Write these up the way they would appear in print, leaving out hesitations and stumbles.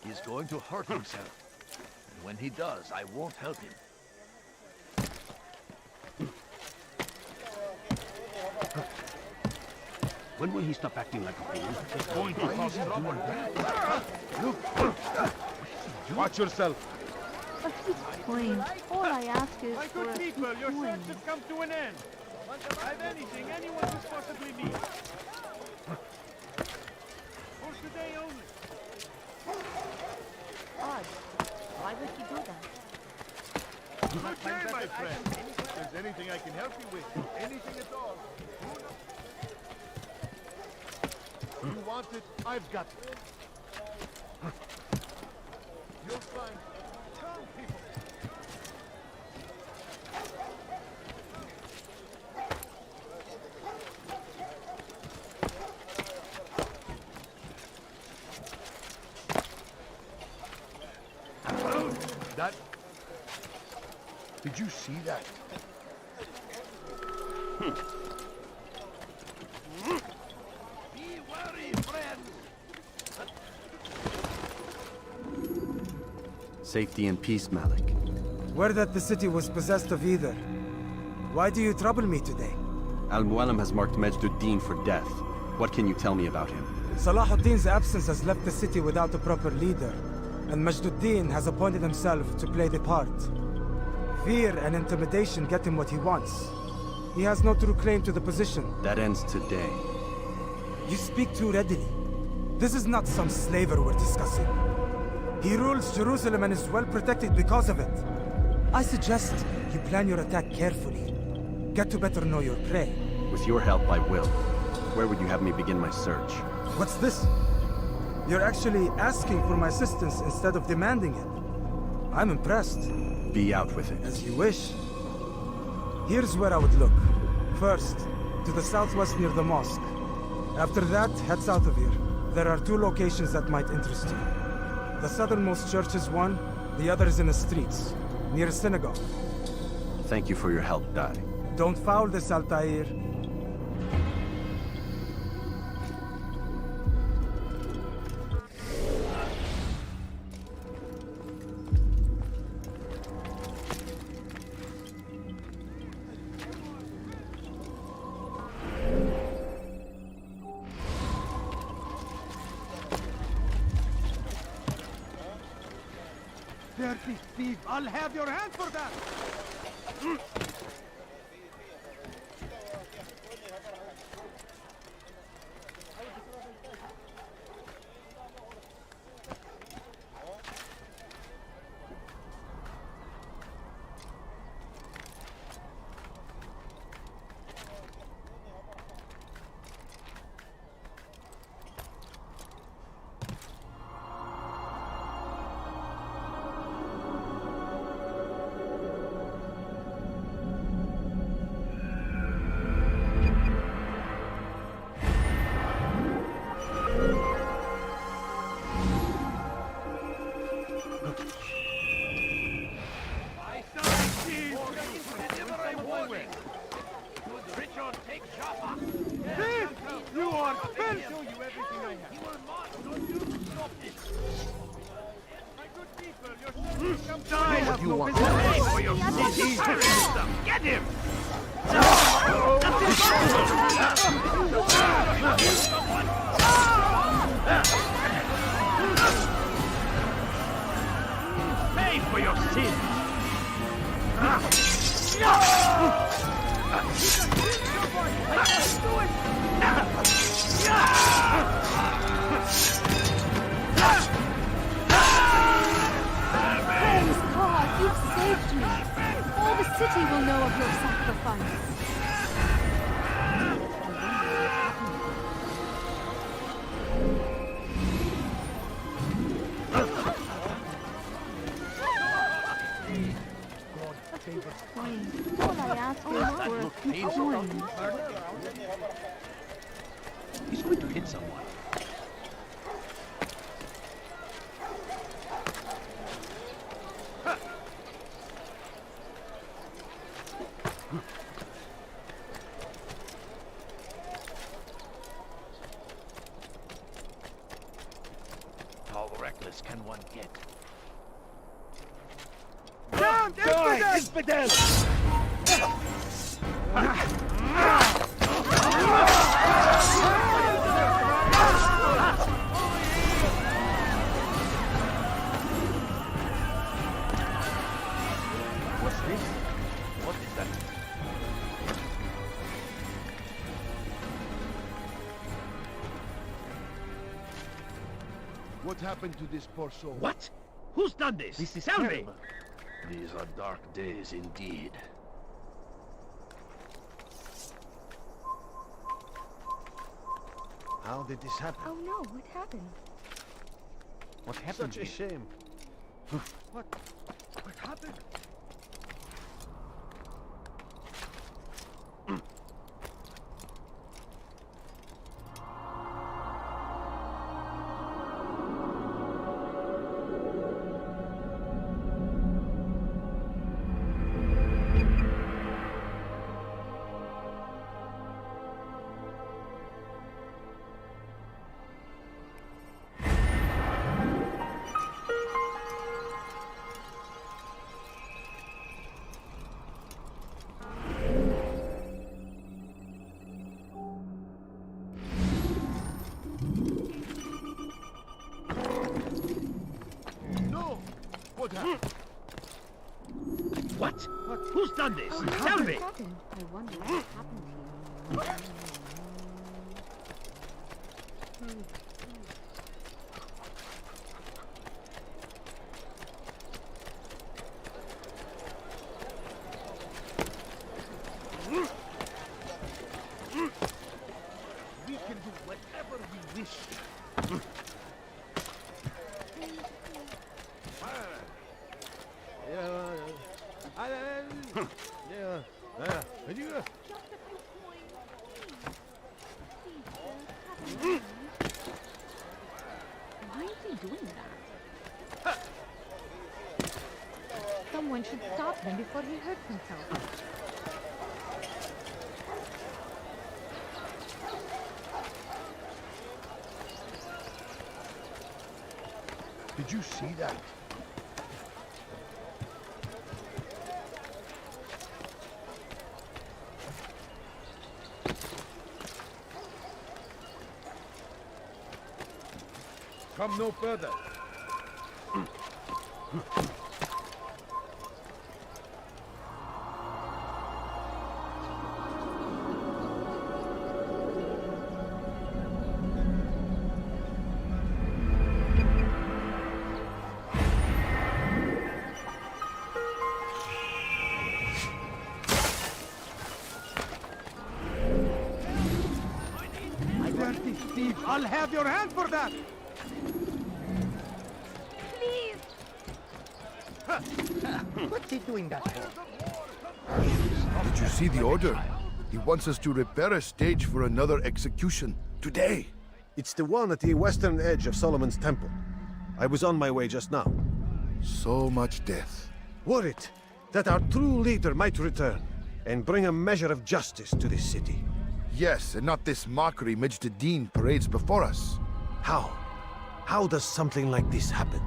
He's going to hurt himself. And when he does, I won't help him. When will he stop acting like a fool? He's going to cause trouble. Watch yourself. But he's fine. All I ask is My for good a people, your coin. search has come to an end. I've anything anyone could possibly need. For today only. Odd. Why would he do that? Good day, my friend. If there's anything I can help you with, anything at all. You want it, I've got it. You'll find. Come, people. That... Did you see that? Be wary, friends! Safety and peace, Malik. Word that the city was possessed of either. Why do you trouble me today? Al-Mualim has marked Majduddin for death. What can you tell me about him? Salahuddin's absence has left the city without a proper leader, and Majduddin has appointed himself to play the part. Fear and intimidation get him what he wants. He has no true claim to the position. That ends today. You speak too readily. This is not some slaver we're discussing. He rules Jerusalem and is well protected because of it. I suggest you plan your attack carefully. Get to better know your prey. With your help, I will. Where would you have me begin my search? What's this? You're actually asking for my assistance instead of demanding it. I'm impressed. Be out with it. As you wish. Here's where I would look. First, to the southwest near the mosque. After that, head south of here. There are two locations that might interest you. The southernmost church is one, the other is in the streets, near a synagogue. Thank you for your help, Dai. Don't foul this, Altair. Dirty thief, I'll have your hand for that! You are filth! Show you everything I have. My good people, your service comes to Die have you no want. business. Pay for your sins. Get him! Pay for your sins! reckless can one get? What's this? What is that? What happened to this poor soul? What? Who's done this? This is Tell me. terrible. These are dark days indeed. How did this happen? Oh no, what happened? What happened? Such a shame. What happened? No! What happened? What? Who's done this? Tell me. What happened? I wonder what happened to you. We can do whatever we wish. Why is he doing that? Someone should stop him before he hurts himself. Did you see that? Come no further. Dirty thief! I'll have your hand for that! Please! What's he doing that for? Did you see the order? He wants us to repair a stage for another execution. Today. It's the one at the western edge of Solomon's Temple. I was on my way just now. So much death. Worried that our true leader might return and bring a measure of justice to this city. Yes, and not this mockery Majd parades before us. How? How does something like this happen?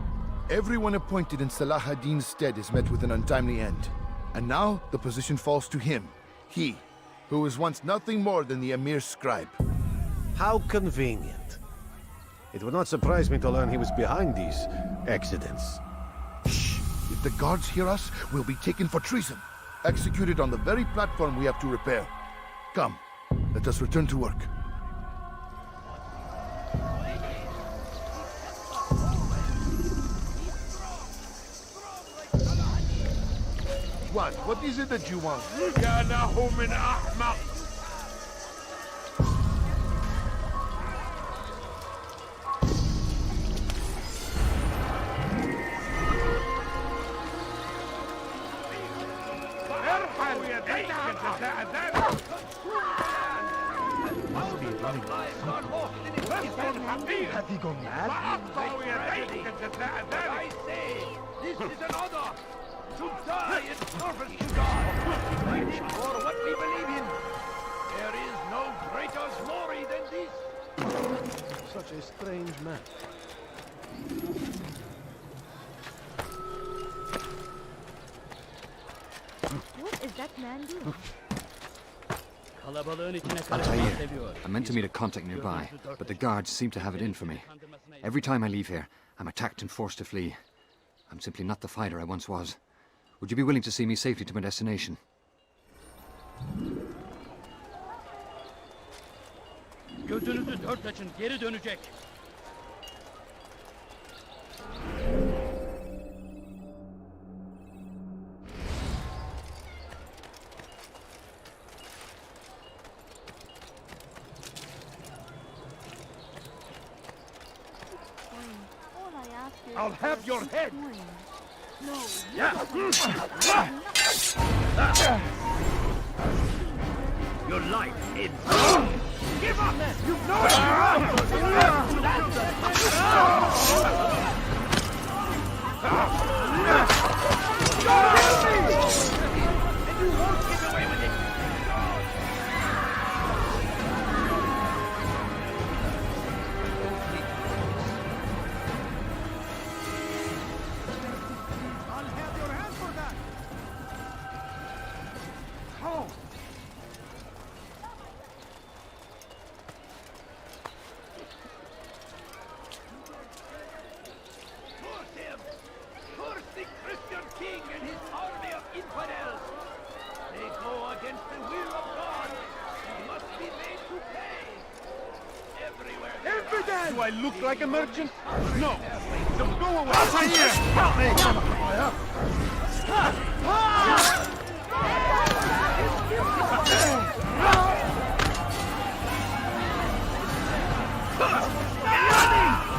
Everyone appointed in Salah ad-Din's stead is met with an untimely end. And now the position falls to him. He, who was once nothing more than the Emir's scribe. How convenient. It would not surprise me to learn he was behind these accidents. Shh! If the guards hear us, we'll be taken for treason. Executed on the very platform we have to repair. Come, let us return to work. What is it that you want? يا له من أحمق. ارحل يديك تتأذن. لست الحقير. Has he gone mad? سأقطع يديك تتأذن. I say, this is an order. To die in service to God. Fighting for what we believe in. There is no greater glory than this. Such a strange man. man do? Altair, I'm meant to meet a contact nearby, but the guards seem to have it in for me. Every time I leave here, I'm attacked and forced to flee. I'm simply not the fighter I once was. Would you be willing to see me safely to my destination? Gözünüzü dört açın, geri dönecek. All I ask is I'll have your head. No. Your life ends. Give up! You know it! Do I look like a merchant? No. So go away. Altair, help me!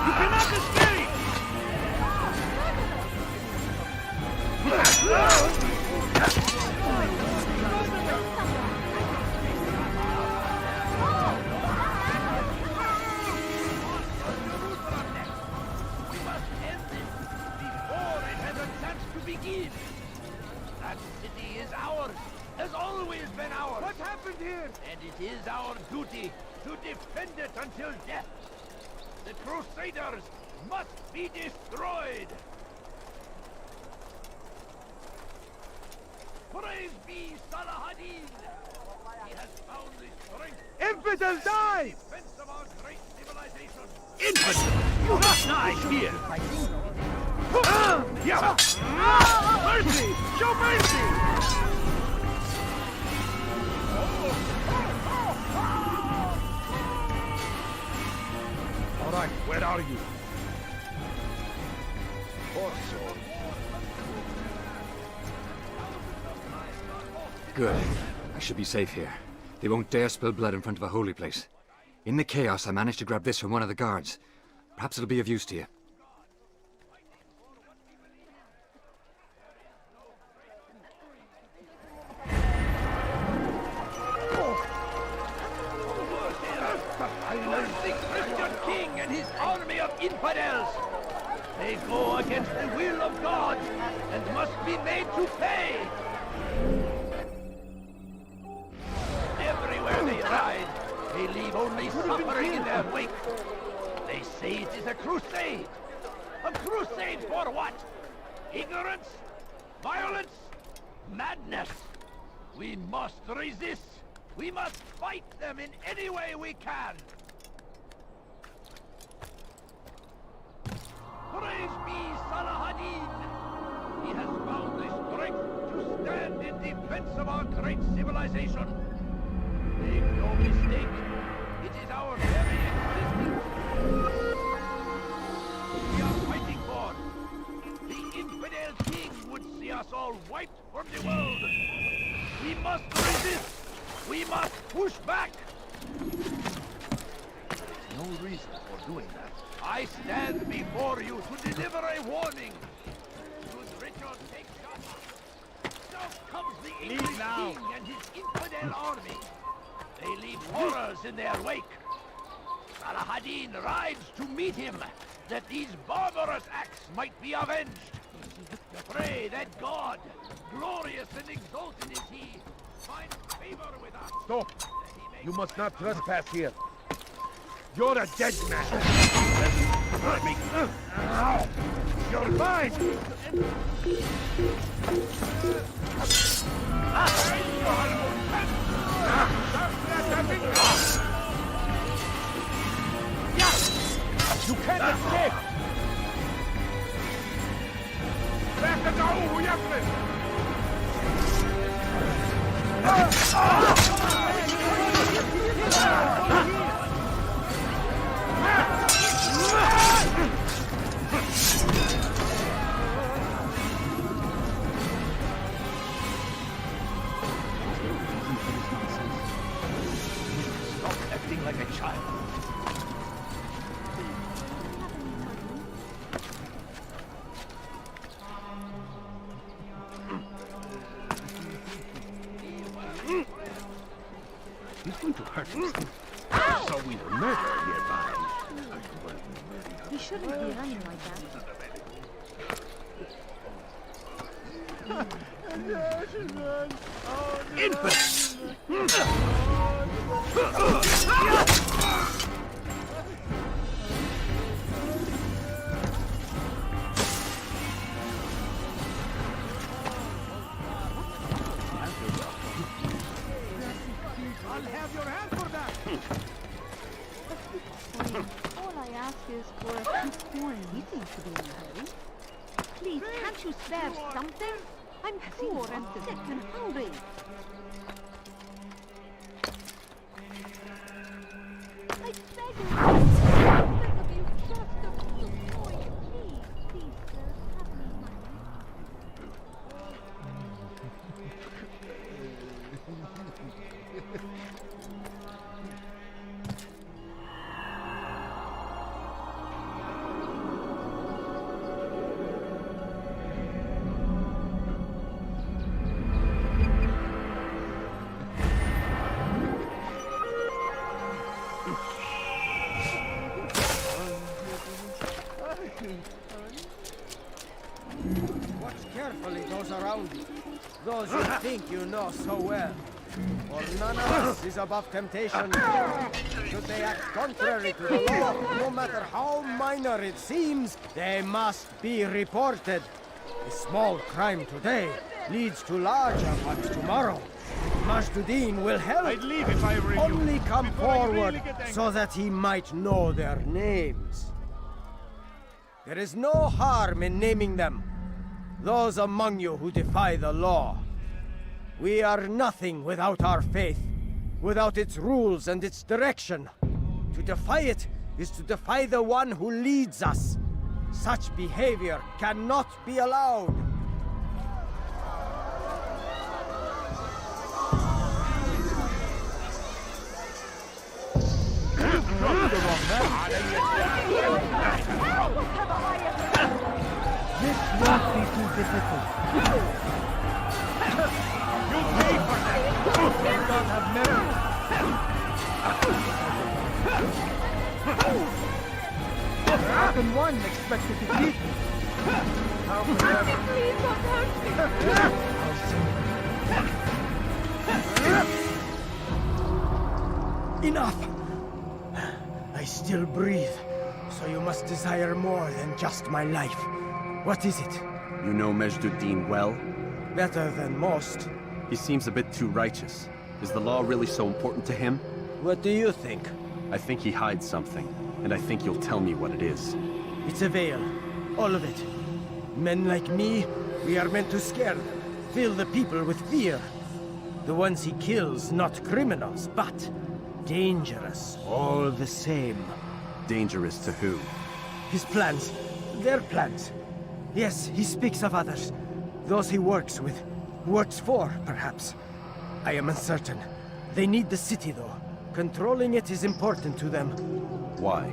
You cannot escape! Begin. That city is ours, has always been ours. What happened here? And it is our duty to defend it until death. The Crusaders must be destroyed. Praise be Salahadin. He has found the strength. Infidel, die! Defense of our great civilization. Infidel! You must die here! Mercy! Show mercy! All right, where are you? Good. I should be safe here. They won't dare spill blood in front of a holy place. In the chaos, I managed to grab this from one of the guards. Perhaps it'll be of use to you. The Christian king and his army of infidels. They go against the will of God and must be made to pay. Everywhere they ride, they leave only suffering in their wake. They say it is a crusade. A crusade for what? Ignorance? Violence? Madness? We must resist. We must fight them in any way we can. Praise be Salahadin. He has found the strength to stand in defense of our great civilization. Make no mistake, it is our very existence we are fighting for. The infidel king would see us all wiped from the world. We must resist. We must push back. There's no reason for doing that. I stand before you to deliver a warning. Should Richard take shots, now comes the English king and his infidel army. They leave horrors in their wake. Salahadin rides to meet him, that these barbarous acts might be avenged. Pray that God, glorious and exalted is he, finds favor with us. Stop! You must not trespass here. You're a dead man. You're mine! You can't escape! Stop acting like a child. He's going to hurt us. So we will murder nearby. He shouldn't be running like that. Infants! I'll have your hand for that. All I ask is for a few coins. He seems to be in a hurry. Please, can't you spare something? I'm poor and sick and hungry. I beg you, just a few coins, please. Please, sir, have me money. Watch carefully those around you, those you think you know so well. For none of us is above temptation. Should they act contrary to the law, no matter how minor it seems, they must be reported. A small crime today leads to larger ones tomorrow. Majduddin will help. I'd leave if I were you. Only come Before I forward really get angry. so that he might know their names. There is no harm in naming them. Those among you who defy the law. We are nothing without our faith, without its rules and its direction. To defy it is to defy the one who leads us. Such behavior cannot be allowed. This won't be too difficult. You'll pay for that! They don't have memory. How can one expect to defeat me? How forever? Please don't hurt me. Enough! I still breathe, so you must desire more than just my life. What is it? You know Majduddin well? Better than most. He seems a bit too righteous. Is the law really so important to him? What do you think? I think he hides something, and I think you'll tell me what it is. It's a veil. All of it. Men like me, we are meant to scare them, fill the people with fear. The ones he kills, not criminals, but dangerous all the same. Dangerous to who? His plans. Their plans. Yes, he speaks of others. Those he works with. Works for, perhaps. I am uncertain. They need the city, though. Controlling it is important to them. Why?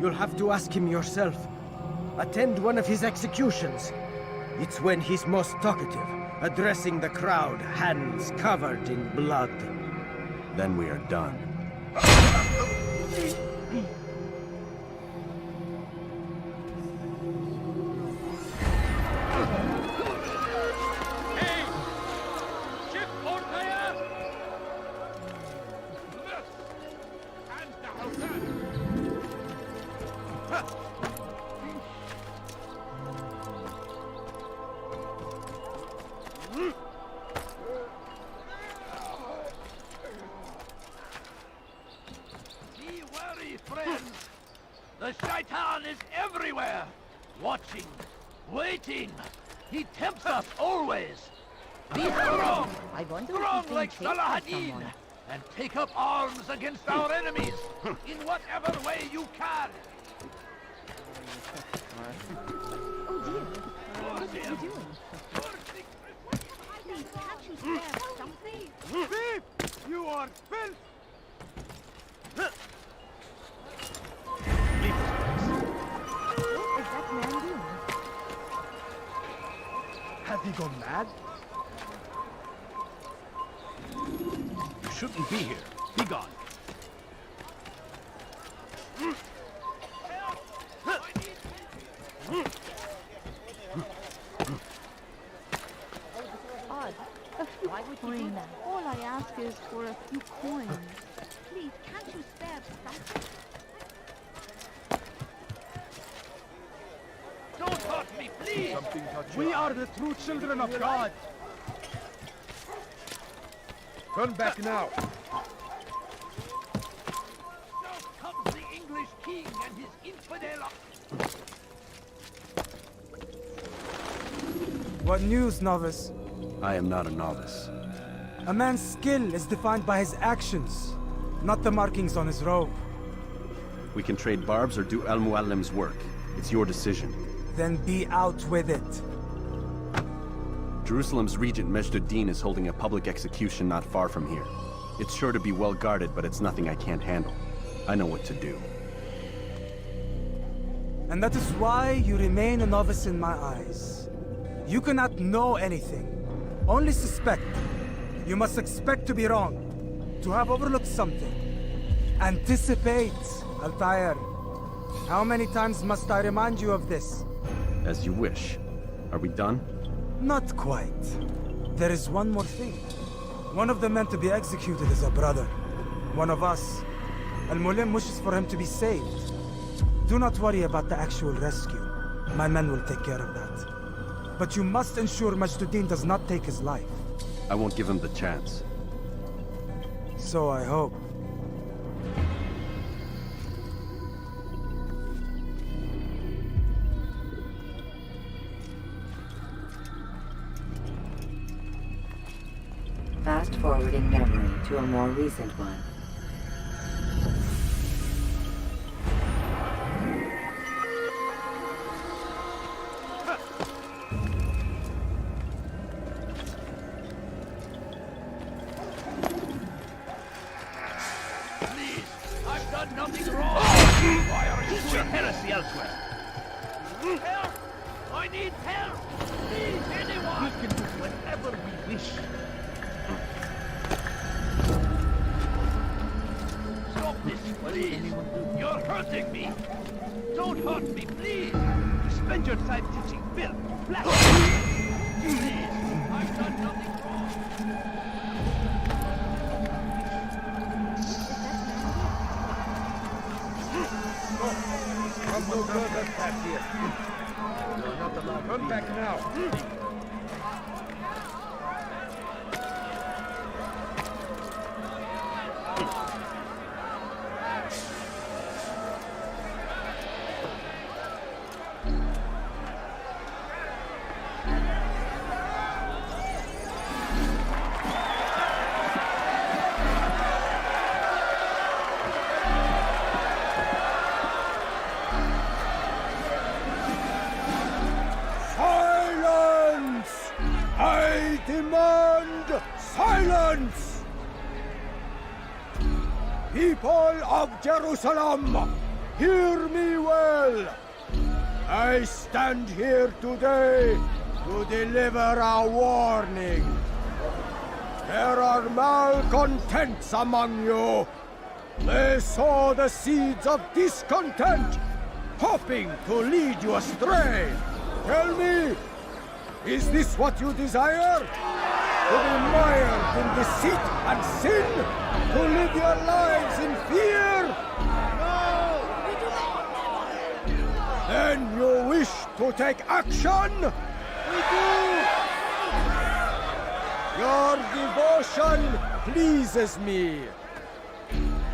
You'll have to ask him yourself. Attend one of his executions. It's when he's most talkative, addressing the crowd, hands covered in blood. Then we are done. watching, waiting. He tempts us always. Be strong, I wonder strong if like he's being chased by Saladin, someone. and take up arms against our enemies in whatever way you can. Oh dear. What are you doing? Please, can't you spare something? Thief! You are filth! What is that man doing? Has he gone mad? You shouldn't be here. Be gone. Odd. Why would you do that? All I ask is for a few coins. Please, can't you spare something? Don't hurt me, please. We are the true children of God. Turn back now. Now comes the English king and his infidel. What news, novice? I am not a novice. A man's skill is defined by his actions, not the markings on his robe. We can trade barbs or do Al-Muallim's work. It's your decision. Then be out with it. Jerusalem's regent Majd-ud-Din is holding a public execution not far from here. It's sure to be well guarded, but it's nothing I can't handle. I know what to do. And that is why you remain a novice in my eyes. You cannot know anything, only suspect. You must expect to be wrong, to have overlooked something. Anticipate, Altair. How many times must I remind you of this? As you wish. Are we done? Not quite. There is one more thing. One of the men to be executed is a brother. One of us. Al-Mulim wishes for him to be saved. Do not worry about the actual rescue. My men will take care of that. But you must ensure Majd-ud-Din does not take his life. I won't give him the chance. So I hope. Fast forwarding memory to a more recent one. Please, I've done nothing wrong. Why are you doing heresy elsewhere? Help! I need help! Please, anyone! We can do whatever we wish. Stop this, please! You're hurting me! Don't hurt me, please! Spend your time teaching filth, flesh. Please, I've done nothing wrong! Come no further past here. You're not allowed. Turn back now. Silence! I demand silence! People of Jerusalem, hear me well. I stand here today to deliver a warning. There are malcontents among you. They sow the seeds of discontent, hoping to lead you astray. Tell me, is this what you desire? To be mired in deceit and sin? To live your lives in fear? No, we do not. Then you wish to take action? We do. Your devotion pleases me.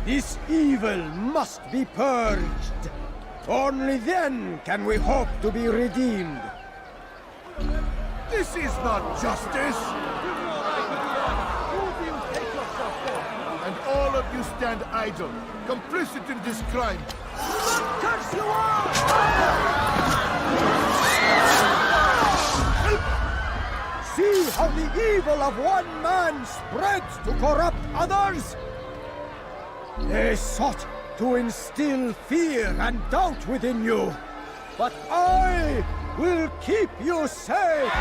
This evil must be purged. Only then can we hope to be redeemed. This is not justice! And all of you stand idle, complicit in this crime. Curse you all! See how the evil of one man spreads to corrupt others? They sought to instill fear and doubt within you, but I will keep you safe.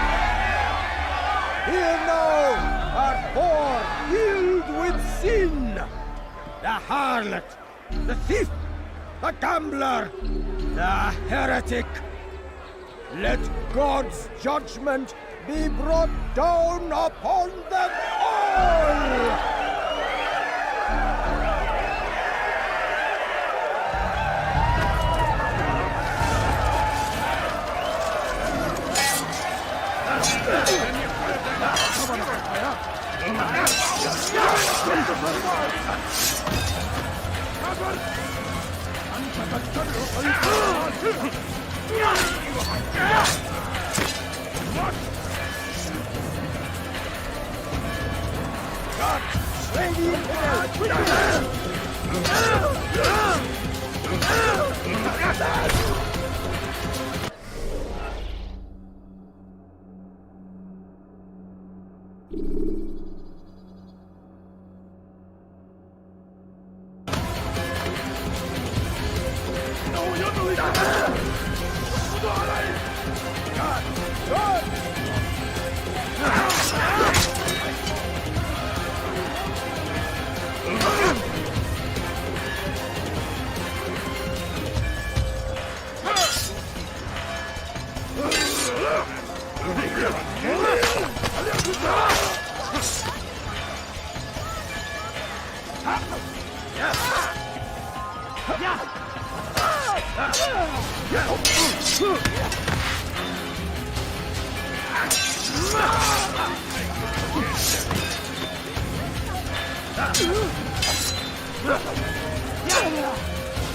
Here now are four filled with sin. The harlot, the thief, the gambler, the heretic. Let God's judgment be brought down upon them all!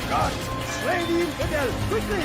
God, slay the infidel, quickly!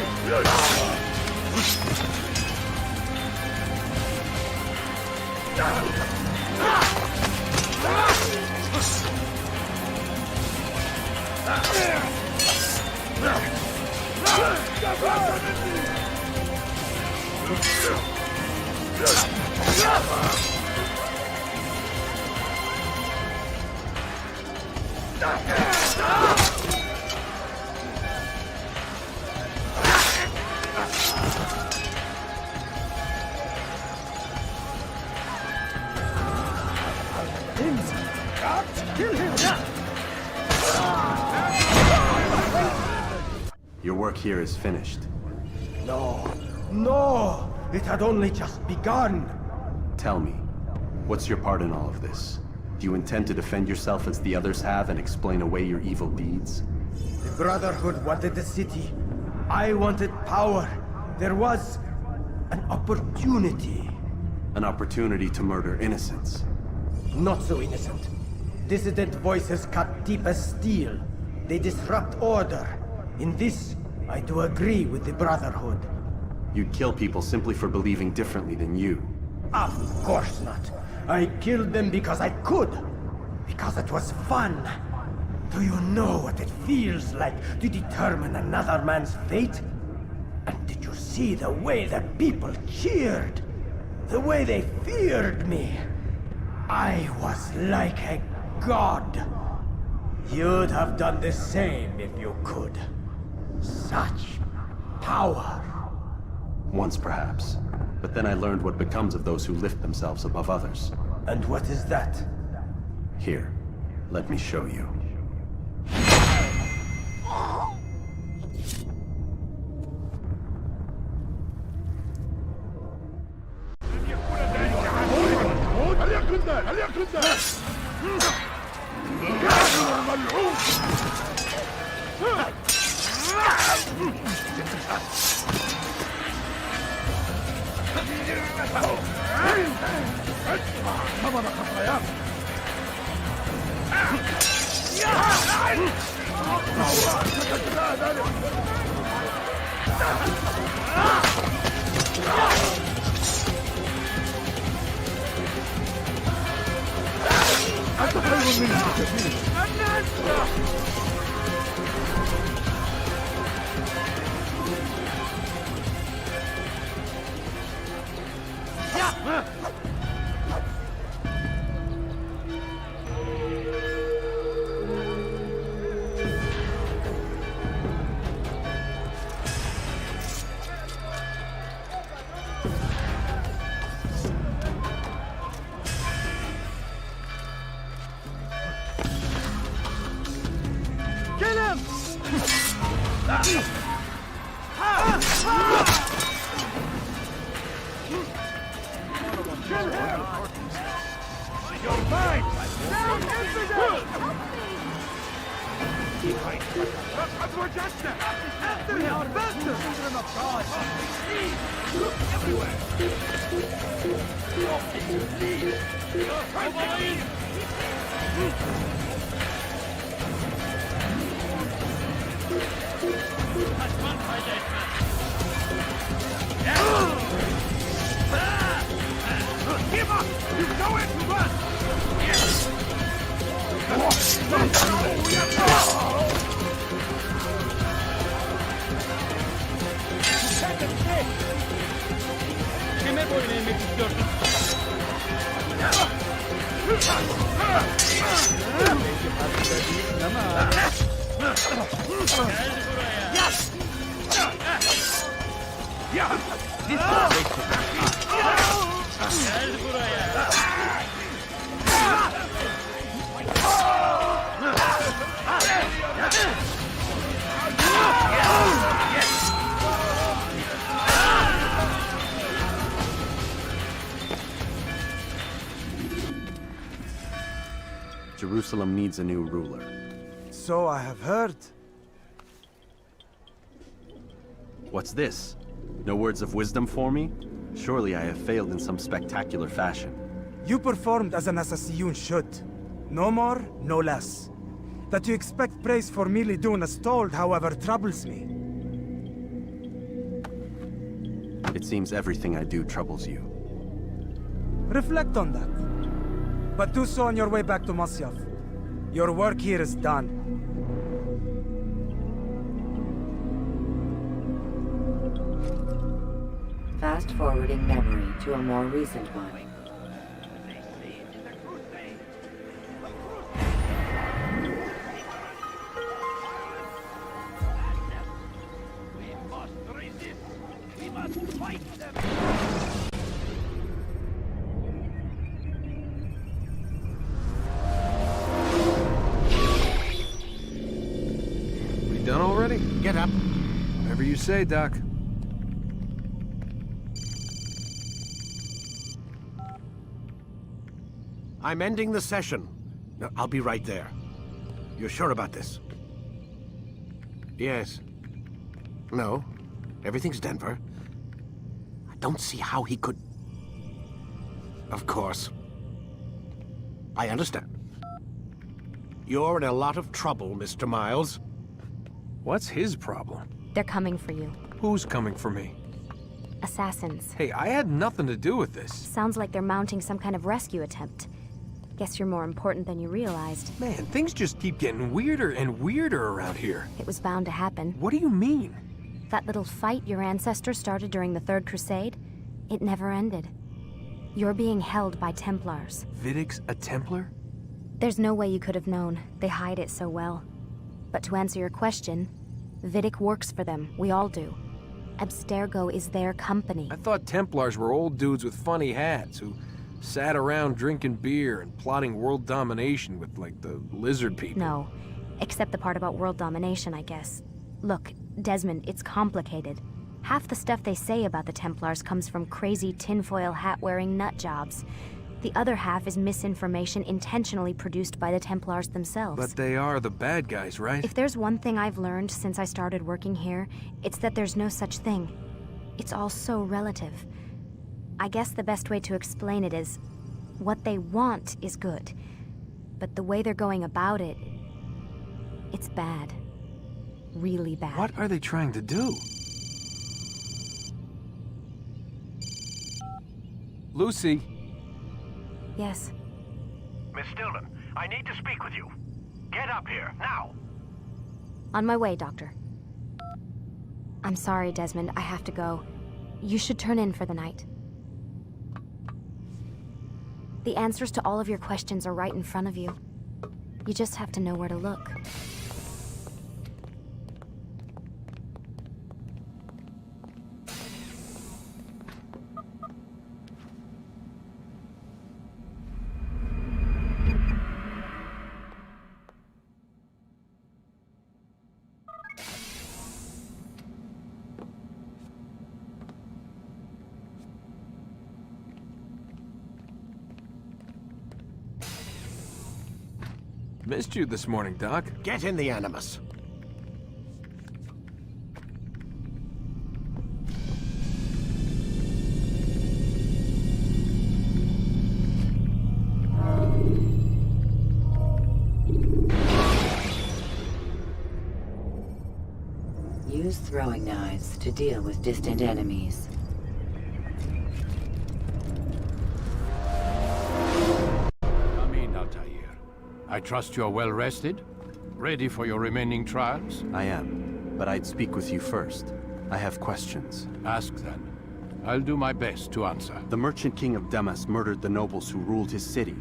Kill him! Your work here is finished. No, no! It had only just begun! Tell me, what's your part in all of this? Do you intend to defend yourself as the others have and explain away your evil deeds? The Brotherhood wanted the city. I wanted power. There was an opportunity. An opportunity to murder innocents. Not so innocent. Dissident voices cut deep as steel. They disrupt order. In this, I do agree with the Brotherhood. You'd kill people simply for believing differently than you. Of course not. I killed them because I could. Because it was fun. Do you know what it feels like to determine another man's fate? And did you see the way that people cheered? The way they feared me? I was like a god. You'd have done the same if you could. Such power. Once perhaps. But then I learned what becomes of those who lift themselves above others. And what is that? Here, let me show you. Jerusalem needs a new ruler. So I have heard. What's this? No words of wisdom for me? Surely I have failed in some spectacular fashion. You performed as an assassin should. No more, no less. That you expect praise for merely doing as told, however, troubles me. It seems everything I do troubles you. Reflect on that. But do so on your way back to Masyaf. Your work here is done. Fast-forwarding memory to a more recent one. We must resist. We must fight them. Done already? Get up. Whatever you say, Doc. I'm ending the session. No, I'll be right there. You're sure about this? Yes. No. Everything's Denver. I don't see how he could... Of course. I understand. You're in a lot of trouble, Mr. Miles. What's his problem? They're coming for you. Who's coming for me? Assassins. Hey, I had nothing to do with this. Sounds like they're mounting some kind of rescue attempt. Guess you're more important than you realized. Man, things just keep getting weirder and weirder around here. It was bound to happen. What do you mean? That little fight your ancestors started during the Third Crusade, it never ended. You're being held by Templars. Vidic's a Templar? There's no way you could have known. They hide it so well. But to answer your question, Vidic works for them. We all do. Abstergo is their company. I thought Templars were old dudes with funny hats who sat around drinking beer and plotting world domination with, like, the lizard people. No. Except the part about world domination, I guess. Look, Desmond, it's complicated. Half the stuff they say about the Templars comes from crazy tinfoil hat-wearing nut jobs. The other half is misinformation intentionally produced by the Templars themselves. But they are the bad guys, right? If there's one thing I've learned since I started working here, it's that there's no such thing. It's all so relative. I guess the best way to explain it is, what they want is good. But the way they're going about it, it's bad. Really bad. What are they trying to do? Lucy. Yes. Miss Stillman, I need to speak with you. Get up here, now! On my way, Doctor. I'm sorry, Desmond. I have to go. You should turn in for the night. The answers to all of your questions are right in front of you. You just have to know where to look. Missed you this morning, Doc. Get in the Animus. Use throwing knives to deal with distant enemies. I trust you're well rested? Ready for your remaining trials? I am, but I'd speak with you first. I have questions. Ask then. I'll do my best to answer. The merchant king of Damas murdered the nobles who ruled his city.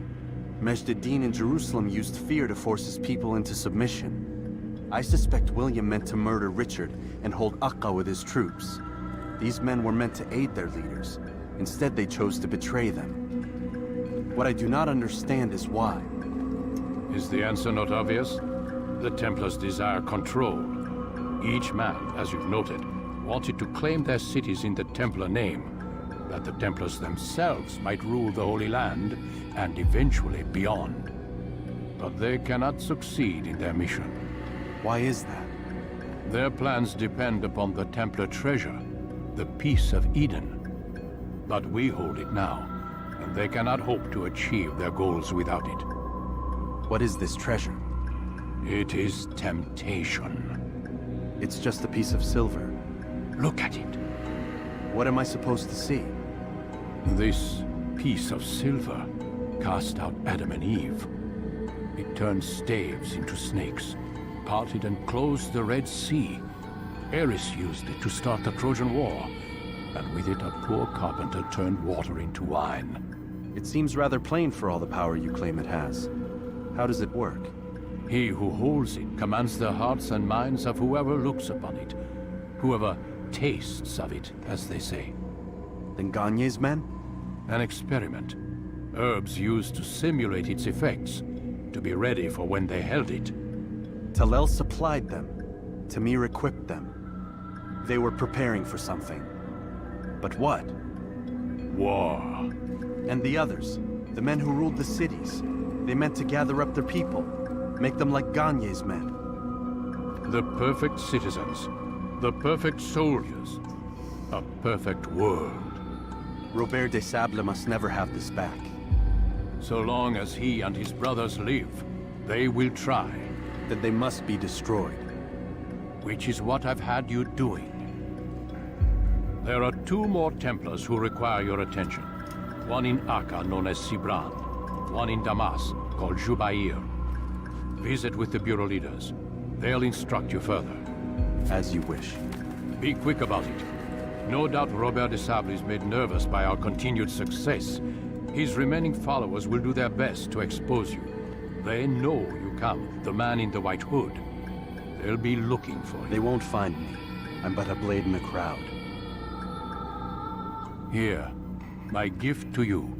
Majd ad-Din in Jerusalem used fear to force his people into submission. I suspect William meant to murder Richard and hold Akka with his troops. These men were meant to aid their leaders. Instead, they chose to betray them. What I do not understand is why. Is the answer not obvious? The Templars desire control. Each man, as you've noted, wanted to claim their cities in the Templar name, that the Templars themselves might rule the Holy Land, and eventually beyond. But they cannot succeed in their mission. Why is that? Their plans depend upon the Templar treasure, the Peace of Eden. But we hold it now, and they cannot hope to achieve their goals without it. What is this treasure? It is temptation. It's just a piece of silver. Look at it. What am I supposed to see? This piece of silver cast out Adam and Eve. It turned staves into snakes, parted and closed the Red Sea. Ares used it to start the Trojan War, and with it a poor carpenter turned water into wine. It seems rather plain for all the power you claim it has. How does it work? He who holds it commands the hearts and minds of whoever looks upon it, whoever tastes of it, as they say. Then Gagne's men? An experiment. Herbs used to simulate its effects, to be ready for when they held it. Talel supplied them. Tamir equipped them. They were preparing for something. But what? War. And the others, the men who ruled the cities, they meant to gather up their people, make them like Gagne's men. The perfect citizens, the perfect soldiers, a perfect world. Robert de Sable must never have this back. So long as he and his brothers live, they will try. Then they must be destroyed. Which is what I've had you doing. There are 2 more Templars who require your attention. One in Akka, known as Sibran. One in Damas, called Jubair. Visit with the Bureau leaders. They'll instruct you further. As you wish. Be quick about it. No doubt Robert de Sable is made nervous by our continued success. His remaining followers will do their best to expose you. They know you come, the man in the white hood. They'll be looking for you. They won't find me. I'm but a blade in the crowd. Here, my gift to you,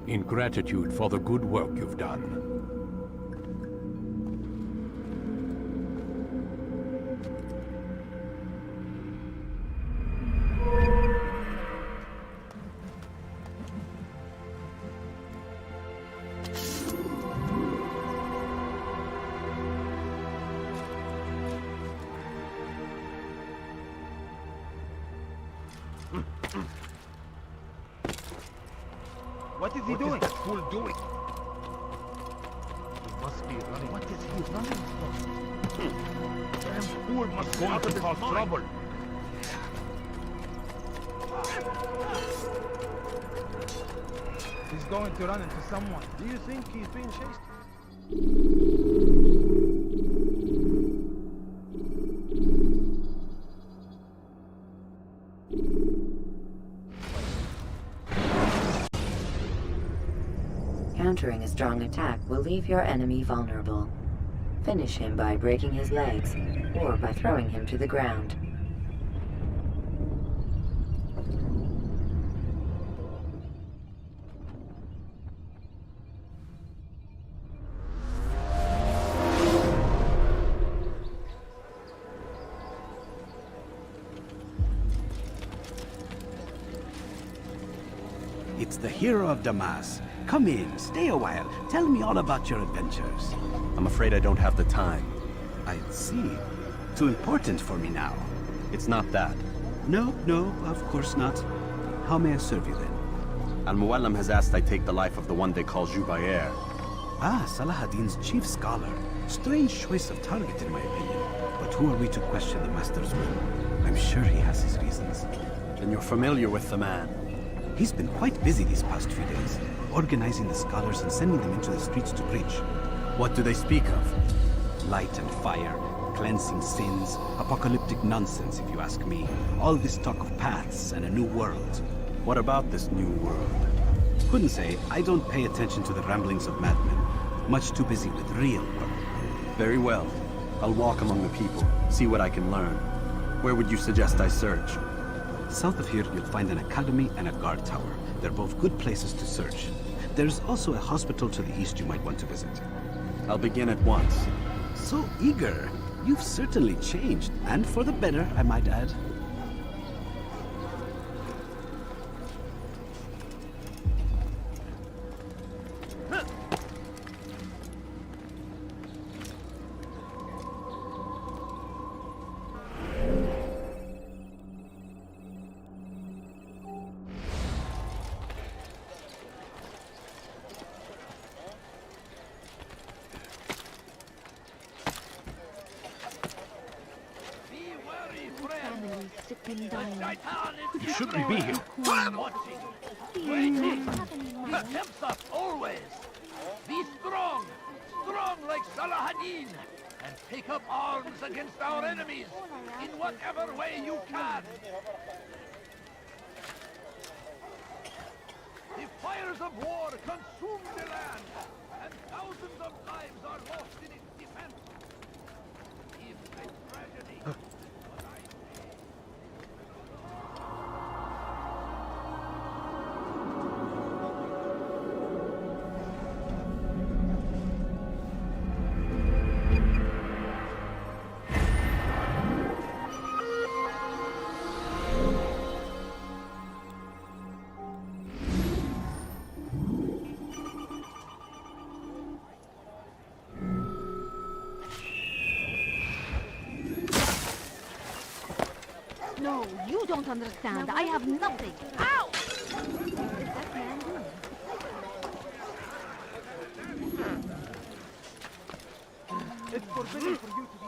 in gratitude for the good work you've done. What is he doing? What is that fool doing? He must be running. What is he running from? Damn fool must be out of his trouble. going to run into someone. Do you think he's being chased? Countering a strong attack will leave your enemy vulnerable. Finish him by breaking his legs, or by throwing him to the ground. It's the hero of Damas. Come in, stay a while. Tell me all about your adventures. I'm afraid I don't have the time. I see. Too important for me now. It's not that. No, of course not. How may I serve you then? Al-Muallim has asked I take the life of the one they call Jubair. Ah, Salahadin's chief scholar. Strange choice of target in my opinion. But who are we to question the master's will? I'm sure he has his reasons. Then you're familiar with the man. He's been quite busy these past few days, organizing the scholars and sending them into the streets to preach. What do they speak of? Light and fire, cleansing sins, apocalyptic nonsense if you ask me. All this talk of paths and a new world. What about this new world? Couldn't say. I don't pay attention to the ramblings of madmen. Much too busy with real work. Very well. I'll walk among the people, see what I can learn. Where would you suggest I search? South of here, you'll find an academy and a guard tower. They're both good places to search. There's also a hospital to the east you might want to visit. I'll begin at once. So eager. You've certainly changed, and for the better, I might add. You shouldn't be here. Watching, waiting. Helps us always. Be strong, strong like Salahadin, and take up arms against our enemies in whatever way you can. The fires of war consume the land, and thousands of lives are lost in its defense. If a tragedy. No, you don't understand. I have nothing. Ow! What is that man doing? It's forbidden for you to be.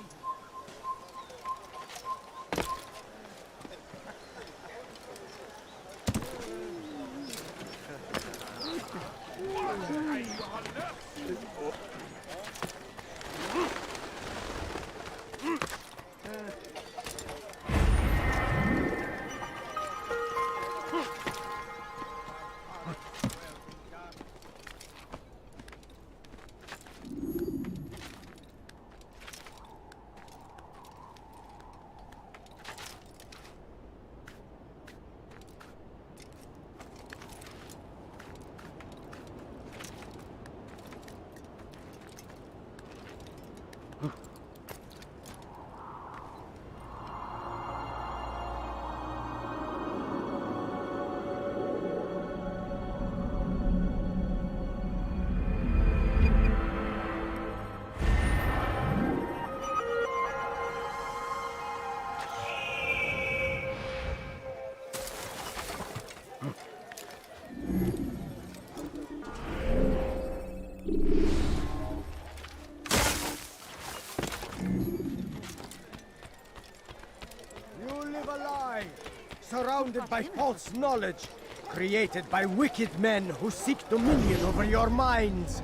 Surrounded by false knowledge. created by wicked men who seek dominion over your minds.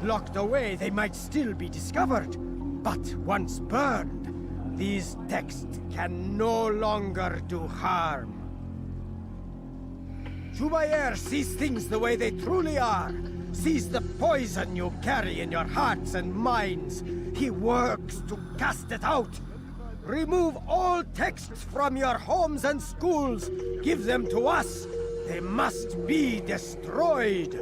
Locked away, they might still be discovered, but once burned, these texts can no longer do harm. Jubair sees things the way they truly are, sees the poison you carry in your hearts and minds. He works to cast it out. Remove all texts from your homes and schools. Give them to us. They must be destroyed.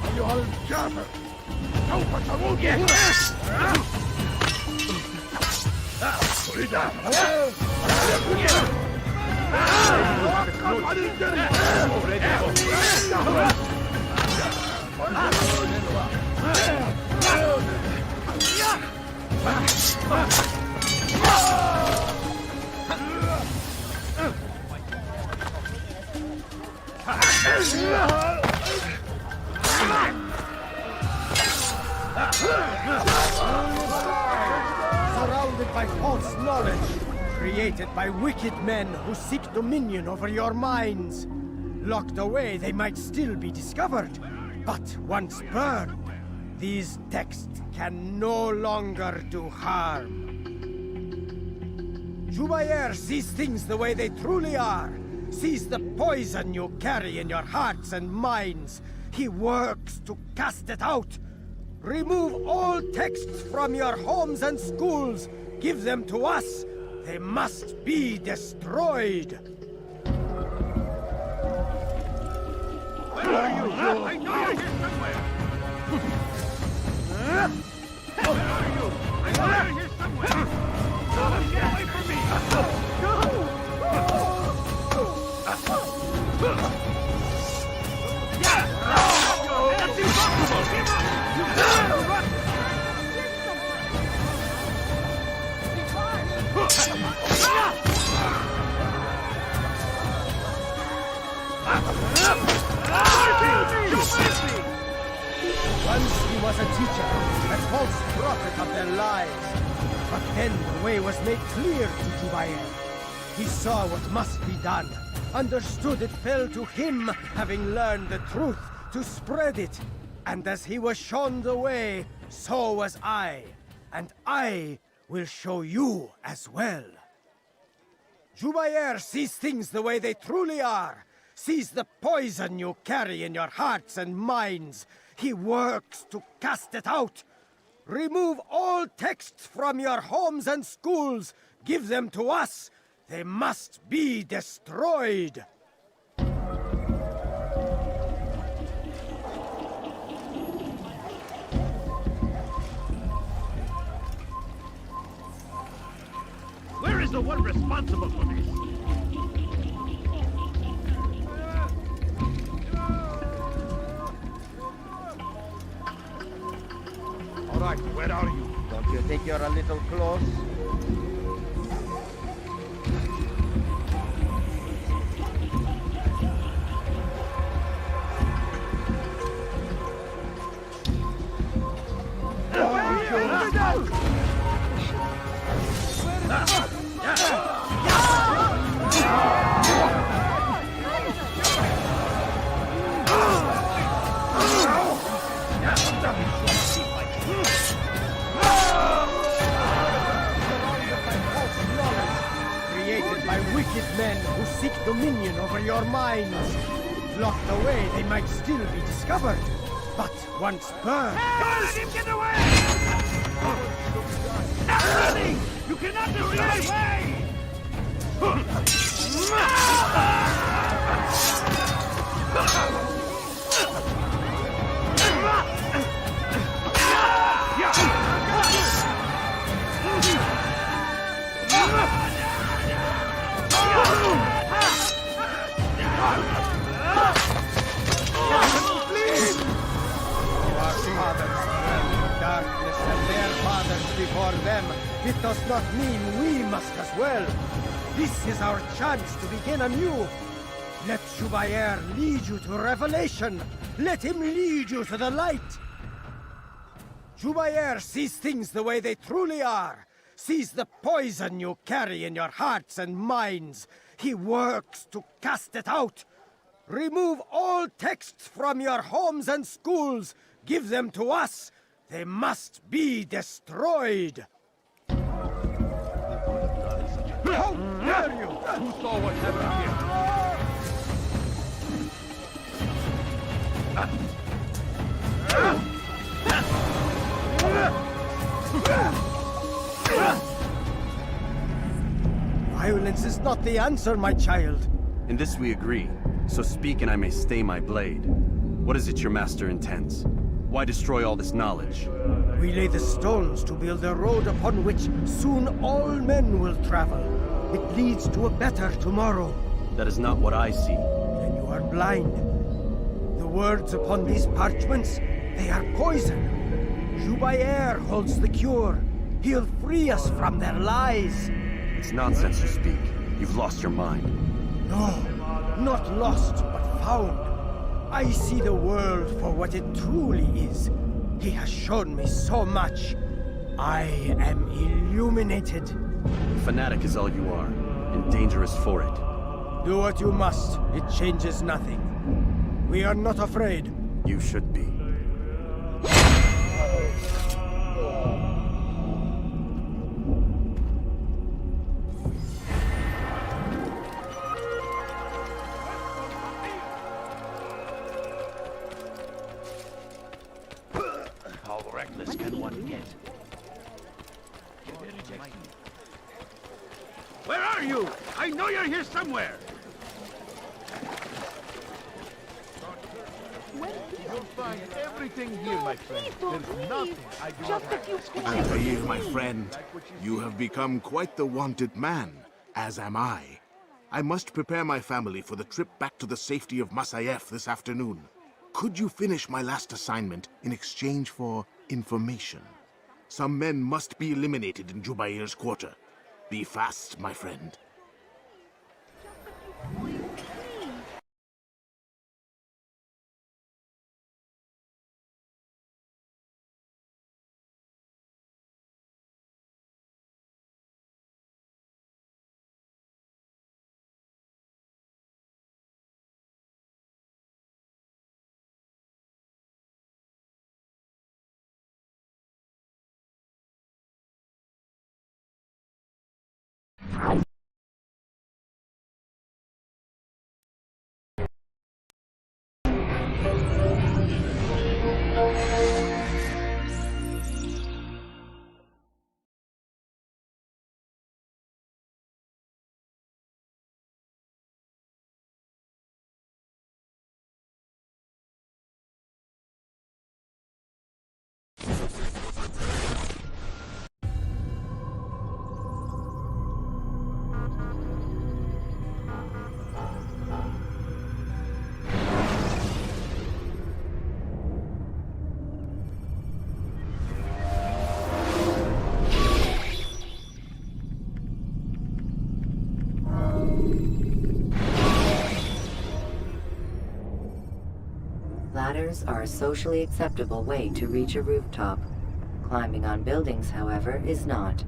أيها الجابر سوف تموت هنا. أريد أن توقف عن الجري. Surrounded by false knowledge, created by wicked men who seek dominion over your minds. Locked away, they might still be discovered, but once burned, these texts can no longer do harm. Jubair sees things the way they truly are, sees the poison you carry in your hearts and minds. He works to cast it out. Remove all texts from your homes and schools. Give them to us. They must be destroyed. Where are you? I know you're here somewhere. Where are you? I know you're here somewhere. Get away from me. That's impossible. Give up. Once he was a teacher, a false prophet of their lives. But then the way was made clear to Jubair. He saw what must be done, understood it fell to him, having learned the truth, to spread it. And as he was shown the way, so was I. And I will show you as well. Jubair sees things the way they truly are, sees the poison you carry in your hearts and minds. He works to cast it out. Remove all texts from your homes and schools. Give them to us. They must be destroyed. Where is the one responsible for this? All right, where are you? Don't you think you're a little close? Created by wicked men who seek dominion over your minds. locked away, they might still be discovered. But once burned... Let him get away! Stop running! You cannot escape! Darkness and their fathers before them. It does not mean we must as well. This is our chance to begin anew. Let Jubair lead you to revelation. Let him lead you to the light. Jubair sees things the way they truly are. Sees the poison you carry in your hearts and minds. He works to cast it out. Remove all texts from your homes and schools. Give them to us. They must be destroyed. How dare you! Who saw what happened here? Violence is not the answer, my child. In this we agree, so speak and I may stay my blade. What is it your master intends? Why destroy all this knowledge? We lay the stones to build a road upon which soon all men will travel. It leads to a better tomorrow. That is not what I see. Then you are blind. The words upon these parchments, they are poison. Jubair holds the cure. He'll free us from their lies. It's nonsense you speak. You've lost your mind. No, not lost, but found. I see the world for what it truly is. He has shown me so much. I am illuminated. Fanatic is all you are, and dangerous for it. Do what you must. It changes nothing. We are not afraid. You should be. How reckless can one get? Where are you? I know you're here somewhere! You'll find everything here, my friend. There's nothing I do not have. Altair, my friend, you have become quite the wanted man, as am I. I must prepare my family for the trip back to the safety of Masayef this afternoon. Could you finish my last assignment in exchange for information? Some men must be eliminated in Jubair's quarter. Be fast, my friend. Ladders are a socially acceptable way to reach a rooftop. Climbing on buildings, however, is not.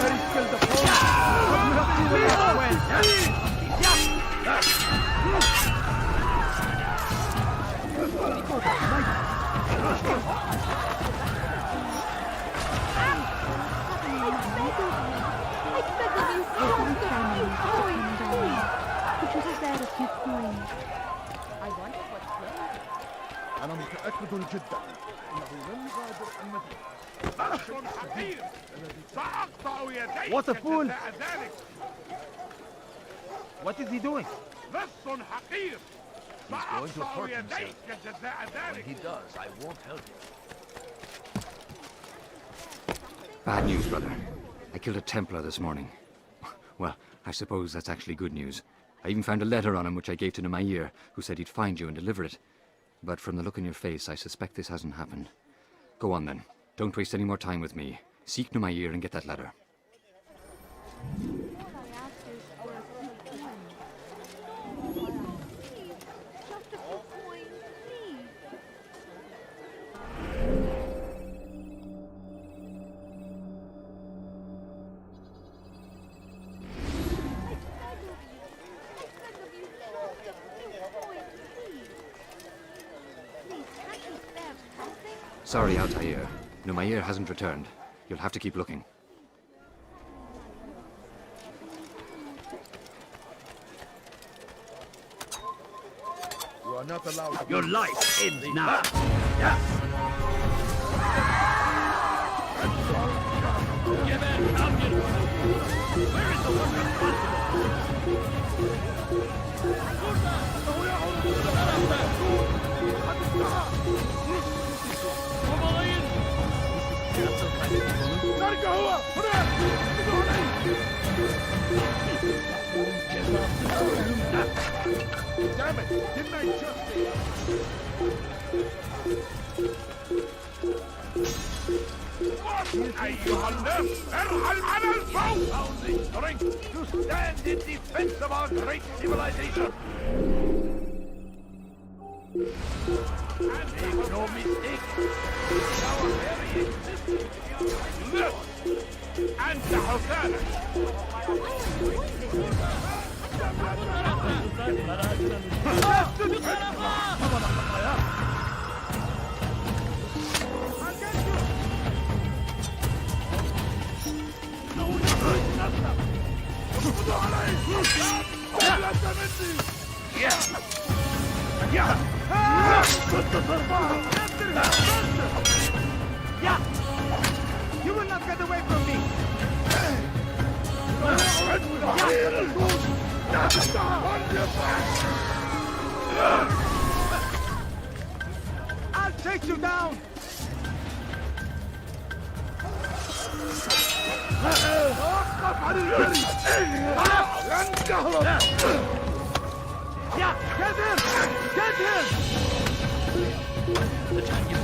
Very skilled opponent. أنا متأكد جدا أنه لن يغادر المدينة. سأقطع يديك What a fool! جزاء ذلك. What is he doing? لص حقير. سأقطع يديك جزاء ذلك. When he does, I won't help him. Bad news, brother. I killed a Templar this morning. Well, I suppose that's actually good news. I even found a letter on him which I gave to Nemair, who said he'd find you and deliver it. But from the look in your face, I suspect this hasn't happened. Go on then. Don't waste any more time with me. Seek Nemair and get that letter. Sorry, Altair. Nemair hasn't returned. You'll have to keep looking. You are not allowed. Your life ends now. Give in, Falcon! Where is the one Damn it! Didn't I just say أيها الناس ارحل على الفوق! Founding strength to stand in defense of our great civilization! And make no mistake, our very existence lives and the Hosana! You will not get away from me! I'll take you down! Get him! Get him! The Chinese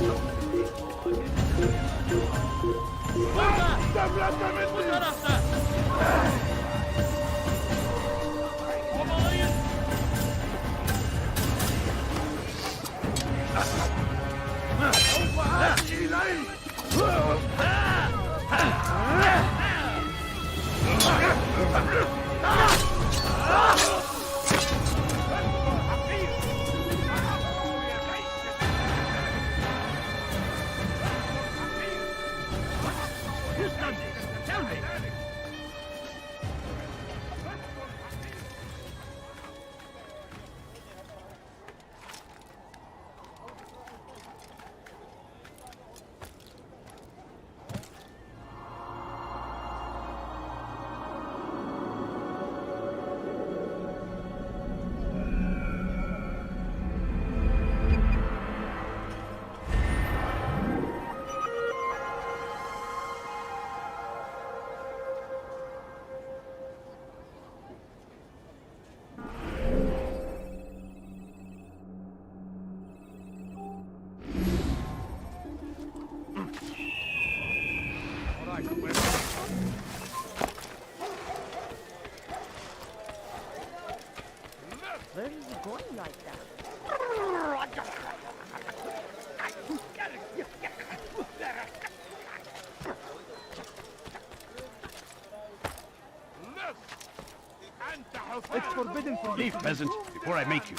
Who's done this? Tell me! hidden from Leave, peasant, before I make you.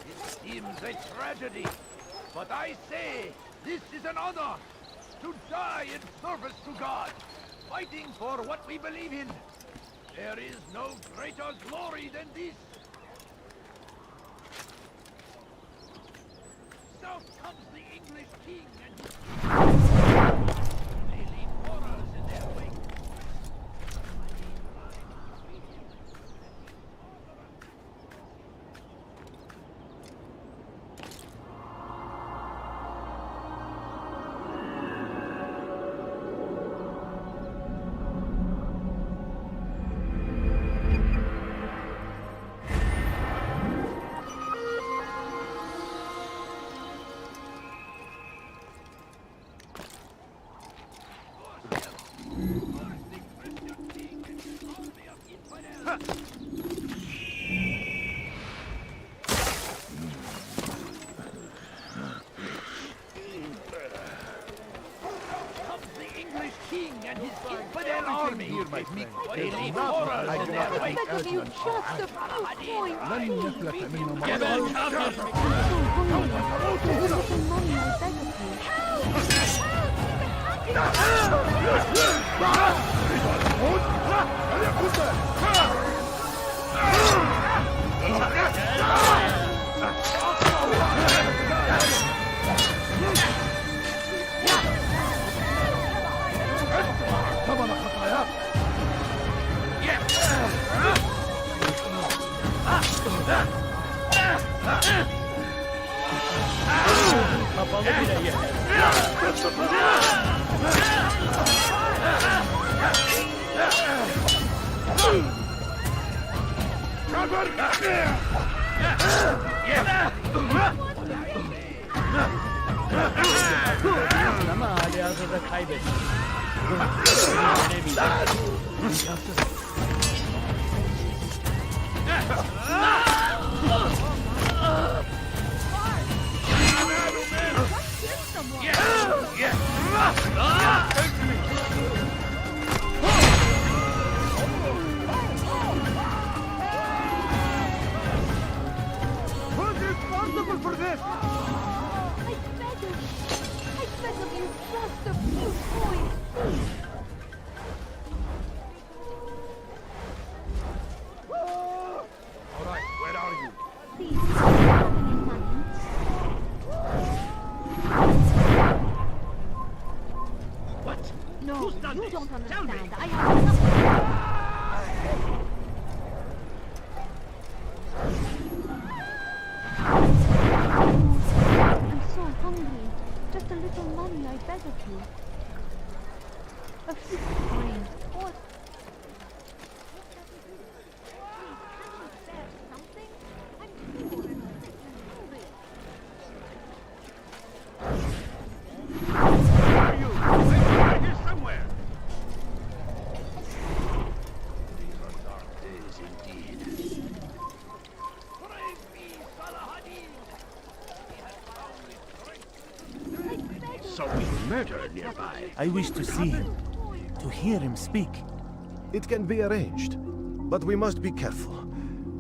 It seems a tragedy, but I say this is an honor to die in service to God, fighting for what we believe in. There is no greater glory than this. South comes the English king and they leave horrors in their wake. I wish to see him, to hear him speak. It can be arranged, but we must be careful.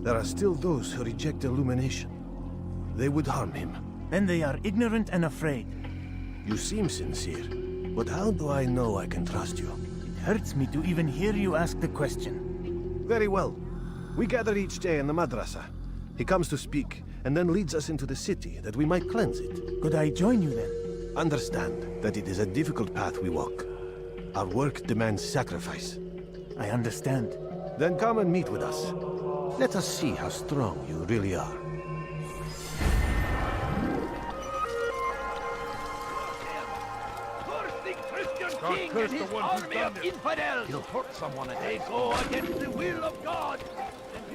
There are still those who reject illumination. They would harm him. Then they are ignorant and afraid. You seem sincere, but how do I know I can trust you? It hurts me to even hear you ask the question. Very well. We gather each day in the madrasa. He comes to speak, and then leads us into the city, that we might cleanse it. Could I join you then? Understand that it is a difficult path we walk. Our work demands sacrifice. I understand. Then come and meet with us. Let us see how strong you really are. King and his army of infidels. He'll hurt someone and they go against the will of God.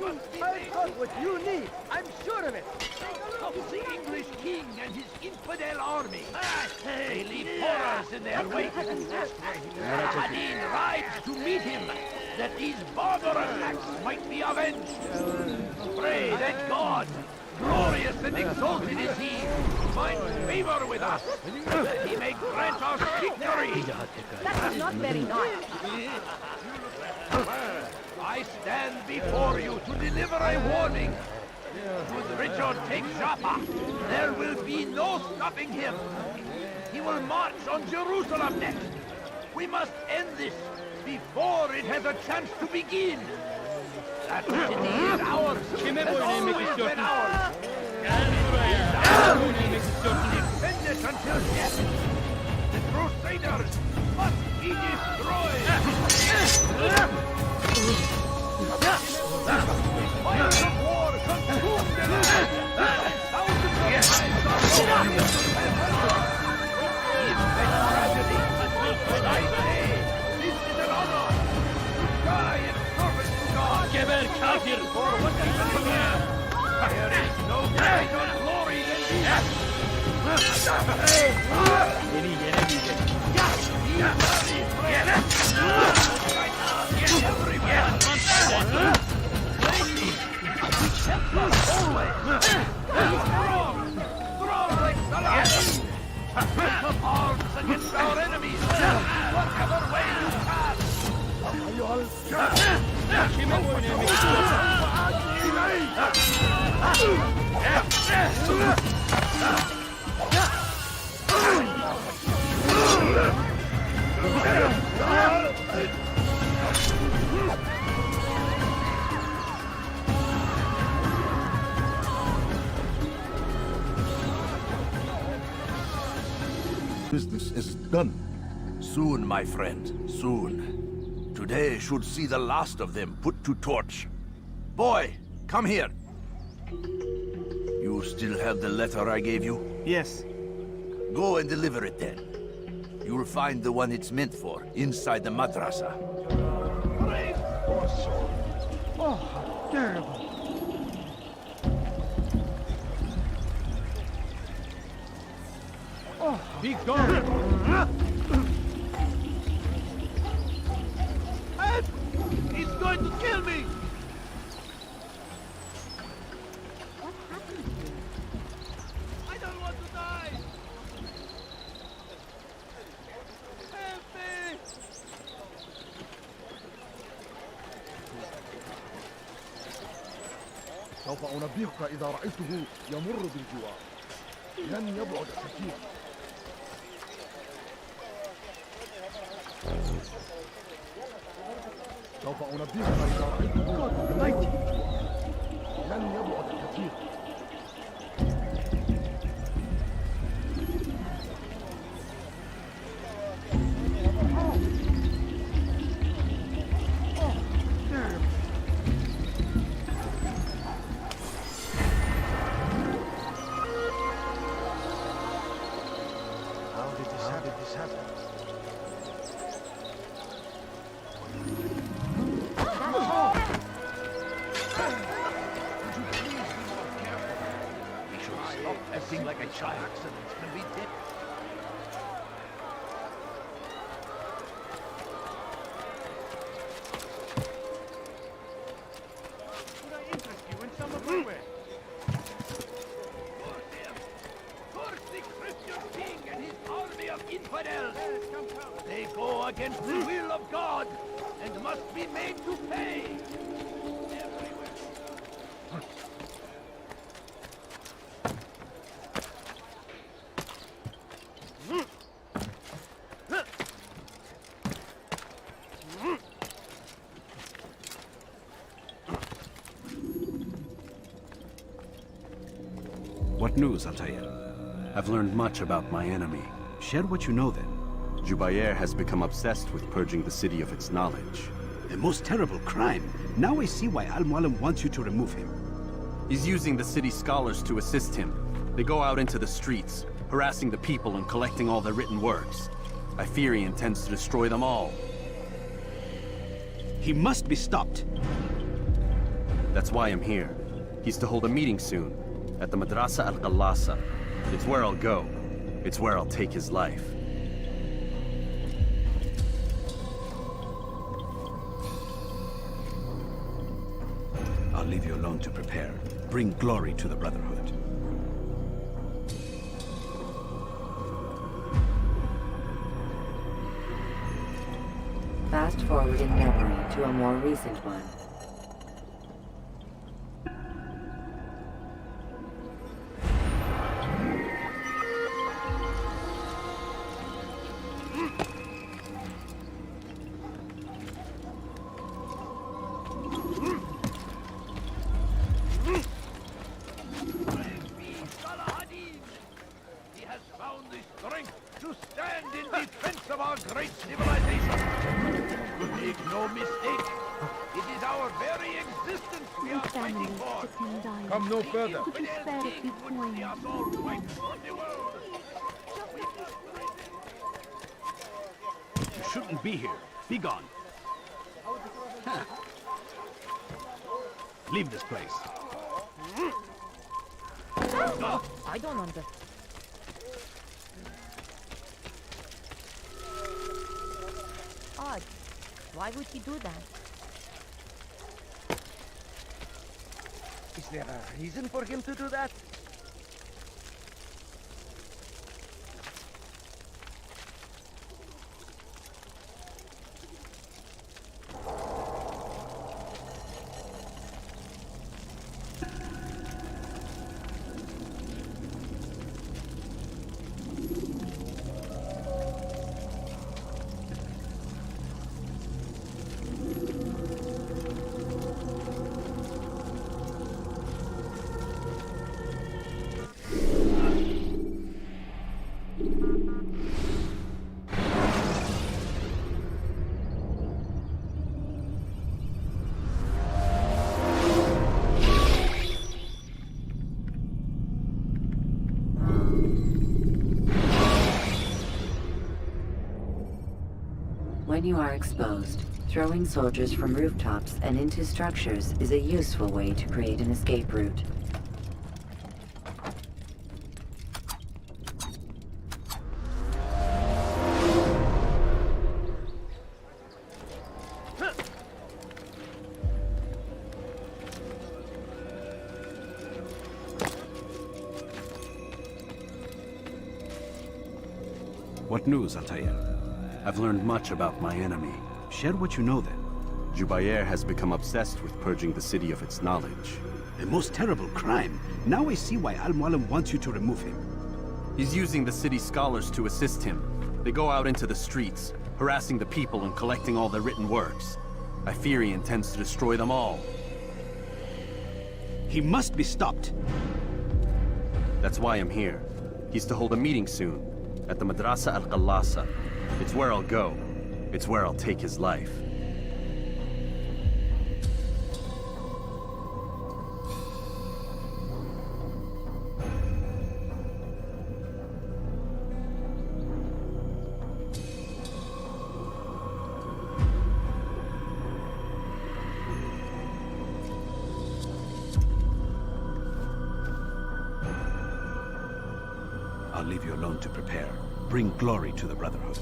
I've got what you need. I'm sure of it. Comes the English king and his infidel army. They leave horrors in their wake. Adin rides to meet him, that these barbarous acts might be avenged. Pray that God, glorious and exalted is he, find favor with us, that he may grant us victory. That is not very nice. I stand before you to deliver a warning. Should Richard take Joppa, there will be no stopping him. He will march on Jerusalem next. We must end this before it has a chance to begin. That city is ours. Has always been ours. Defend it until death. The Crusaders must be destroyed. Fires of war consume their land. Thousands of lives are lost. Is that tragedy? I say, this is an honor. To die in service to God. Geber kafir! For what we believe. There is no greater glory than this. Yeni yenemeyecek. Strong like Salah. Take up arms against our enemies. Whatever way you pass. Kime oynamak istiyorsan? Business is done. Soon, my friend, soon. Today should see the last of them put to torch. Boy, come here. You still have the letter I gave you? Yes. Go and deliver it then. You'll find the one it's meant for inside the madrasa. Oh, how terrible. Oh, be gone! Ed! He's going to kill me! What happened to you? I don't want to die! Help me! سوف أنبهك إذا رأيته يمر بالجوار. لن يبعد كثيرا. سوف أنبهك إذا رأيته يمر بالجوار. لن يبعد كثيرا. Acting like a child. Accidents can be dead. Could I interest you in some of my way? Curse the Christian king and his army of infidels! They go against the will of God and must be made to pay! What news, Altair? I've learned much about my enemy. Share what you know then. Jubair has become obsessed with purging the city of its knowledge. The most terrible crime. Now I see why Al-Mualim wants you to remove him. He's using the city scholars to assist him. They go out into the streets, harassing the people and collecting all their written works. I fear he intends to destroy them all. He must be stopped. That's why I'm here. He's to hold a meeting soon, at the Madrasa al-Qallasa. It's where I'll go. It's where I'll take his life. I'll leave you alone to prepare. Bring glory to the Brotherhood. Fast Fast-forwarding memory to a more recent one. He has found the strength to stand in defense of our great civilization. Make no mistake, it is our very existence we are fighting for. Come no further. Could you spare a few coins? You shouldn't be here. Be gone. Huh. Leave this place. I don't understand. Odd. Why would he do that? Is there a reason for him to do that? When you are exposed, throwing soldiers from rooftops and into structures is a useful way to create an escape route. What news, Altair? I've learned much about my enemy. Share what you know then. Jubair has become obsessed with purging the city of its knowledge. A most terrible crime. Now I see why Al-Mualim wants you to remove him. He's using the city scholars to assist him. They go out into the streets, harassing the people and collecting all their written works. I fear he intends to destroy them all. He must be stopped. That's why I'm here. He's to hold a meeting soon, at the Madrasa Al-Qallasa. It's where I'll go. It's where I'll take his life. I'll leave you alone to prepare. Bring glory to the Brotherhood.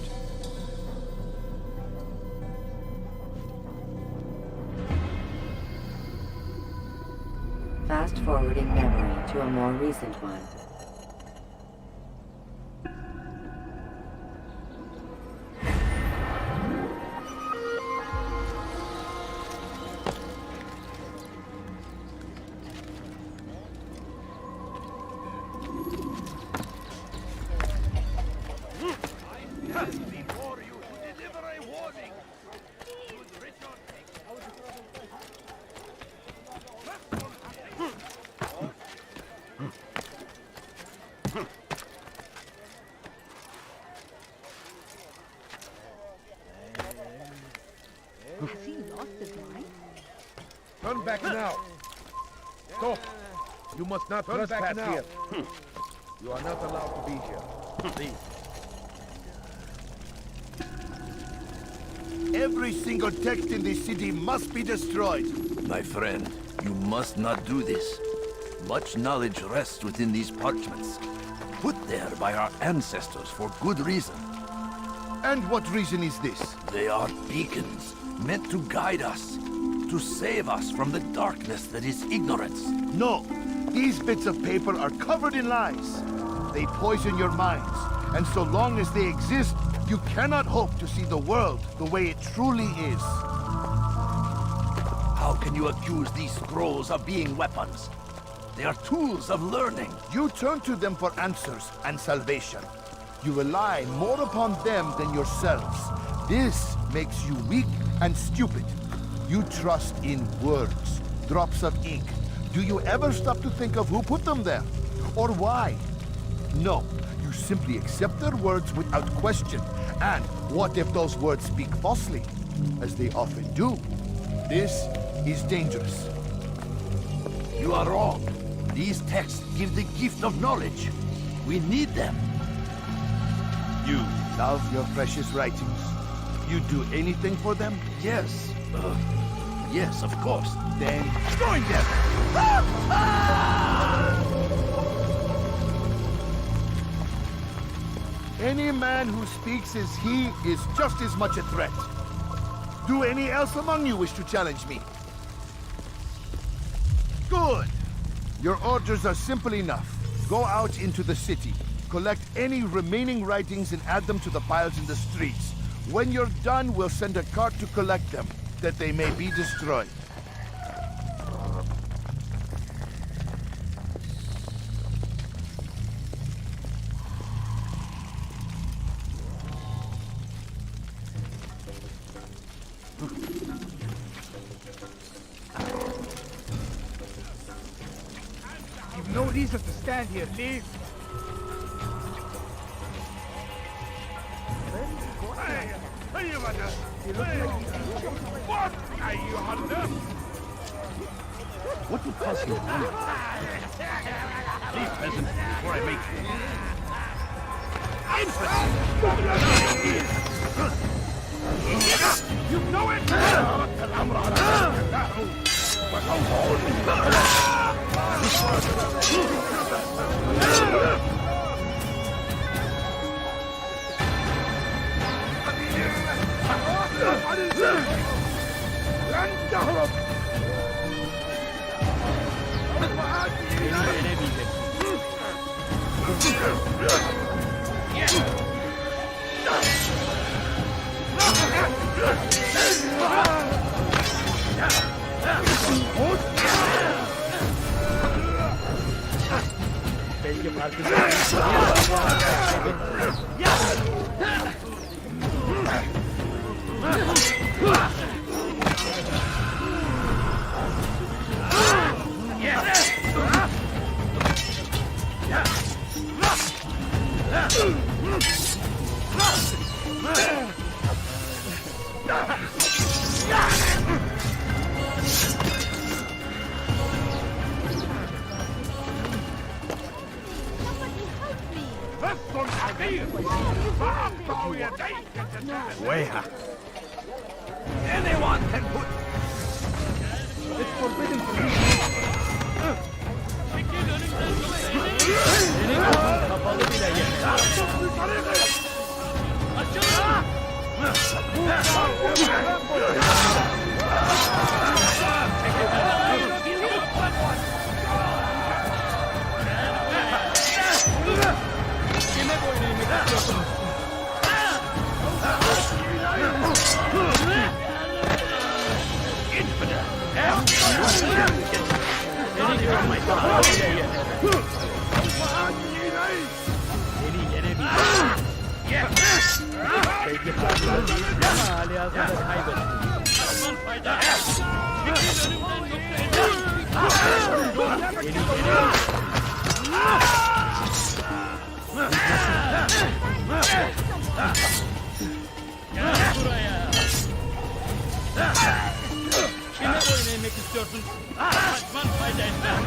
Fast-forwarding memory to a more recent one. Before you to deliver a warning. Should Richard take Has he lost his mind? Turn back now. Stop. You must not trespass here. You are not allowed to be here. Leave. Every single text in this city must be destroyed. My friend, you must not do this. Much knowledge rests within these parchments, put there by our ancestors for good reason. And what reason is this? They are beacons, meant to guide us, to save us from the darkness that is ignorance. No, these bits of paper are covered in lies. They poison your minds, and so long as they exist, You cannot hope to see the world the way it truly is. How can you accuse these scrolls of being weapons? They are tools of learning. You turn to them for answers and salvation. You rely more upon them than yourselves. This makes you weak and stupid. You trust in words, drops of ink. Do you ever stop to think of who put them there? Or why? No, you simply accept their words without question. And what if those words speak falsely? As they often do. This is dangerous. You are wrong. These texts give the gift of knowledge. We need them. You love your precious writings. You do anything for them? Yes. Yes, of course. Then join them! Any man who speaks as he is just as much a threat. Do any else among you wish to challenge me? Good! Your orders are simple enough. Go out into the city, collect any remaining writings and add them to the piles in the streets. When you're done, we'll send a cart to collect them, that they may be destroyed. You've no reason to stand here. Leave. What would cause him to leave? Please, peasant, before I make you. You know it! Anyone can put... It's forbidden to me. Kime boyun eğmek istiyorsun? Kaçman fayda etmez.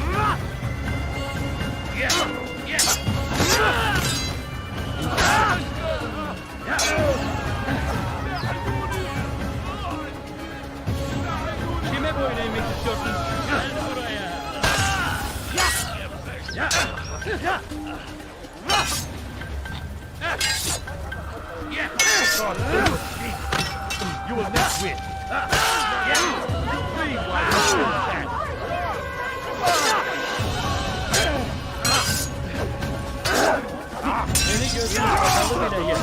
Kime boyun eğmek istiyorsun? Gel buraya. You will never win. Beni gözünü kapalı bile yener.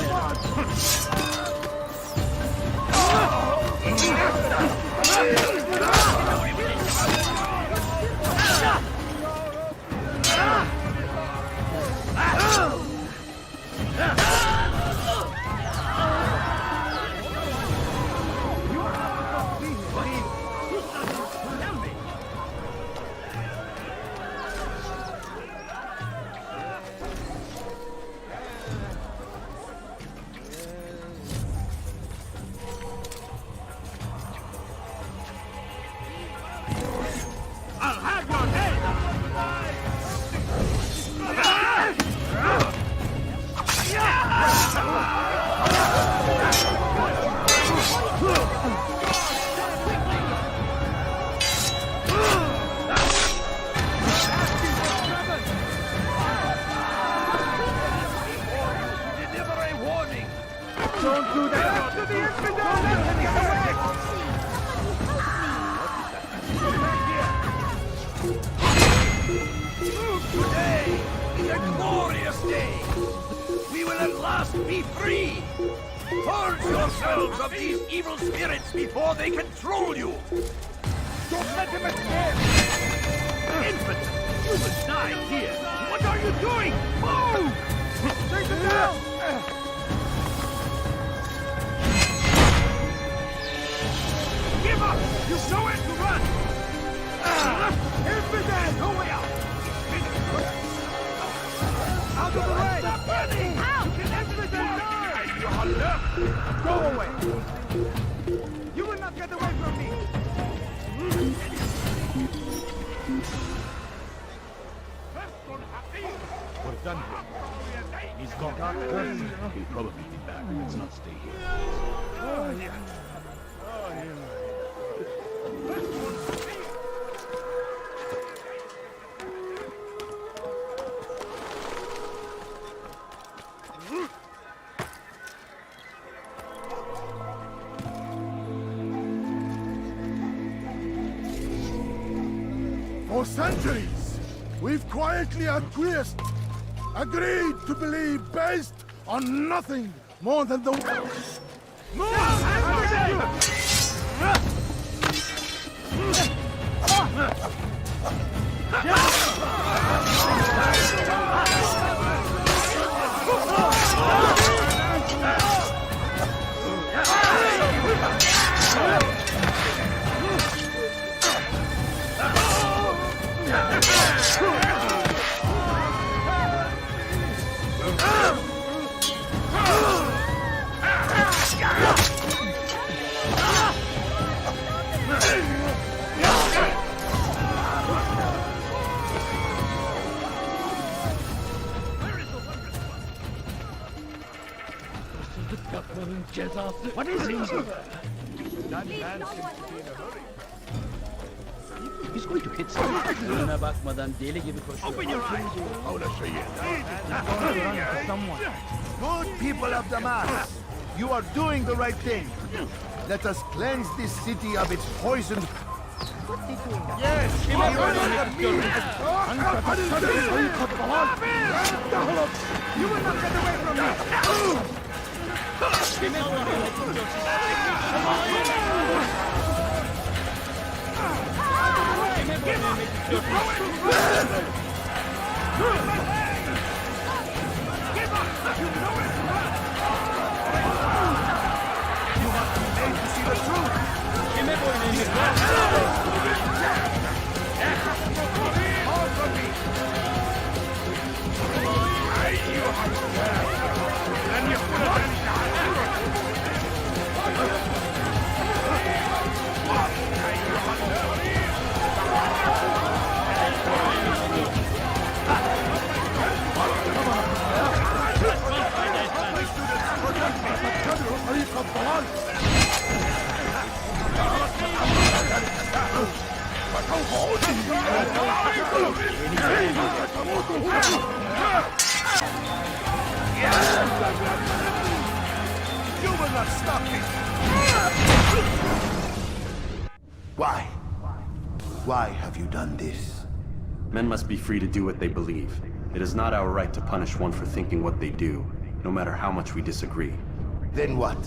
Don't do that! To the Today is a glorious day! We will at last be free! Purge yourselves of these evil spirits before they control you! Don't let them escape! Infant! You will die here! What are you doing? Move! Take them down! Give up! You know it to run! Infidel! No way out! Out of the way! Stop running! Out! You can enter the door! Go away! You will not get away from me! We're done here. He's gone. He'll probably be back. Let's not stay here. Oh, yeah. For centuries, we've quietly acquiesced, agreed to believe based on nothing more than the... What is it? That man seems to be in a hurry. He's going to hit something. Önüne bakmadan deli gibi koşuyor. Open your eyes! I want to see it. Good people of Damas, you are doing the right thing. Let us cleanse this city of its poisoned... Yes! You will not get away from me! You will not stop me! Why? Why have you done this? Men must be free to do what they believe. It is not our right to punish one for thinking what they do. no matter how much we disagree. Then what?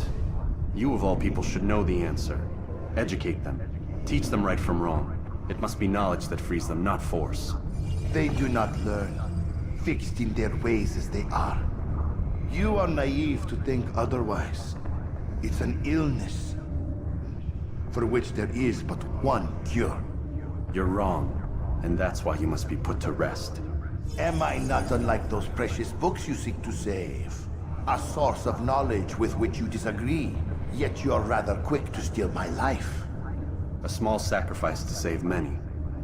You of all people should know the answer. Educate them. Teach them right from wrong. It must be knowledge that frees them, not force. They do not learn, fixed in their ways as they are. You are naive to think otherwise. It's an illness, for which there is but one cure. You're wrong, and that's why you must be put to rest. Am I not unlike those precious books you seek to save? A source of knowledge with which you disagree, yet you're rather quick to steal my life. A small sacrifice to save many.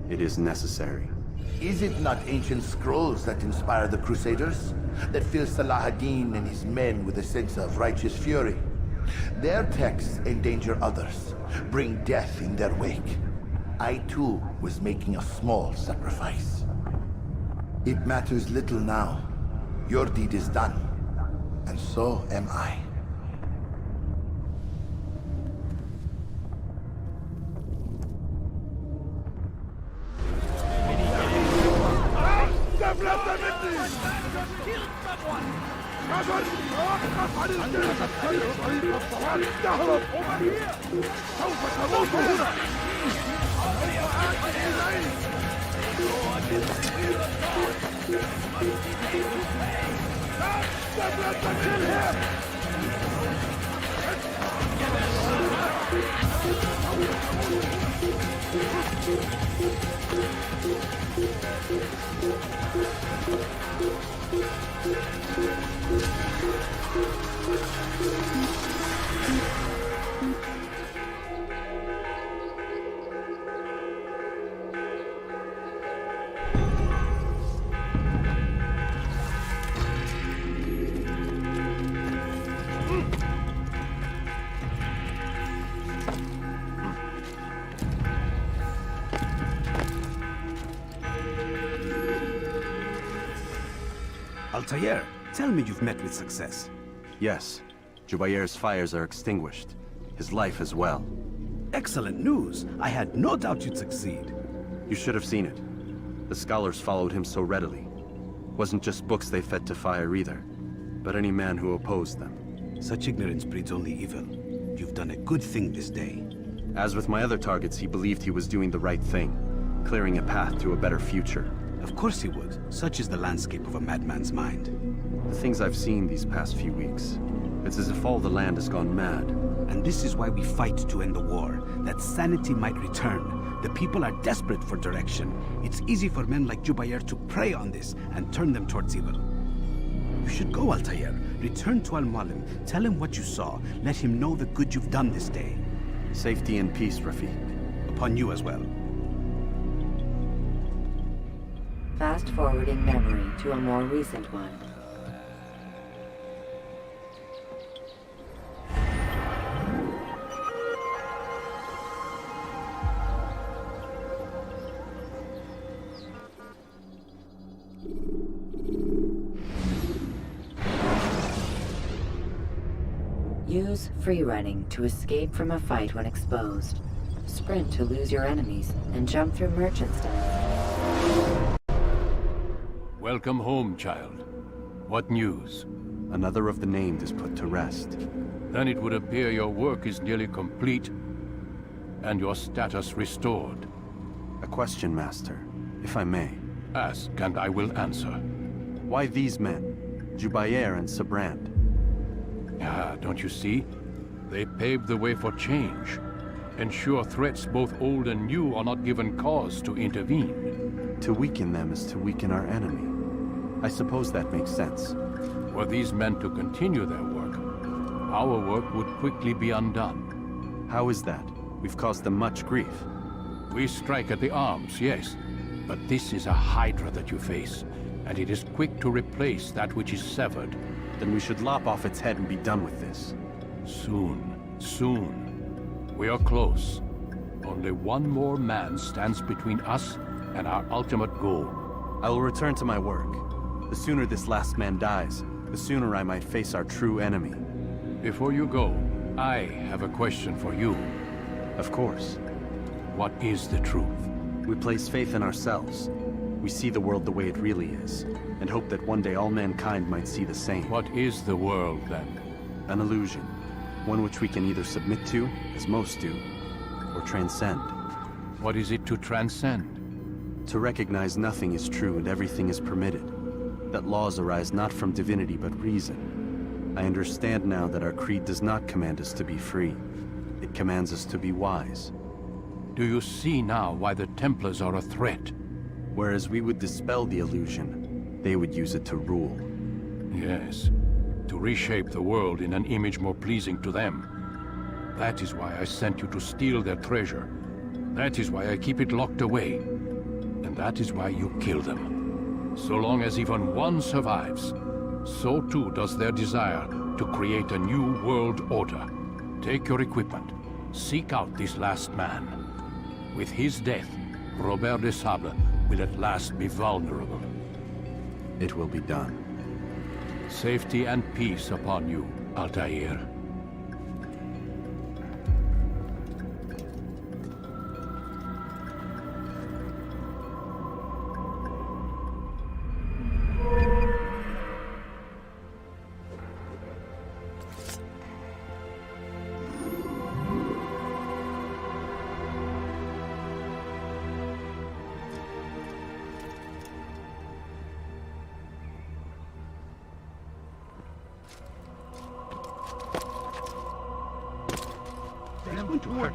It is necessary. Is it not ancient scrolls that inspire the Crusaders? That fill Salah ad-Din and his men with a sense of righteous fury? Their texts endanger others, bring death in their wake. I too was making a small sacrifice. It matters little now. Your deed is done, and so am I. Altair, tell me you've met with success. Yes. Jubair's fires are extinguished. His life as well. Excellent news. I had no doubt you'd succeed. You should have seen it. The scholars followed him so readily. Wasn't just books they fed to fire either, but any man who opposed them. Such ignorance breeds only evil. You've done a good thing this day. As with my other targets, he believed he was doing the right thing, clearing a path to a better future. Of course he would. Such is the landscape of a madman's mind. The things I've seen these past few weeks, it's as if all the land has gone mad. And this is why we fight to end the war, that sanity might return. The people are desperate for direction. It's easy for men like Jubair to prey on this and turn them towards evil. You should go, Altair. Return to Al-Mualim. Tell him what you saw. Let him know the good you've done this day. Safety and peace, Rafiq. Upon you as well. Fast-forwarding memory to a more recent one. Use free running to escape from a fight when exposed. Sprint to lose your enemies, and jump through merchant stands. Welcome home, child. What news? Another of the named is put to rest. Then it would appear your work is nearly complete, and your status restored. A question, Master, if I may. Ask, and I will answer. Why these men? Jubair and Sabrand? Ah, don't you see? They paved the way for change. Ensure threats both old and new are not given cause to intervene. To weaken them is to weaken our enemy. I suppose that makes sense. Were these men to continue their work, our work would quickly be undone. How is that? We've caused them much grief. We strike at the arms, yes. But this is a hydra that you face, and it is quick to replace that which is severed. Then we should lop off its head and be done with this. Soon, soon. We are close. Only one more man stands between us and our ultimate goal. I will return to my work. The sooner this last man dies, the sooner I might face our true enemy. Before you go, I have a question for you. Of course. What is the truth? We place faith in ourselves. We see the world the way it really is, and hope that one day all mankind might see the same. What is the world, then? An illusion. One which we can either submit to, as most do, or transcend. What is it to transcend? To recognize nothing is true and everything is permitted. That laws arise not from divinity but reason. I understand now that our creed does not command us to be free. It commands us to be wise. Do you see now why the Templars are a threat? Whereas we would dispel the illusion, they would use it to rule. Yes, to reshape the world in an image more pleasing to them. That is why I sent you to steal their treasure. That is why I keep it locked away. And that is why you kill them. So long as even one survives, so too does their desire to create a new world order. Take your equipment. Seek out this last man. With his death, Robert de Sable will at last be vulnerable. It will be done. Safety and peace upon you, Altair.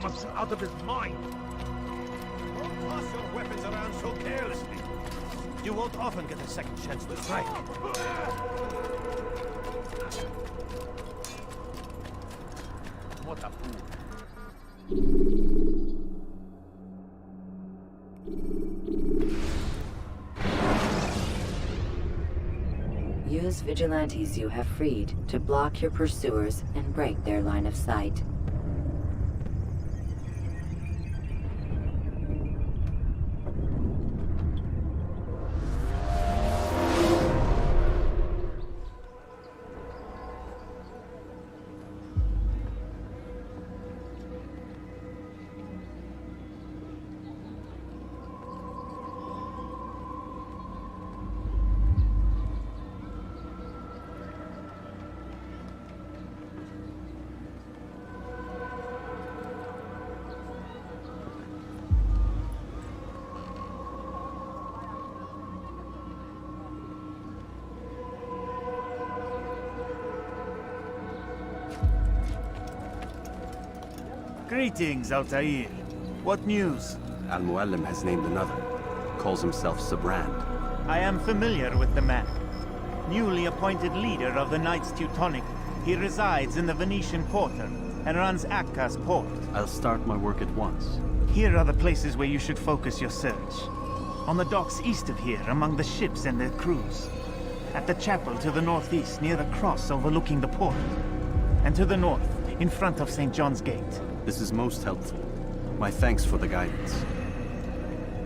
Must be out of his mind. Don't toss your weapons around so carelessly. You won't often get a second chance to strike. What a fool. Use vigilantes you have freed to block your pursuers and break their line of sight. Greetings, Altair. What news? Al-Mualim has named another. Calls himself Sabrand. I am familiar with the man. Newly appointed leader of the Knights Teutonic, he resides in the Venetian Quarter and runs Akka's port. I'll start my work at once. Here are the places where you should focus your search. On the docks east of here, among the ships and their crews. At the chapel to the northeast, near the cross overlooking the port. And to the north, in front of St. John's Gate. This is most helpful. My thanks for the guidance.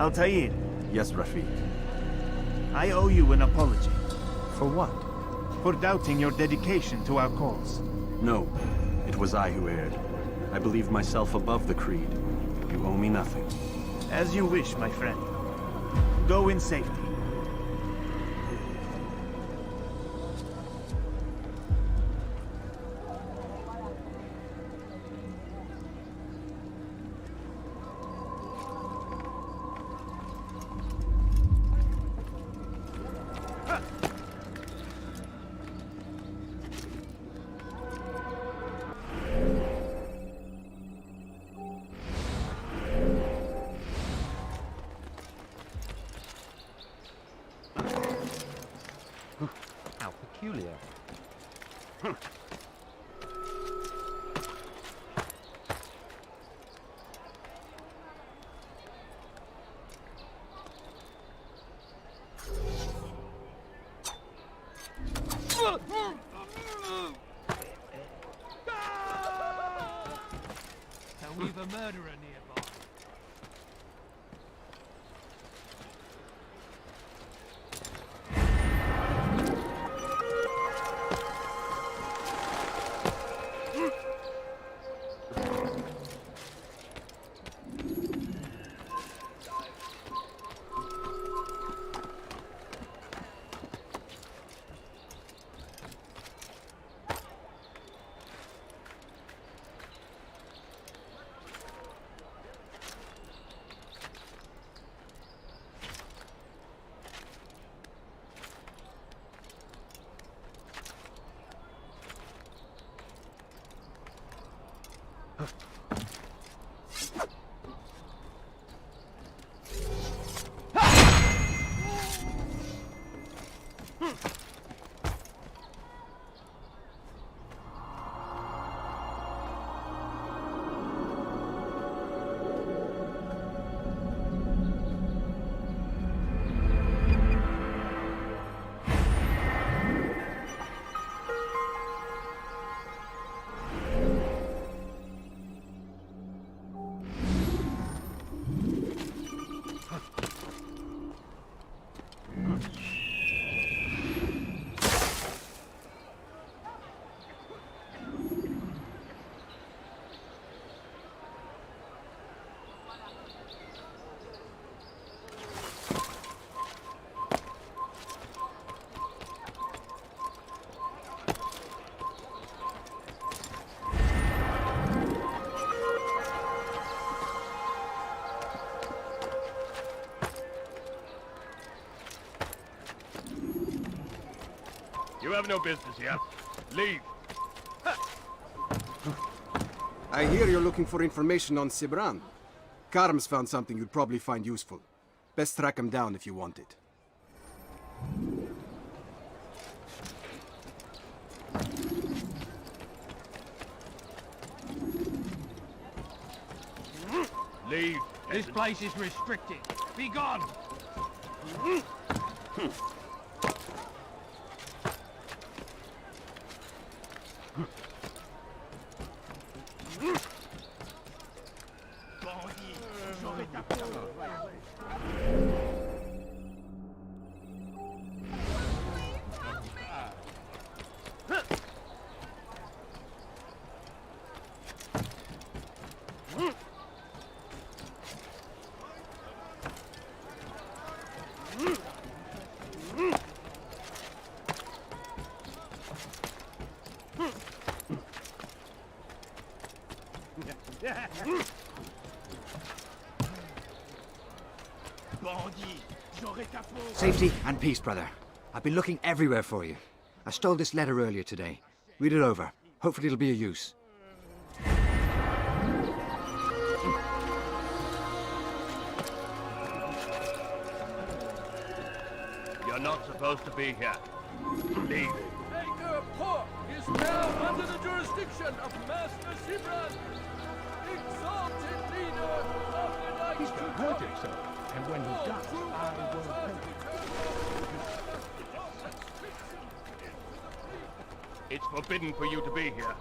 Altair. Yes, Rafiq. I owe you an apology. For what? For doubting your dedication to our cause. No, it was I who erred. I believed myself above the Creed. You owe me nothing. As you wish, my friend. Go in safety. How peculiar. We've a murderer nearby. You have no business here. Leave. I hear you're looking for information on Sibran. Karm's found something you'd probably find useful. Best track him down if you want it. Leave. This place is restricted. Be gone. Safety and peace, brother. I've been looking everywhere for you. I stole this letter earlier today. Read it over. Hopefully it'll be of use. You're not supposed to be here. Leave. Baker Port is now under the jurisdiction of Master Sibran, exalted leader of the Knights. He's going to hurt himself, and when he does, I will help him. It's forbidden for you to be here.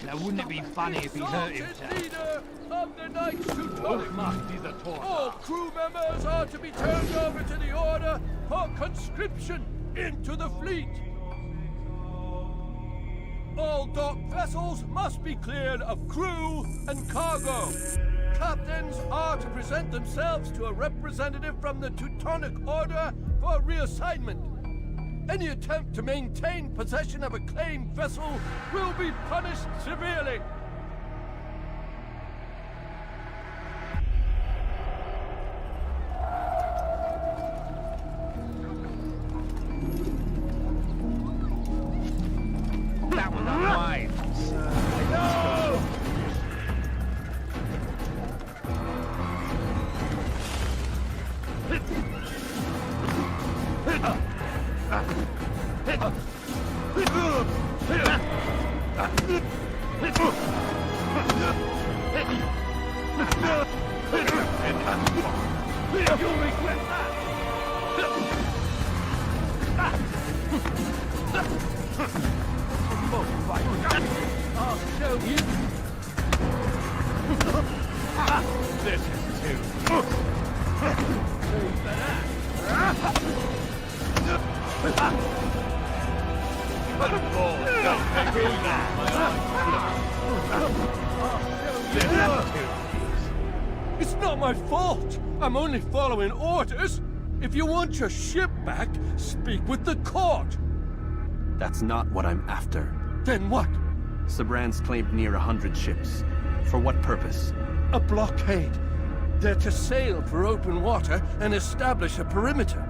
Now wouldn't it be funny if he hurt himself? Leader of the Knights all crew members are to be turned over to the order for conscription into the fleet. All dock vessels must be cleared of crew and cargo. Captains are to present themselves to a representative from the Teutonic Order for reassignment. Any attempt to maintain possession of a claimed vessel will be punished severely. That was unwise. No! You'll regret that! I'll show you! This is too... It's not my fault! I'm only following orders! If you want your ship back, speak with the court. That's not what I'm after. Then what? Sabran's claimed near 100 ships. For what purpose? A blockade. They're to sail for open water and establish a perimeter.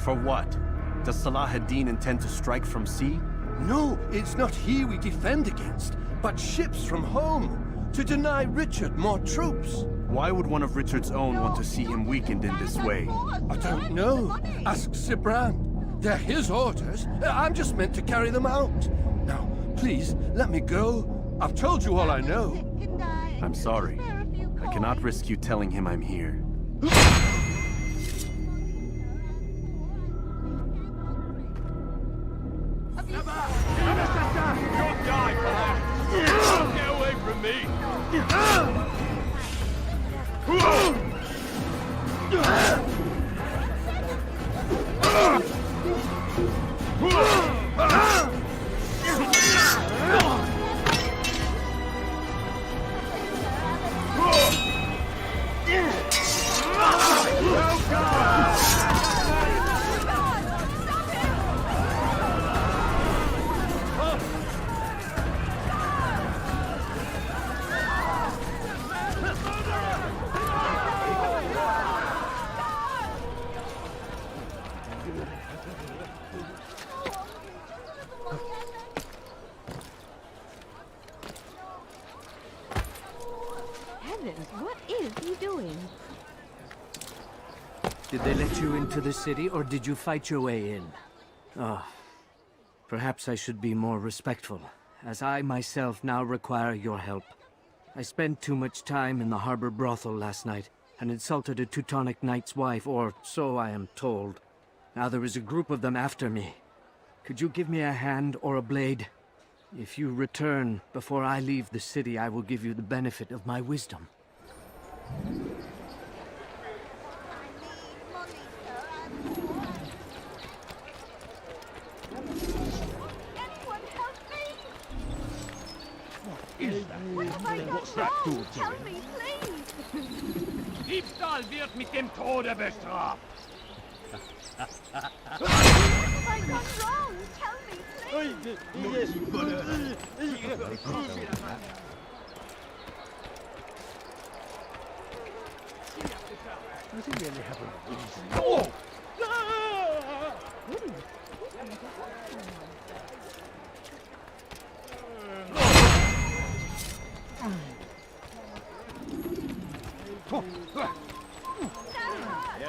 For what? Does Salah ad-Din intend to strike from sea? No, it's not he we defend against, but ships from home, to deny Richard more troops. Why would one of Richard's own want to see him weakened in this way? I don't know. Ask Sabran. They're his orders. I'm just meant to carry them out. Now, please, let me go. I've told you all I know. I'm sorry. I cannot risk you telling him I'm here. You'll die for that! Get away from me! Heavens, what is he doing? Did they let you into the city, or did you fight your way in? Oh, perhaps I should be more respectful, as I myself now require your help. I spent too much time in the harbor brothel last night, and insulted a Teutonic knight's wife, or so I am told. Now there is a group of them after me. Could you give me a hand or a blade? If you return before I leave the city, I will give you the benefit of my wisdom. Is that? What's that door doing? Me, please! Diebstahl wird mit dem Tode bestraft! What have I done wrong? Tell me, please! Does he really have a reason? Oh!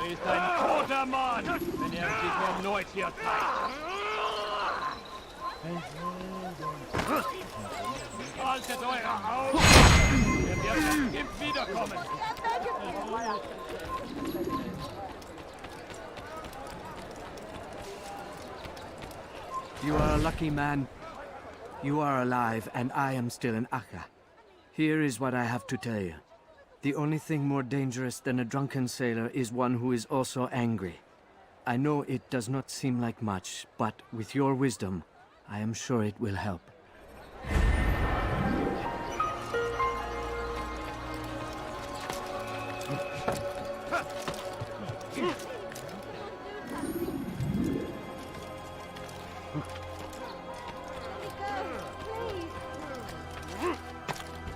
Ist ein toter Mann, wenn sich erneut hier zeigt. Haltet eure Augen! Er wird bestimmt wiederkommen! You are a lucky man. You are alive, and I am still in Akka. Here is what I have to tell you. The only thing more dangerous than a drunken sailor is one who is also angry. I know it does not seem like much, but with your wisdom, I am sure it will help.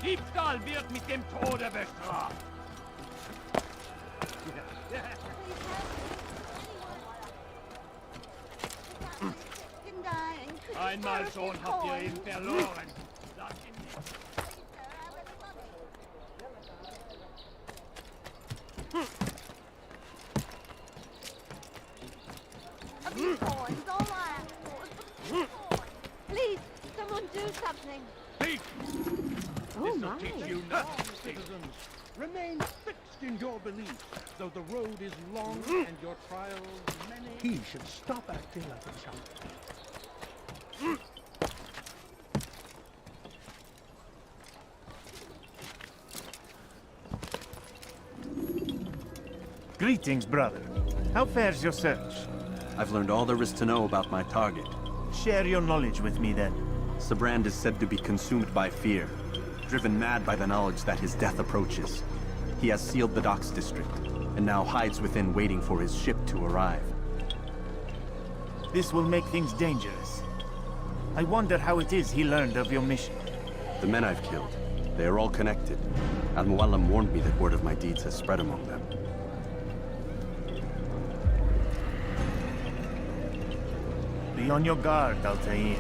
Diebstahl wird mit dem Tode bestraft! Einmal schon habt ihr ihn verloren. Lasst ihn nicht. A few coins, all I ask for. Please, someone do something. Thief! Oh This'll my. teach you nothing, citizens. Remain fixed in your beliefs, though the road is long and your trials many. He should stop acting like a child. Greetings, brother. How fares your search? I've learned all there is to know about my target. Share your knowledge with me, then. Sabrand is said to be consumed by fear, driven mad by the knowledge that his death approaches. He has sealed the docks district. and now hides within waiting for his ship to arrive. This will make things dangerous. I wonder how it is he learned of your mission. The men I've killed, they are all connected. Al-Mualim warned me that word of my deeds has spread among them. Be on your guard, Altair.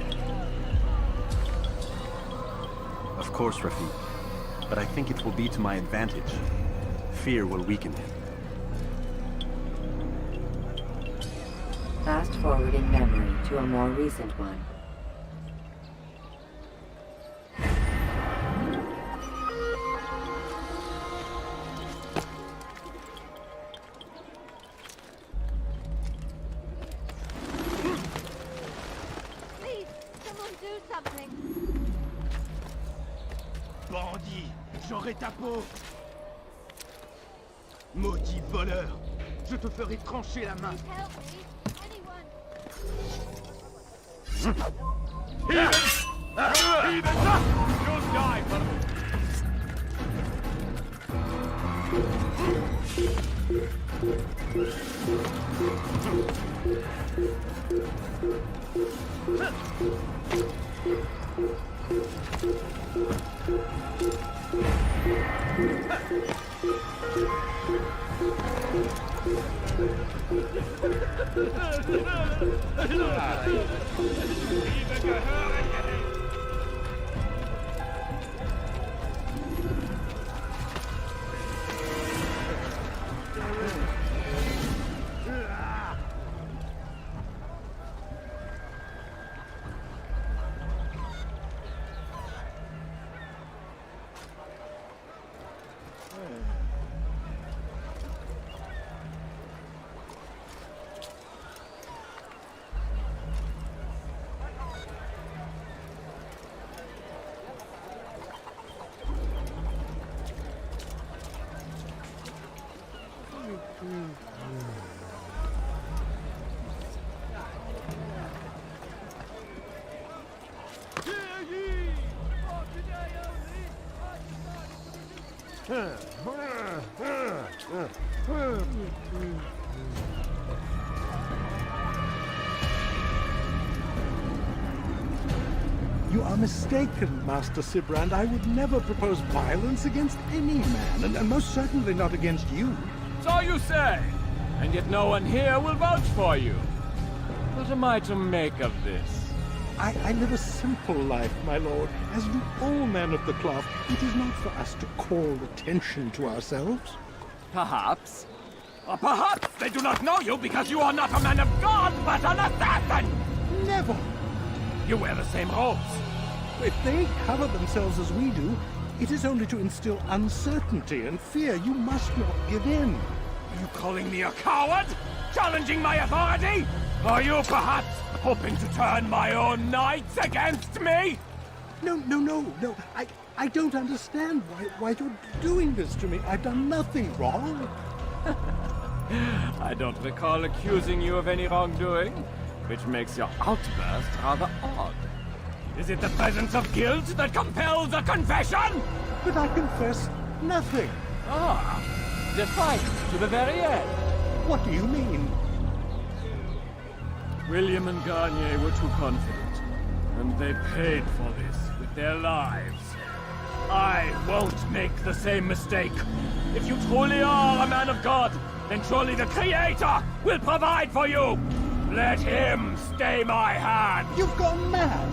Of course, Rafiq. But I think it will be to my advantage. Fear will weaken him. Fast-forwarding memory to a more recent one. Please, someone do something. Bandit, j'aurai ta peau. Maudit voleur, je te ferai trancher la main. Help me, anyone. You'll die, brother. You are mistaken, Master Sibrand. I would never propose violence against any man, and most certainly not against you. So you say, and yet no one here will vouch for you. What am I to make of this? I live a simple life, my lord, as do all men of the cloth. It is not for us to call attention to ourselves. Perhaps. Or perhaps they do not know you because you are not a man of God, but an assassin! Never! You wear the same robes. If they cover themselves as we do, it is only to instill uncertainty and fear. You must not give in. Are you calling me a coward? Challenging my authority? Are you perhaps hoping to turn my own knights against me? No. I don't understand why you're doing this to me. I've done nothing wrong. I don't recall accusing you of any wrongdoing, which makes your outburst rather odd. Is it the presence of guilt that compels a confession? But I confess nothing. Ah, defiant to the very end. What do you mean? William and Garnier were too confident, and they paid for this with their lives. I won't make the same mistake. If you truly are a man of God, then surely the Creator will provide for you. Let him stay my hand. You've gone mad.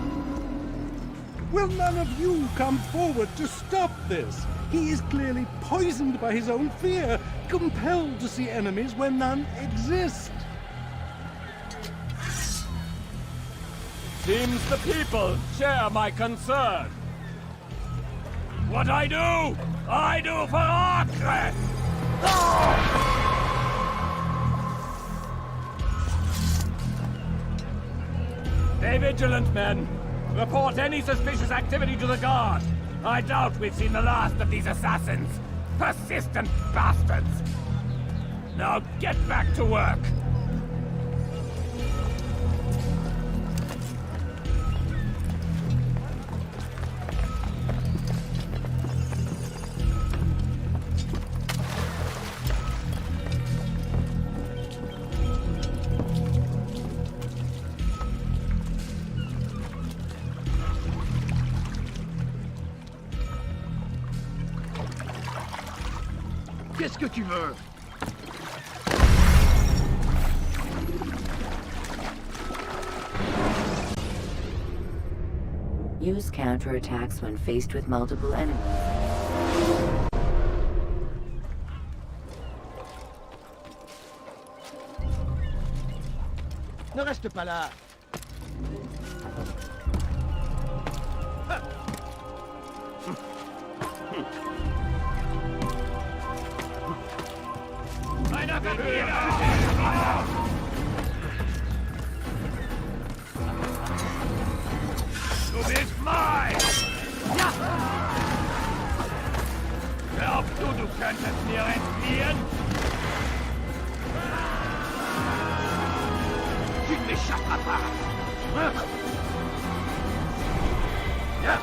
Will none of you come forward to stop this? He is clearly poisoned by his own fear, compelled to see enemies where none exist. Seems the people share my concern. What I do for Acre! Stay vigilant, men. Report any suspicious activity to the guard. I doubt we've seen the last of these assassins. Persistent bastards. Now get back to work. Qu'est-ce que tu veux? Use counterattacks when faced with multiple enemies. Ne reste pas là. Du bist mein! Ja! Glaubst du, du könntest mir entfliehen? Tu ne m'échapperas pas. Ja.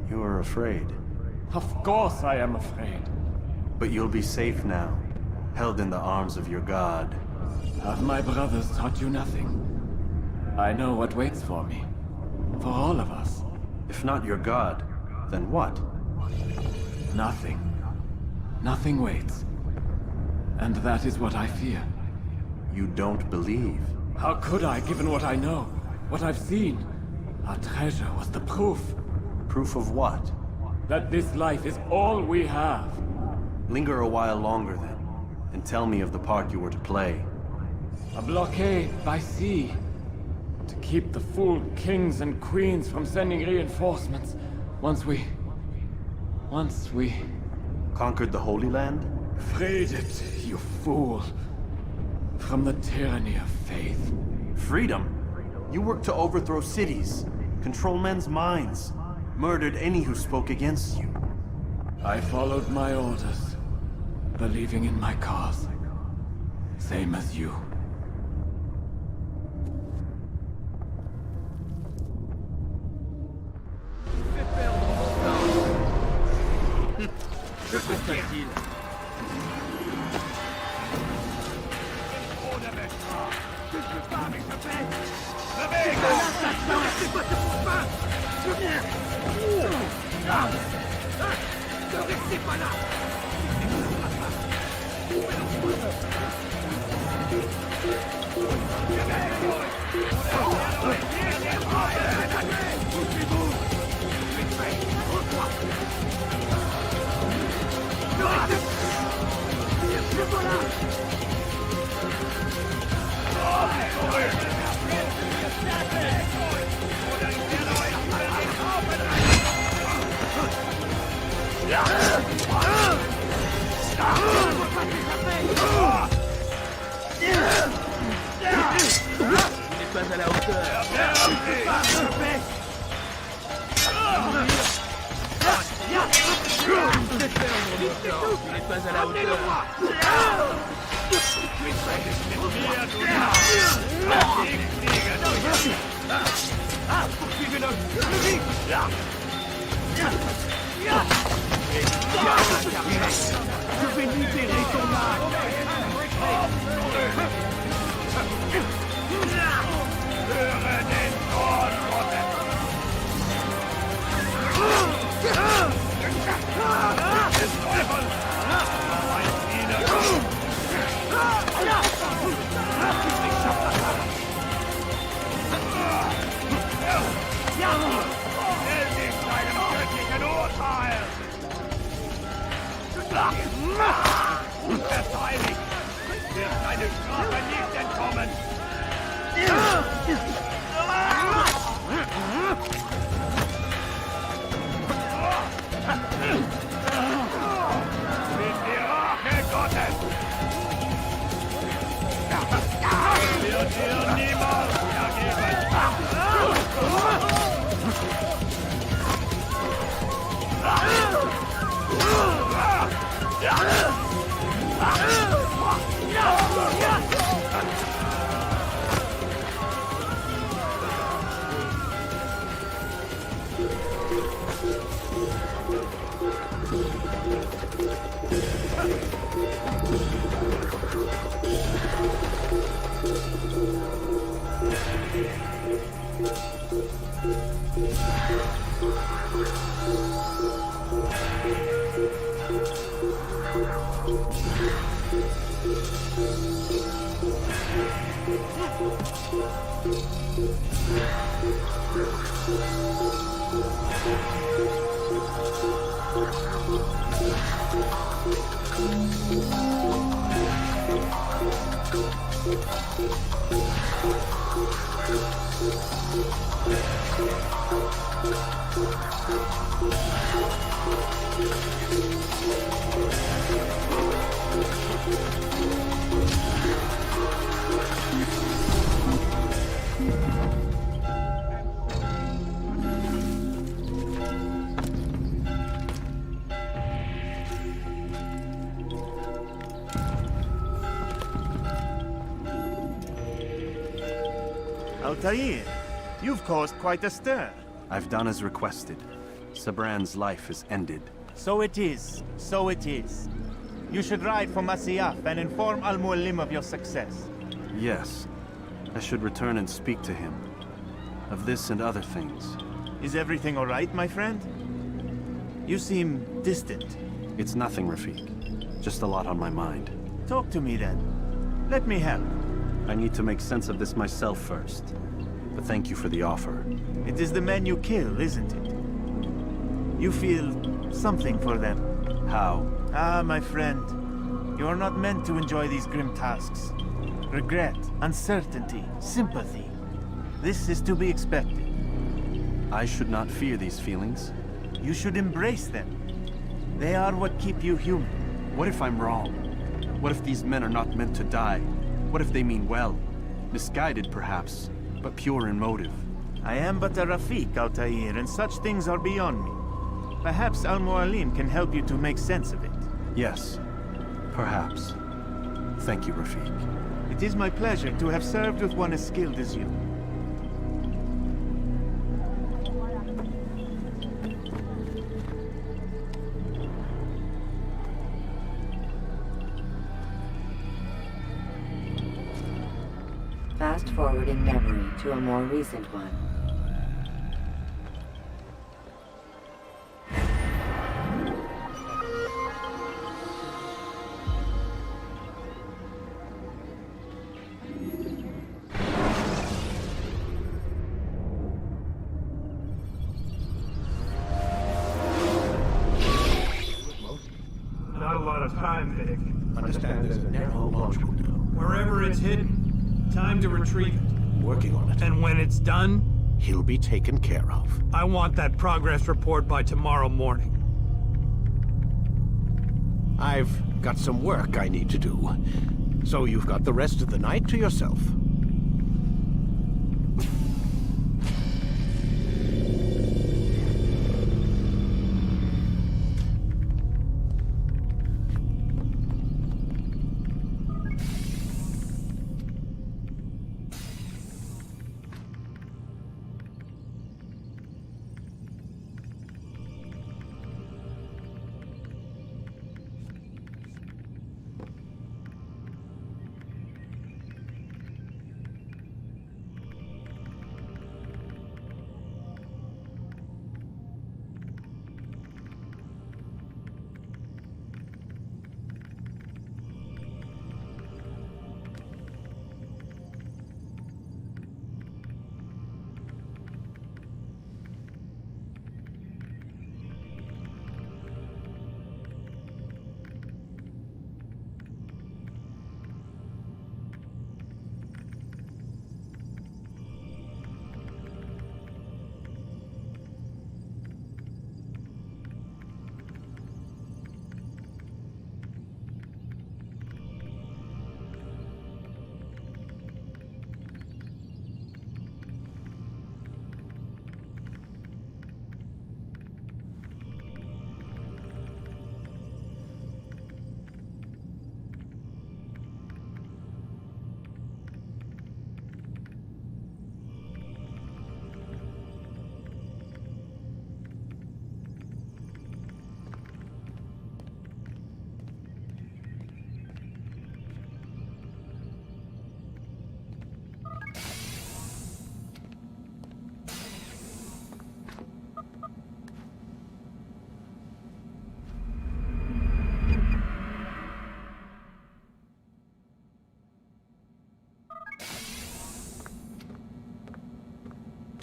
You are afraid. Of course I am afraid. But you'll be safe now, held in the arms of your god. Have my brothers taught you nothing? I know what waits for me. For all of us. If not your god, then what? Nothing. Nothing waits. And that is what I fear. You don't believe? How could I, given what I know? What I've seen? Our treasure was the proof. Proof of what? That this life is all we have. Linger a while longer then, and tell me of the part you were to play. A blockade by sea. To keep the fool kings and queens from sending reinforcements. Once we... Conquered the Holy Land? Freed it, you fool. From the tyranny of faith. Freedom? You worked to overthrow cities, control men's minds, murdered any who spoke against you. I followed my orders, believing in my cause. Same as you. Que fait-il? Que je peux pas avec ce fait? Ne restez pas sur mon pain! Ne restez pas là! alors, tu n'es pas à la hauteur. Poursuivez-le. Je vais libérer ton âme. Verteidigt! Wird deine Strafe nicht entkommen! Mit die Rache Gottes! Wird dir niemals vergeben! Altair, you've caused quite a stir. I've done as requested. Sabran's life is ended. So it is. So it is. You should ride for Masyaf and inform Al-Mualim of your success. Yes. I should return and speak to him. Of this and other things. Is everything all right, my friend? You seem distant. It's nothing, Rafik. Just a lot on my mind. Talk to me then. Let me help. I need to make sense of this myself first. But thank you for the offer. It is the men you kill, isn't it? You feel something for them. How? Ah, my friend. You are not meant to enjoy these grim tasks. Regret, uncertainty, sympathy. This is to be expected. I should not fear these feelings. You should embrace them. They are what keep you human. What if I'm wrong? What if these men are not meant to die? What if they mean well? Misguided, perhaps, but pure in motive. I am but a Rafik, Altair, and such things are beyond me. Perhaps Al-Mualim can help you to make sense of it. Yes, perhaps. Thank you, Rafik. It is my pleasure to have served with one as skilled as you. Fast-forwarding memory to a more recent one. Not a lot of time, Vic. Understand there's a narrow launch window. Wherever it's hidden, time to retrieve it. Working on it. And when it's done, He'll be taken care of. I want that progress report by tomorrow morning. I've got some work I need to do. So you've got the rest of the night to yourself.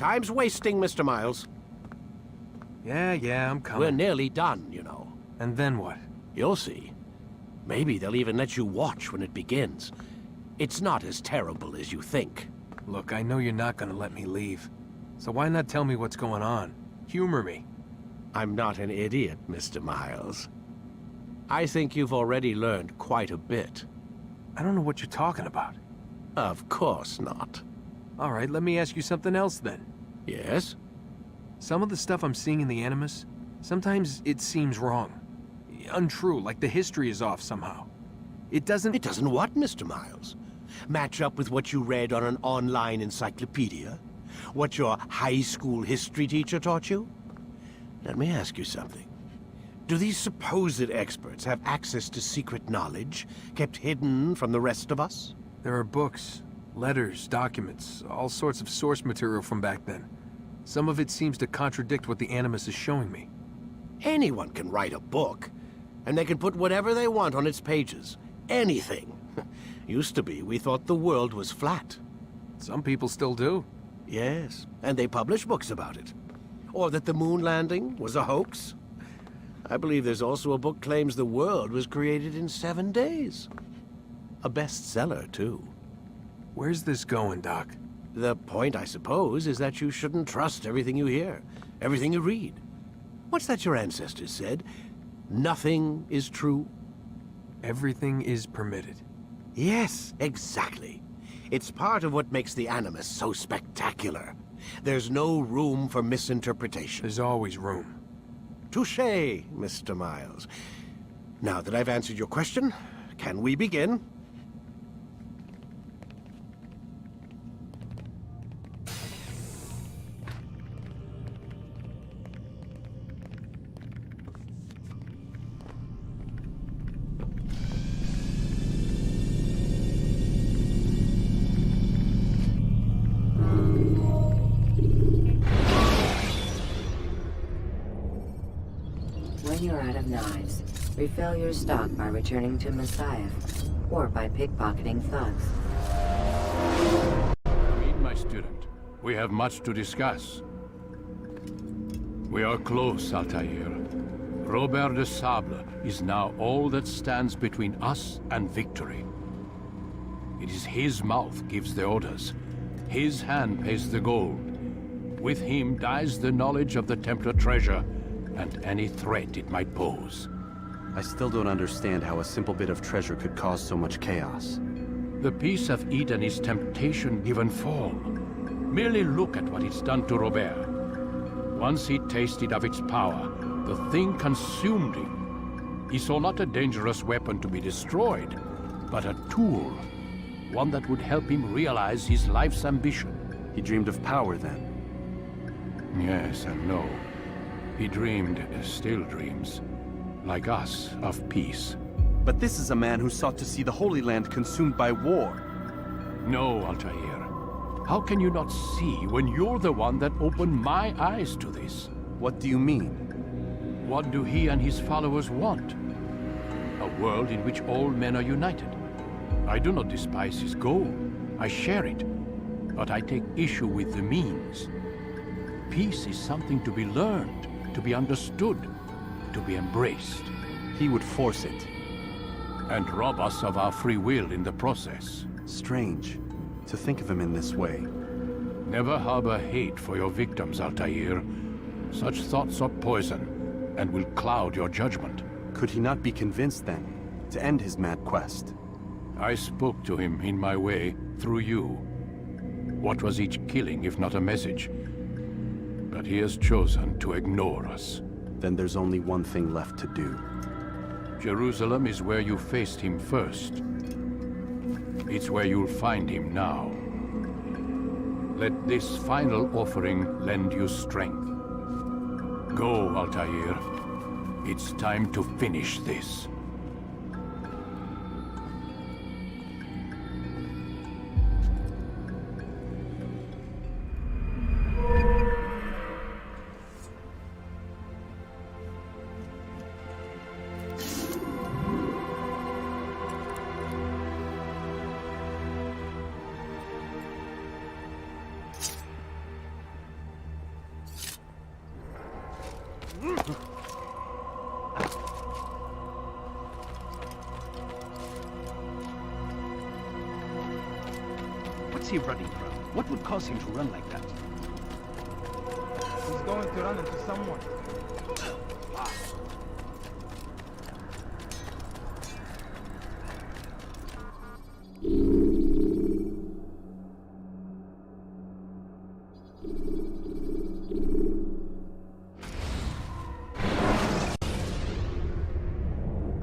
Time's wasting, Mr. Miles. Yeah, I'm coming. We're nearly done, you know. And then what? You'll see. Maybe they'll even let you watch when it begins. It's not as terrible as you think. Look, I know you're not gonna let me leave. So why not tell me what's going on? Humor me. I'm not an idiot, Mr. Miles. I think you've already learned quite a bit. I don't know what you're talking about. Of course not. All right, let me ask you something else then. Yes? Some of the stuff I'm seeing in the Animus, sometimes it seems wrong. Untrue, like the history is off somehow. It doesn't... It doesn't what, Mr. Miles? Match up with what you read on an online encyclopedia? What your high school history teacher taught you? Let me ask you something. Do these supposed experts have access to secret knowledge kept hidden from the rest of us? There are books, letters, documents, all sorts of source material from back then. Some of it seems to contradict what the Animus is showing me. Anyone can write a book, and they can put whatever they want on its pages. Anything. Used to be, we thought the world was flat. Some people still do. Yes, and they publish books about it. Or that the moon landing was a hoax. I believe there's also a book claims the world was created in 7 days. A bestseller, too. Where's this going, Doc? The point, I suppose, is that you shouldn't trust everything you hear, everything you read. What's that your ancestors said? Nothing is true? Everything is permitted. Yes, exactly. It's part of what makes the Animus so spectacular. There's no room for misinterpretation. There's always room. Touché, Mr. Miles. Now that I've answered your question, can we begin? When you're out of knives, refill your stock by returning to Messiah, or by pickpocketing thugs. Meet my student. We have much to discuss. We are close, Altair. Robert de Sable is now all that stands between us and victory. It is his mouth gives the orders. His hand pays the gold. With him dies the knowledge of the Templar treasure and any threat it might pose. I still don't understand how a simple bit of treasure could cause so much chaos. The piece of Eden is temptation given fall. Merely look at what it's done to Robert. Once he tasted of its power, the thing consumed him. He saw not a dangerous weapon to be destroyed, but a tool. One that would help him realize his life's ambition. He dreamed of power then? Yes and no. He dreamed, still dreams, like us, of peace. But this is a man who sought to see the Holy Land consumed by war. No, Altair. How can you not see when you're the one that opened my eyes to this? What do you mean? What do he and his followers want? A world in which all men are united. I do not despise his goal. I share it. But I take issue with the means. Peace is something to be learned, to be understood, to be embraced. He would force it. And rob us of our free will in the process. Strange, to think of him in this way. Never harbor hate for your victims, Altair. Such thoughts are poison, and will cloud your judgment. Could he not be convinced, then, to end his mad quest? I spoke to him in my way, through you. What was each killing, if not a message? But he has chosen to ignore us. Then there's only one thing left to do. Jerusalem is where you faced him first. It's where you'll find him now. Let this final offering lend you strength. Go, Altair. It's time to finish this. What's he running from? What would cause him to run like that? He's going to run into someone.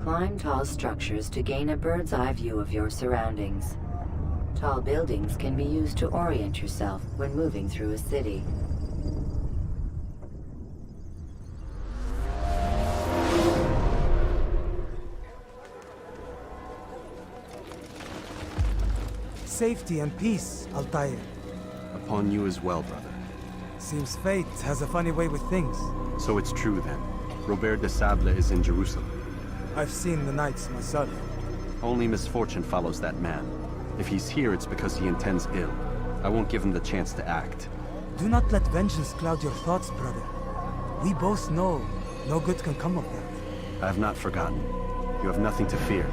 Climb tall structures to gain a bird's eye view of your surroundings. Tall buildings can be used to orient yourself when moving through a city. Safety and peace, Altair. Upon you as well, brother. Seems fate has a funny way with things. So it's true then. Robert de Sable is in Jerusalem. I've seen the knights myself. Only misfortune follows that man. If he's here, it's because he intends ill. I won't give him the chance to act. Do not let vengeance cloud your thoughts, brother. We both know no good can come of that. I have not forgotten. You have nothing to fear.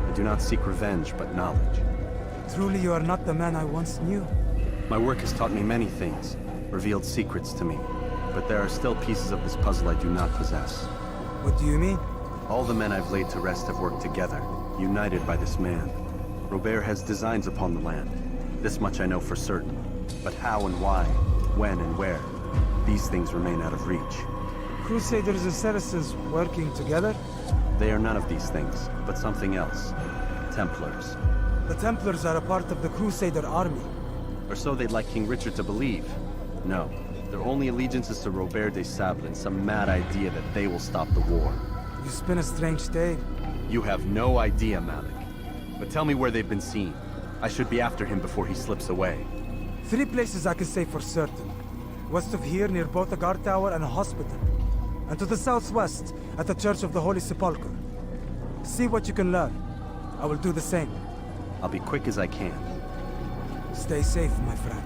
I do not seek revenge, but knowledge. Truly, you are not the man I once knew. My work has taught me many things, revealed secrets to me. But there are still pieces of this puzzle I do not possess. What do you mean? All the men I've laid to rest have worked together, united by this man. Robert has designs upon the land. This much I know for certain. But how and why, when and where, these things remain out of reach. Crusaders and Saracens working together? They are none of these things, but something else. Templars. The Templars are a part of the Crusader army. Or so they'd like King Richard to believe. No, their only allegiance is to Robert de Sable and some mad idea that they will stop the war. You spin a strange tale. You have no idea, Malik. But tell me where they've been seen. I should be after him before he slips away. 3 places I can say for certain. West of here, near both a guard tower and a hospital. And to the southwest, at the Church of the Holy Sepulchre. See what you can learn. I will do the same. I'll be quick as I can. Stay safe, my friend.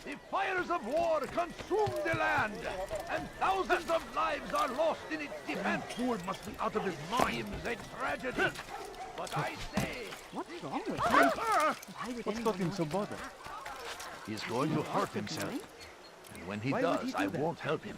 The fires of war consume the land, and thousands of lives are lost in its defense. The fool must be out of his mind. A tragedy. But I say... What's wrong with him? What's got him so bothered? He's going to hurt himself. And when he does, I won't help him.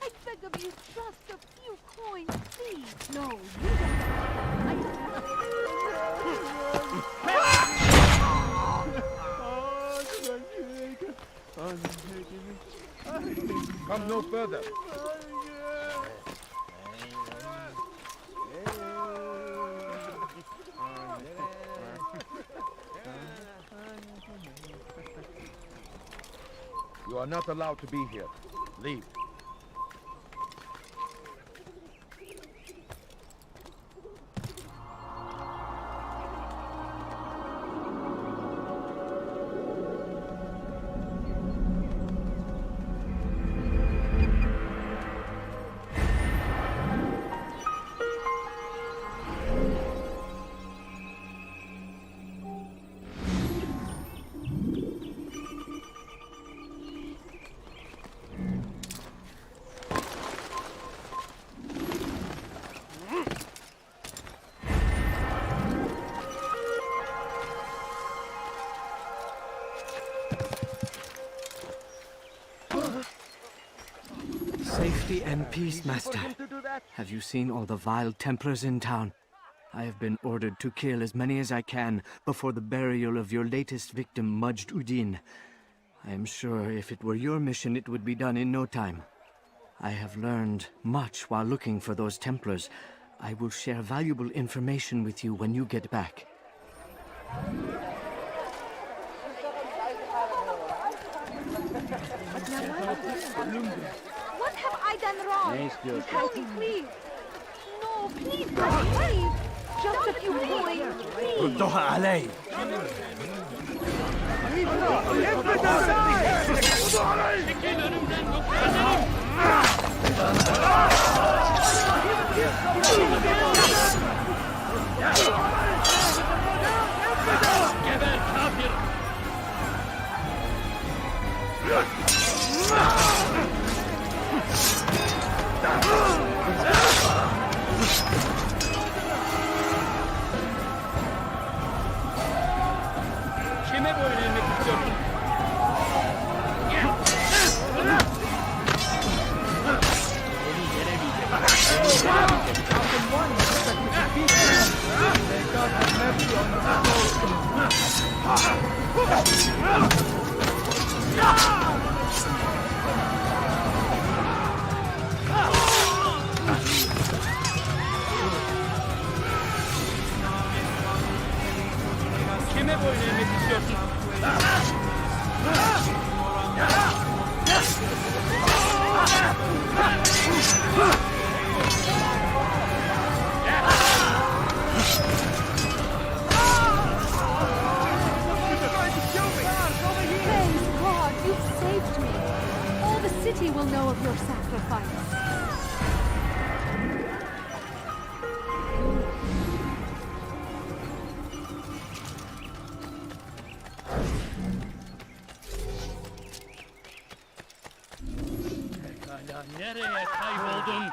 I beg of you, just a few coins, please. No, you don't. Come no further. You are not allowed to be here. Leave. Safety and peace, Master. Have you seen all the vile Templars in town? I have been ordered to kill as many as I can before the burial of your latest victim, Majd Udin. I am sure if it were your mission, it would be done in no time. I have learned much while looking for those Templars. I will share valuable information with you when you get back. What have I done wrong? Tell me, please. No, please, please. Just a few coins, please. ردوها علي. Kime böyle emretmek istiyorsun? Kime böyle emretmek istiyorsun? Thank God, you've saved me. All the city will know of your sacrifice. Pekala, nereye kayboldun?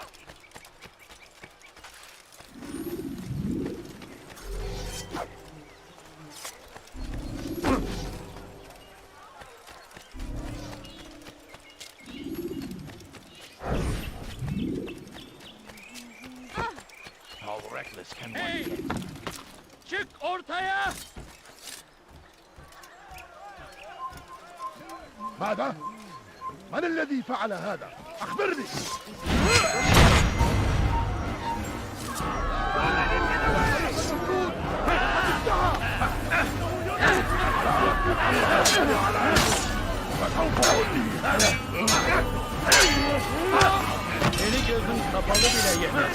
How reckless can Hey! one get? Çık ortaya! ماذا؟ من الذي فعل هذا؟ أخبرني! Eli gözün kapalı bile yeter.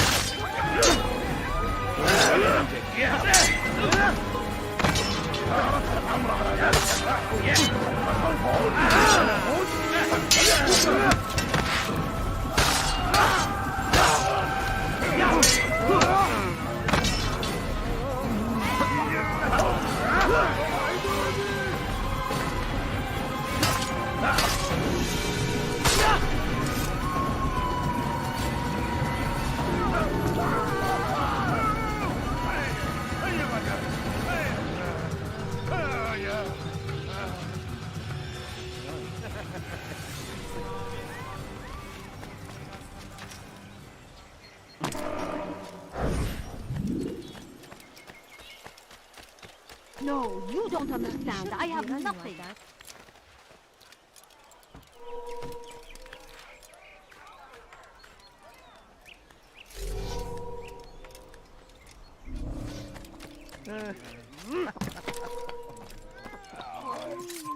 No, you don't understand. I have nothing.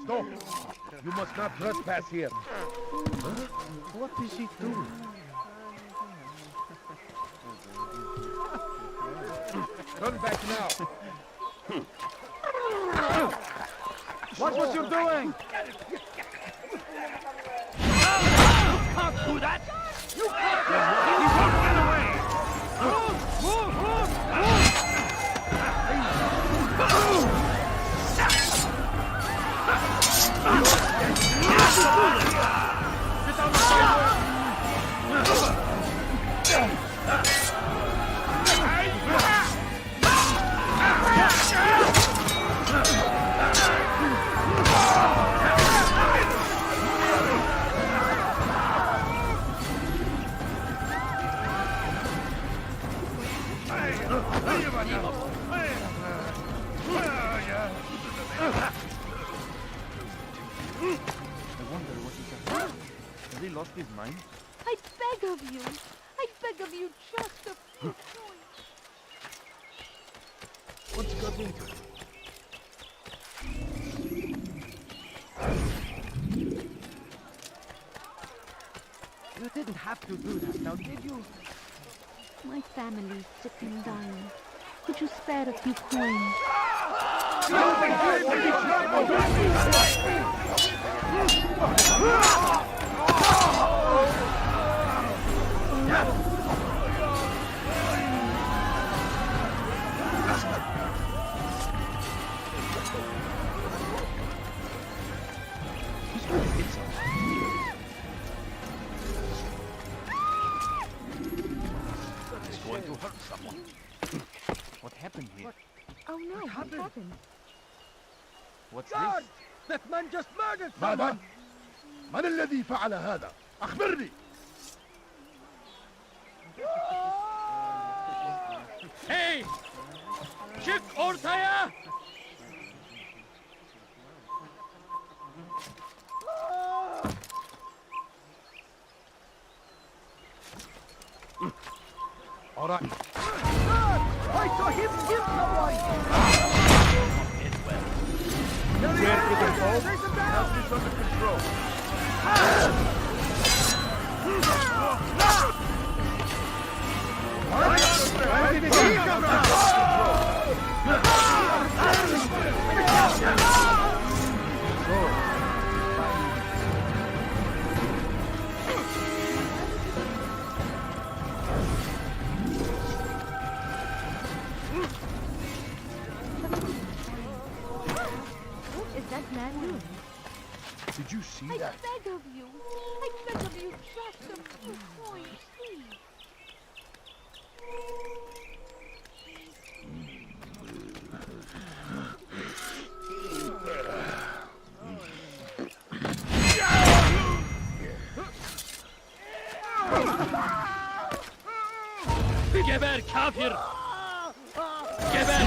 Stop! You must not trespass here. What is he doing? Turn back now. Watch what you're doing! You can't do that! You can't! You won't get away! Has he lost his mind? I beg of you. I beg of you just a few points. What's got into it? You didn't have to do that, now did you? My family's sick and dying. Could you spare a few coins? He's going to hurt someone. What happened here? Oh no, what happened? What's Guard! this? That man just murdered ماذا؟ someone! من الذي فعل هذا؟ أخبرني! Hey! Çık ortaya! All right. I saw him kill someone! Where is the boat? Have this under control. What is that man doing? Did you see I that? beg of you. I beg of you just a few coins, please. Geber kafir! Geber!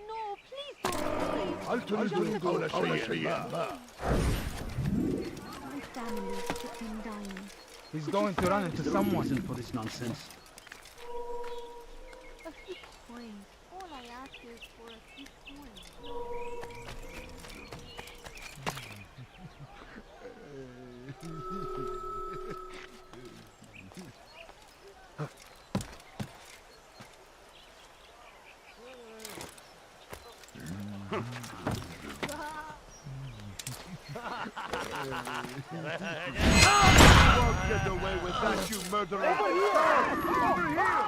No, please don't. هل تريد قول شيء ما؟ My family's sick and dying. He's going to run into someone for this nonsense. A few coins. All I ask is for a few coins. You won't get away with that, you murderer! Over here!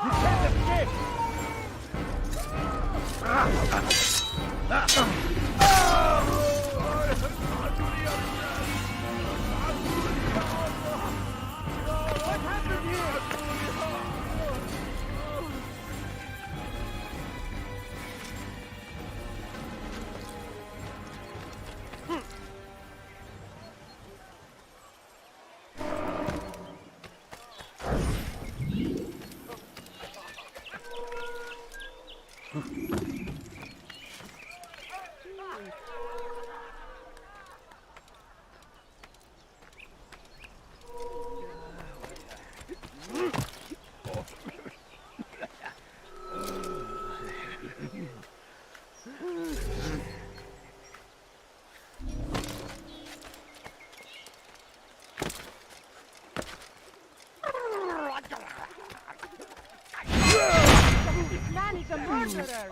You can't escape! What happened here? He's a murderer!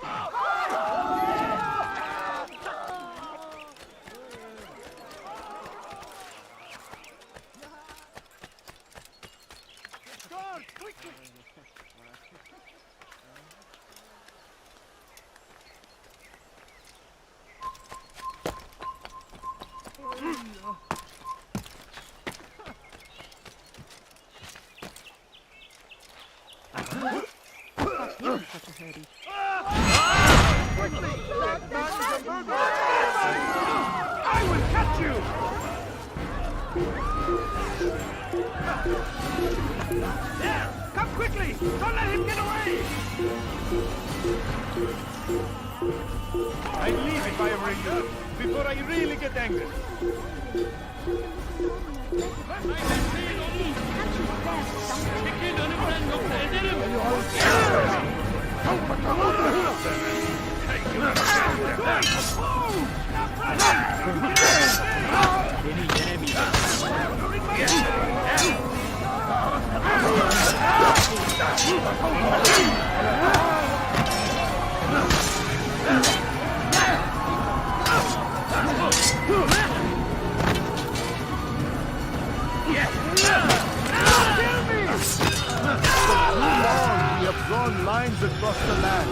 Guard, quickly! Such a hurry. Quickly! That man is a murderer! I will catch you! There! Come quickly! Don't let him get away! I'd leave if I were you, before I really get angry. We have drawn lines across the land,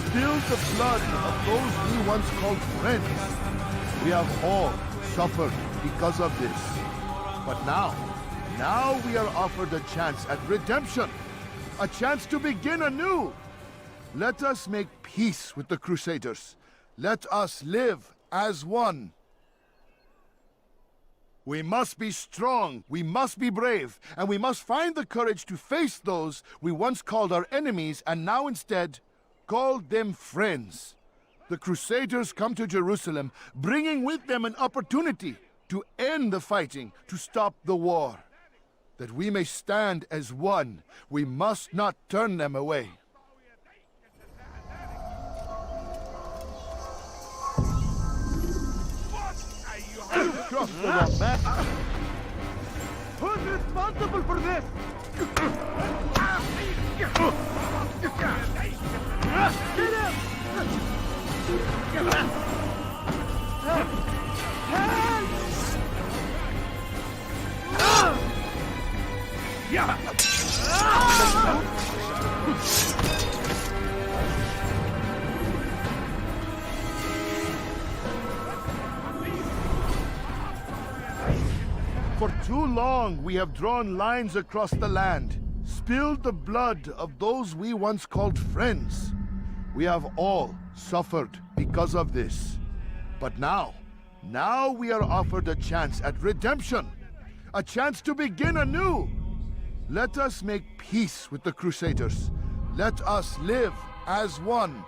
spilled the blood of those we once called friends. We have all suffered because of this. But now we are offered a chance at redemption, a chance to begin anew. Let us make peace with the Crusaders. Let us live as one. We must be strong, we must be brave, and we must find the courage to face those we once called our enemies and now instead called them friends. The Crusaders come to Jerusalem, bringing with them an opportunity to end the fighting, to stop the war. That we may stand as one, we must not turn them away. Cross the wrong man. Who's responsible for this? Get him! For too long we have drawn lines across the land, spilled the blood of those we once called friends. We have all suffered because of this. But now we are offered a chance at redemption, a chance to begin anew. Let us make peace with the Crusaders. Let us live as one.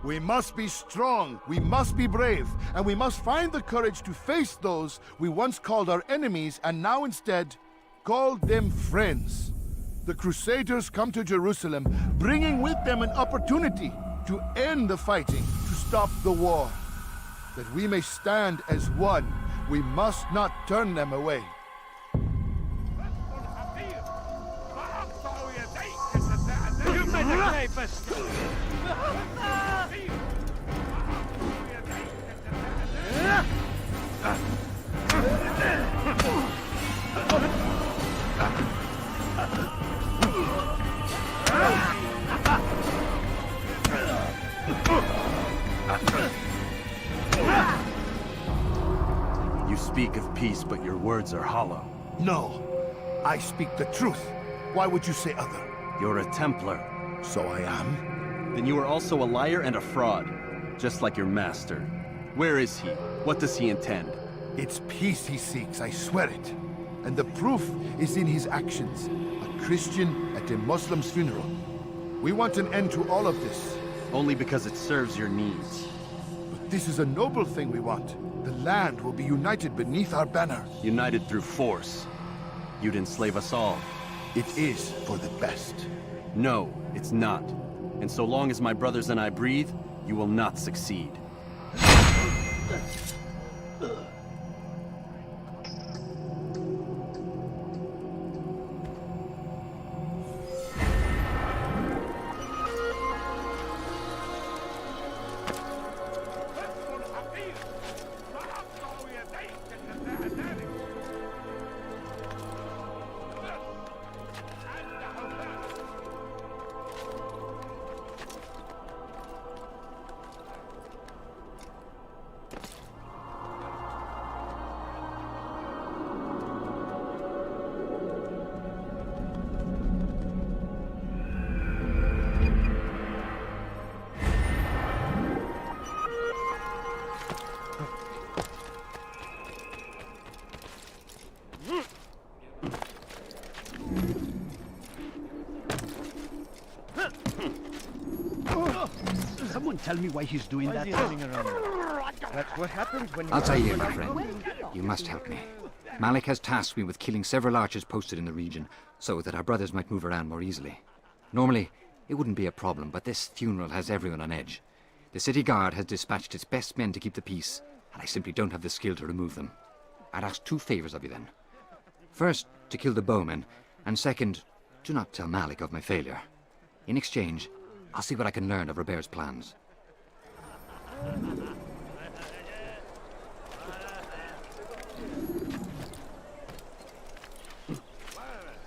We must be strong, we must be brave, and we must find the courage to face those we once called our enemies and now instead called them friends. The Crusaders come to Jerusalem, bringing with them an opportunity to end the fighting, to stop the war. That we may stand as one, we must not turn them away. You better play first. You speak of peace, but your words are hollow. No, I speak the truth. Why would you say other? You're a Templar. So I am. Then you are also a liar and a fraud, just like your master. Where is he? What does he intend? It's peace he seeks, I swear it. And the proof is in his actions. A Christian at a Muslim's funeral. We want an end to all of this. Only because it serves your needs. But this is a noble thing we want. The land will be united beneath our banner. United through force. You'd enslave us all. It is for the best. No, it's not. And so long as my brothers and I breathe, you will not succeed. tell me why he's doing that? That's what happens when you... Altair, my friend, you must help me. Malik has tasked me with killing several archers posted in the region, so that our brothers might move around more easily. Normally, it wouldn't be a problem, but this funeral has everyone on edge. The city guard has dispatched its best men to keep the peace, and I simply don't have the skill to remove them. I'd ask 2 favors of you then. First, to kill the bowmen, and second, do not tell Malik of my failure. In exchange, I'll see what I can learn of Robert's plans.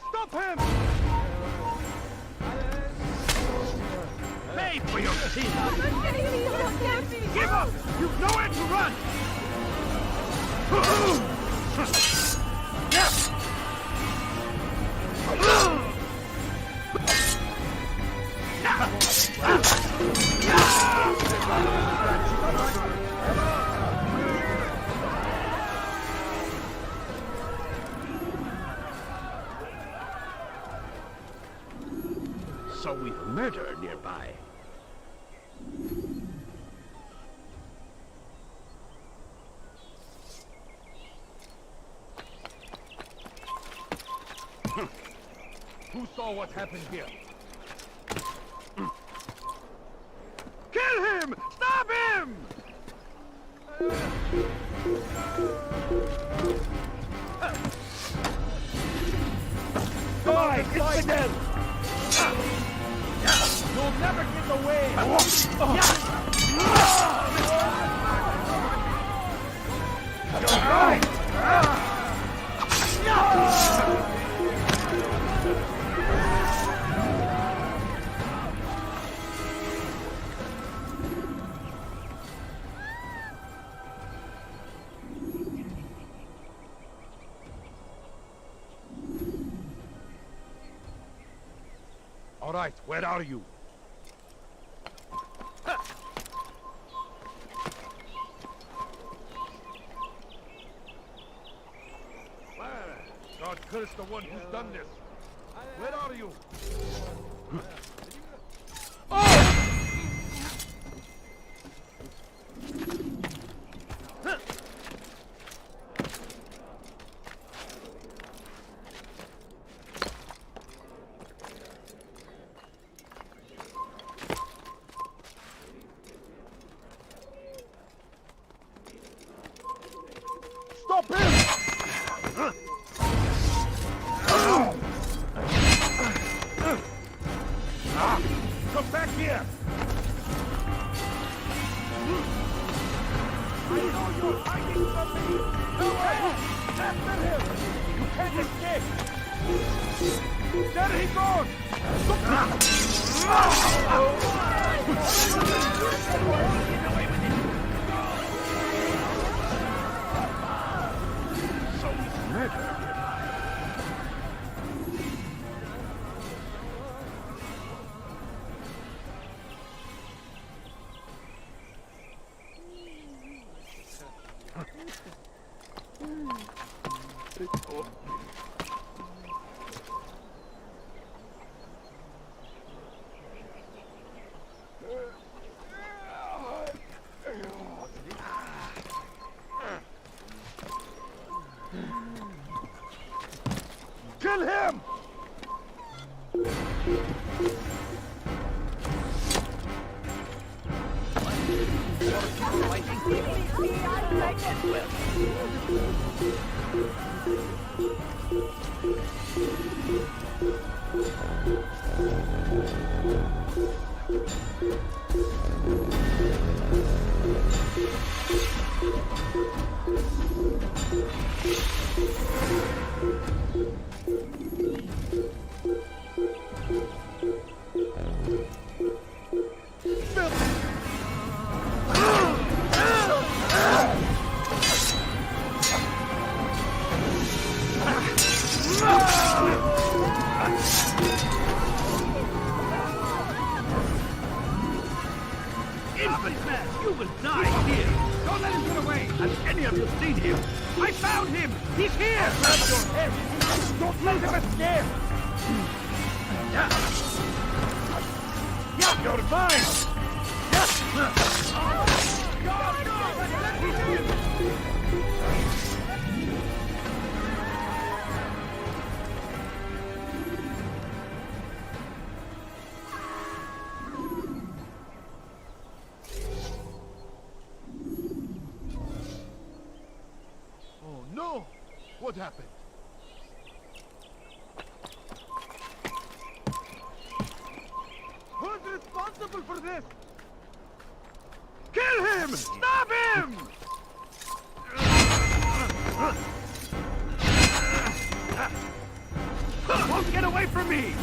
Stop him! Pay for your sin! Give up! You've nowhere to run! So we've murder nearby. Who saw what happened here? Kill him! Stop him! Die! Infidel! You'll never get away! I All right, where are you? God curse the one who's done this. Where are you? Stop him! Come back here! I know you're hiding from me! No way! After him! You can't escape! There he goes! So we've murder nearby. Kill him! Infantman, you will die here! Don't let him get away! Has any of you seen him? I found him! He's here! Grab your head! Don't let him escape! You're mine! Oh no! What happened? Who's responsible for this? Kill him! Stop him! Won't get away from me!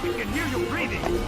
We can hear you breathing!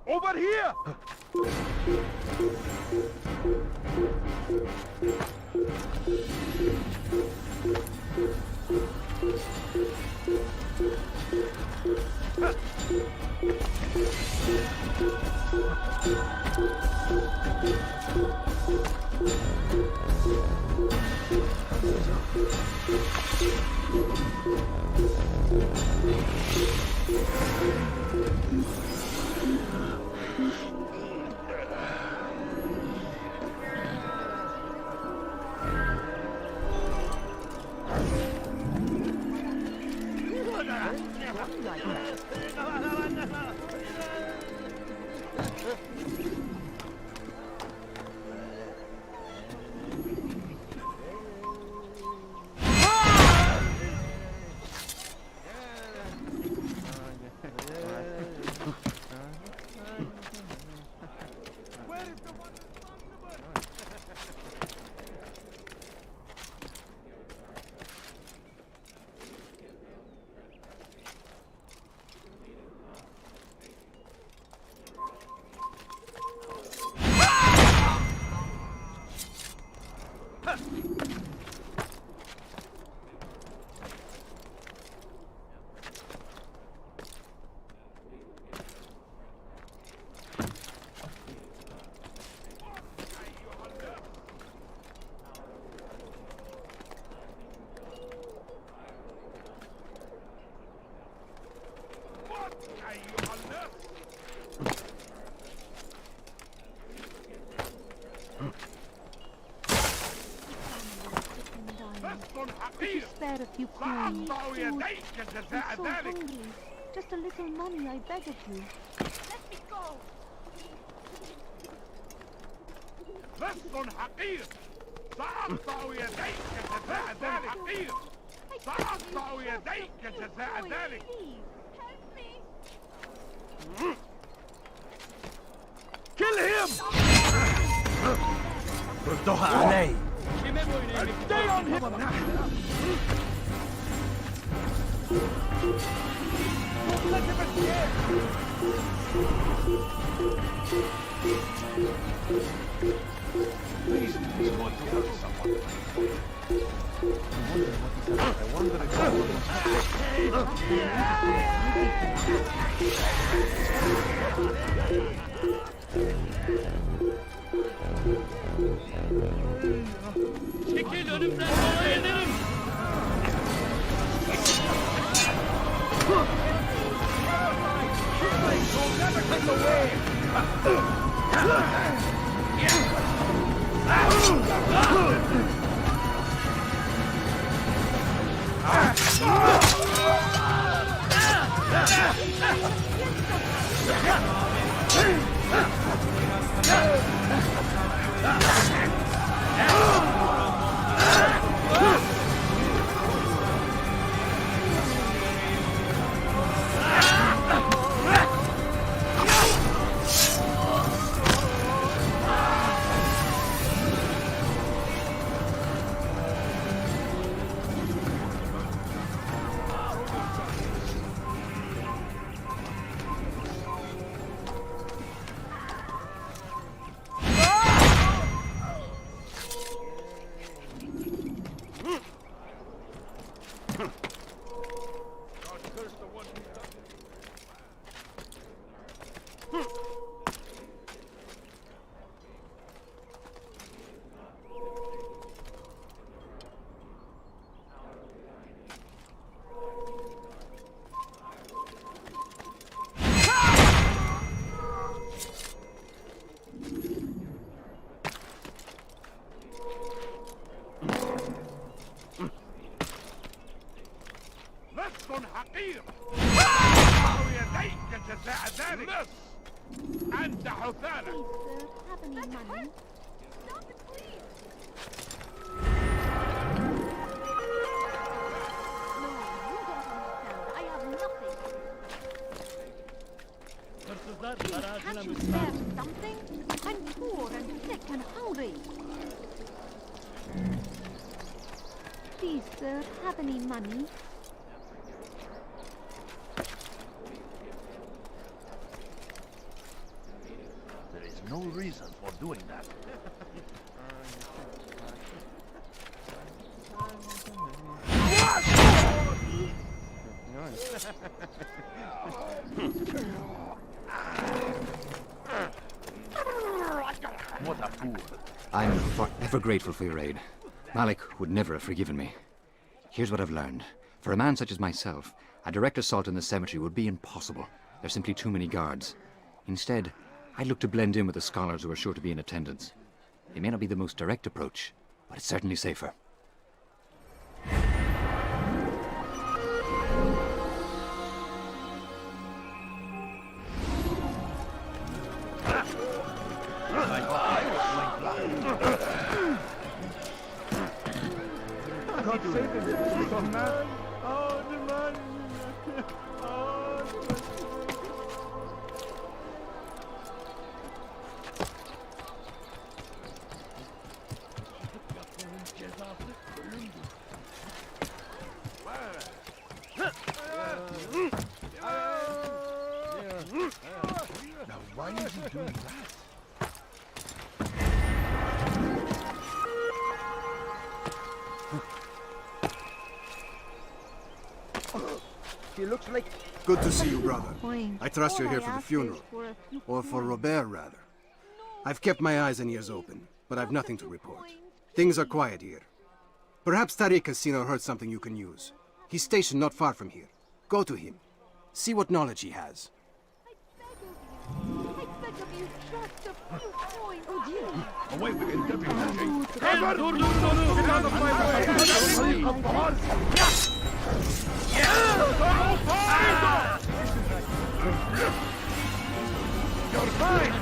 Over here! Could you spare a few coins? Food? I'm so hungry. Just a little money, I beg of you. Let me go! لص حقير سأقطع يديك جزاء ذلك حقير سأقطع يديك جزاء ذلك Kill him! ردوها علي. Stay on him! Let him escape! Please, he's going to hurt someone. I wonder if someone Çekil önümden dolayı ederim! You'll never get away! لص حقير سأقطع يديك جزاء ذلك لص أنت حثالة Have any money? I have nothing. Please, can't you spare something? I'm poor and sick and hungry. Please, sir, have any money? There is no reason for doing that. What a fool. I'm forever grateful for your aid. Malik would never have forgiven me. Here's what I've learned. For a man such as myself, a direct assault on the cemetery would be impossible. There's simply too many guards. Instead, I'd look to blend in with the scholars who are sure to be in attendance. It may not be the most direct approach, but it's certainly safer. God save him from that. Oh, the money. Oh, the money. Now, why is he doing that? He looks like... Good to see you, brother. Point. I trust you're All here I for the ask funeral. is for a few Or for coins. Robert, rather. I've kept my eyes and ears open, but I've nothing to report. Things are quiet here. Perhaps Tariq has seen or heard something you can use. He's stationed not far from here. Go to him. See what knowledge he has. I beg of you, just a few coins. Oh dear. Away with it, deputy. You're fine!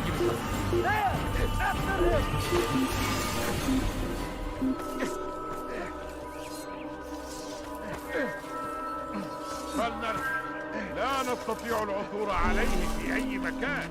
There! After him! فلنرجع. لا نستطيع العثور عليه في أي مكان.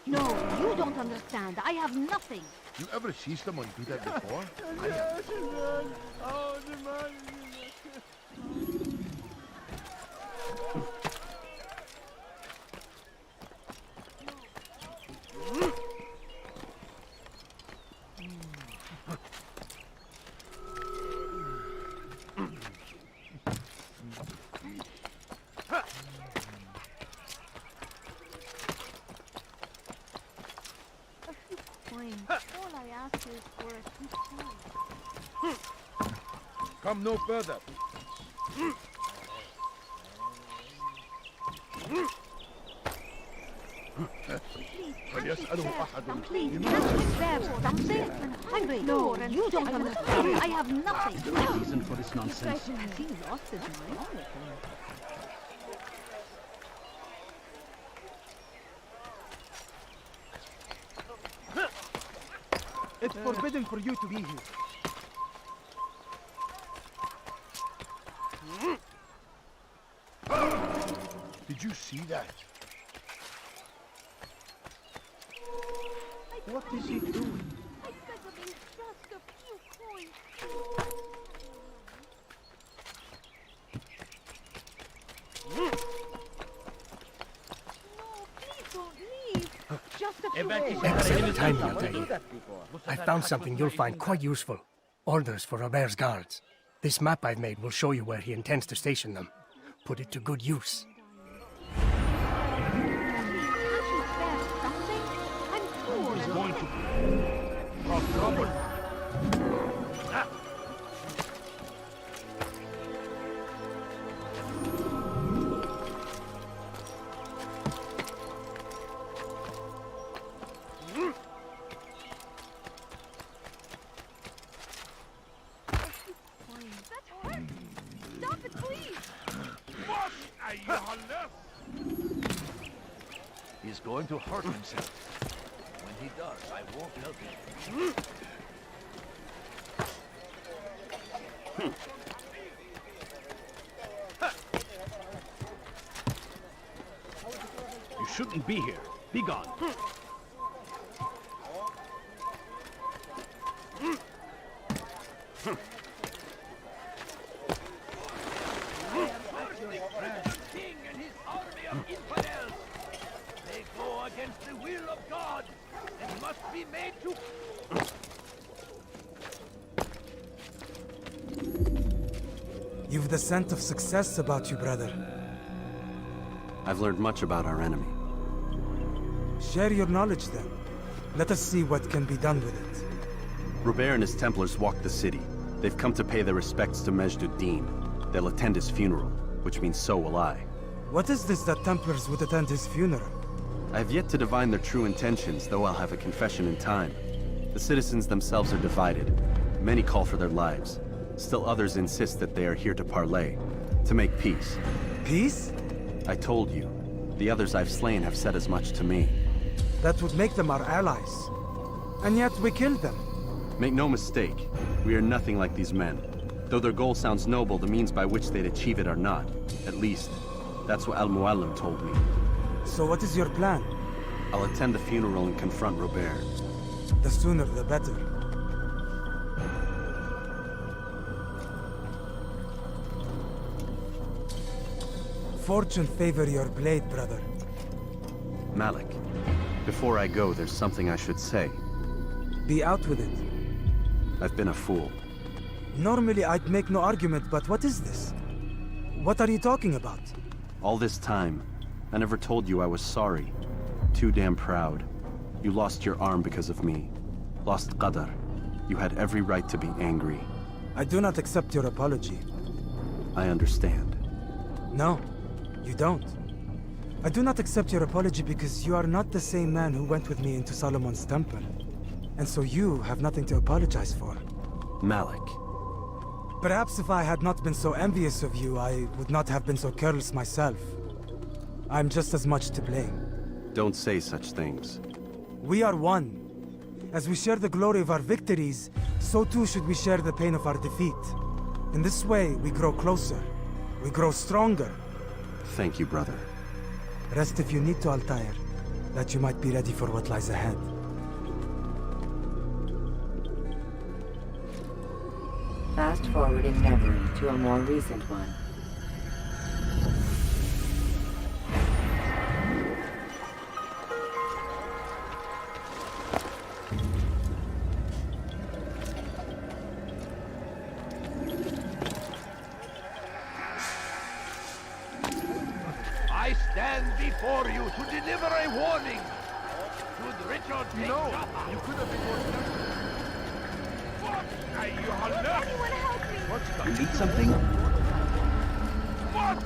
No, you don't understand. I have nothing. You ever see someone do that before? All I ask is for a few coins. Come no further. فليسأله أحد. Please, can't you spare something? Hungry? No, you don't understand. I have nothing. No reason for this nonsense. Has he lost his mind? It's forbidden for you to be here. Did you see that? What is he doing? I beg of you, just a few coins. Every time, Yatei. I found something you'll find quite useful. Orders for Robert's guards. This map I've made will show you where he intends to station them. Put it to good use. He's going to cause trouble. Stop it, please! He's going to hurt himself. When he does, I won't help him. You shouldn't be here. Be gone. King and his army of infidels. They go against the will of God and must be made to... You've the scent of success about you, brother. I've learned much about our enemy. Share your knowledge then. Let us see what can be done with it. Robert and his Templars walked the city. They've come to pay their respects to Majd-ud-Din. They'll attend his funeral, which means so will I. What is this that Templars would attend his funeral? I have yet to divine their true intentions, though I'll have a confession in time. The citizens themselves are divided. Many call for their lives. Still others insist that they are here to parley, to make peace. Peace? I told you. The others I've slain have said as much to me. That would make them our allies. And yet we killed them. Make no mistake, we are nothing like these men. Though their goal sounds noble, the means by which they'd achieve it are not. At least, that's what Al-Mualim told me. So what is your plan? I'll attend the funeral and confront Robert. The sooner the better. Fortune favor your blade, brother. Malik, before I go, there's something I should say. Be out with it. I've been a fool. Normally I'd make no argument, but what is this? What are you talking about? All this time, I never told you I was sorry. Too damn proud. You lost your arm because of me. Lost Qadar. You had every right to be angry. I do not accept your apology. I understand. No, you don't. I do not accept your apology because you are not the same man who went with me into Solomon's temple. And so you have nothing to apologize for. Malik. Perhaps if I had not been so envious of you, I would not have been so careless myself. I'm just as much to blame. Don't say such things. We are one. As we share the glory of our victories, so too should we share the pain of our defeat. In this way, we grow closer. We grow stronger. Thank you, brother. Rest if you need to, Altair, that you might be ready for what lies ahead. Fast forward in memory to a more recent one. I stand before you to deliver a warning. Should Richard take Jaffa? You could have been more sensitive. Anyone help me! You need something? What?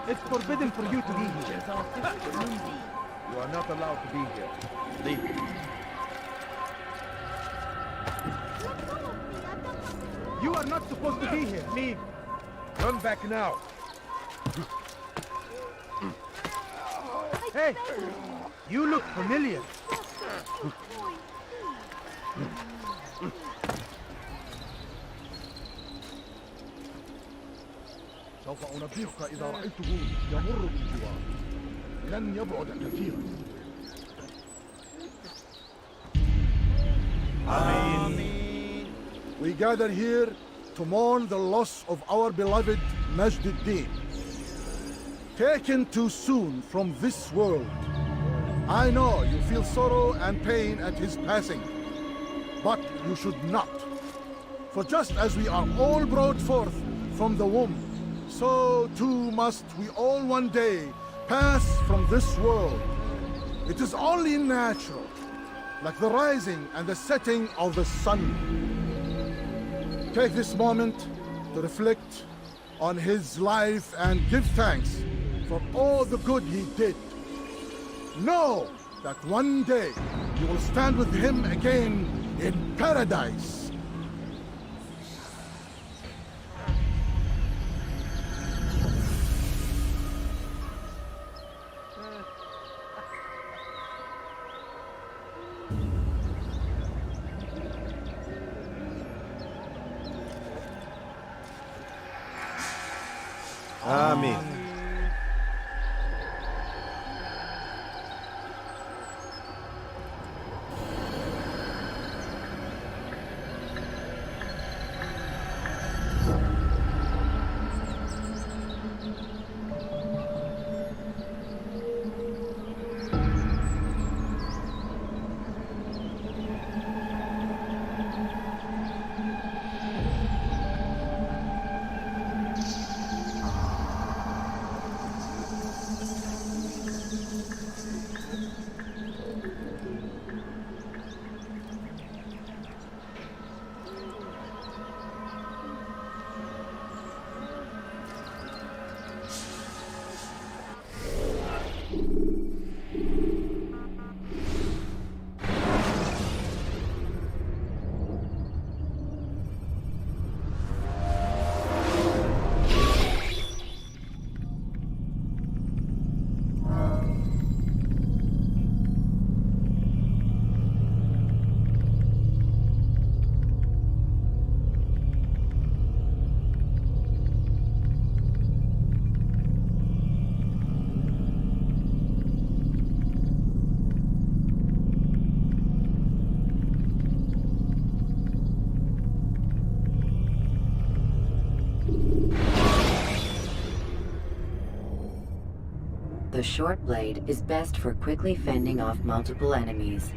It's forbidden for you to be here. You are not allowed to be here. Leave. You are not supposed to be here. Leave. Run back now. Hey! You look familiar. سوف أنبهك إذا رأيته يمر بالجوار. لن يبعد كثيرا. Amen. We gather here to mourn the loss of our beloved Majd ad-Din, taken too soon from this world. I know you feel sorrow and pain at his passing, but you should not. For just as we are all brought forth from the womb, so too must we all one day pass from this world. It is only natural, like the rising and the setting of the sun. Take this moment to reflect on his life and give thanks for all the good he did. Know that one day you will stand with him again in paradise. Amen. The short blade is best for quickly fending off multiple enemies.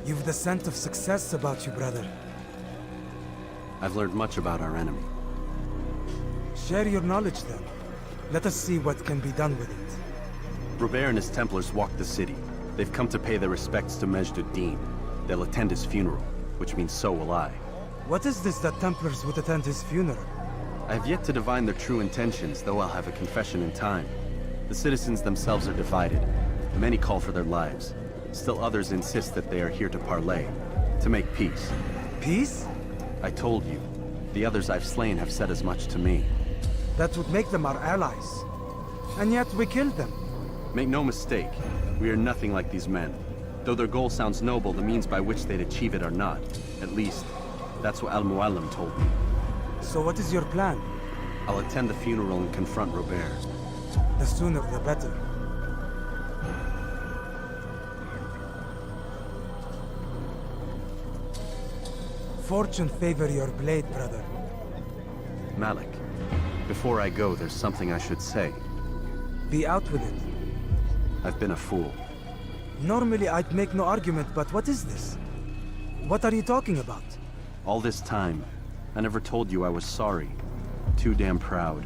You've the scent of success about you, brother. I've learned much about our enemy. Share your knowledge then. Let us see what can be done with it. Robert and his Templars walk the city. They've come to pay their respects to Majd ad-Din. They'll attend his funeral, which means so will I. What is this that Templars would attend his funeral? I have yet to divine their true intentions, though I'll have a confession in time. The citizens themselves are divided. Many call for their lives. Still others insist that they are here to parley, to make peace. Peace? I told you. The others I've slain have said as much to me. That would make them our allies. And yet we killed them. Make no mistake, we are nothing like these men. Though their goal sounds noble, the means by which they'd achieve it are not. At least, that's what Al-Muallim told me. So what is your plan? I'll attend the funeral and confront Robert. The sooner the better. Fortune favor your blade, brother. Malik, before I go, there's something I should say. Be out with it. I've been a fool. Normally I'd make no argument, but what is this? What are you talking about? All this time, I never told you I was sorry. Too damn proud.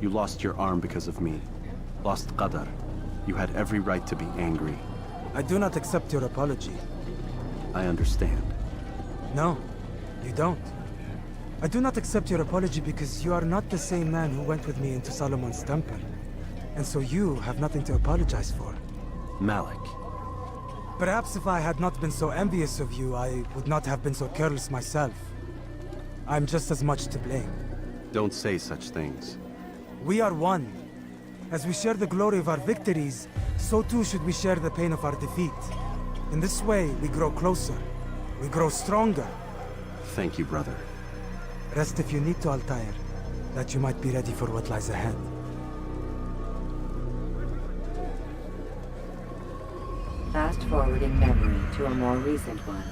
You lost your arm because of me. Lost Qadar. You had every right to be angry. I do not accept your apology. I understand. No, you don't. I do not accept your apology because you are not the same man who went with me into Solomon's temple. And so you have nothing to apologize for. Malik. Perhaps if I had not been so envious of you, I would not have been so careless myself. I'm just as much to blame. Don't say such things. We are one. As we share the glory of our victories, so too should we share the pain of our defeat. In this way, we grow closer. We grow stronger. Thank you, brother. Rest if you need to, Altair, that you might be ready for what lies ahead. Fast-forwarding memory to a more recent one.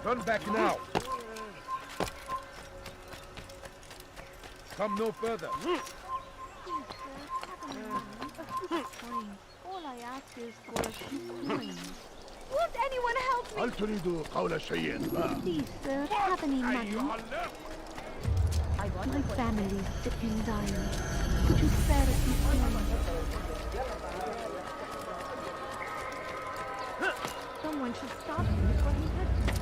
Turn back now. Come no further. All I ask is for a few coins. Won't anyone help me? هل تريد قول شيء ما؟ Please, sir, have any money? My family's sick and dying. Could you spare a few coins? Someone should stop him before he hurts me.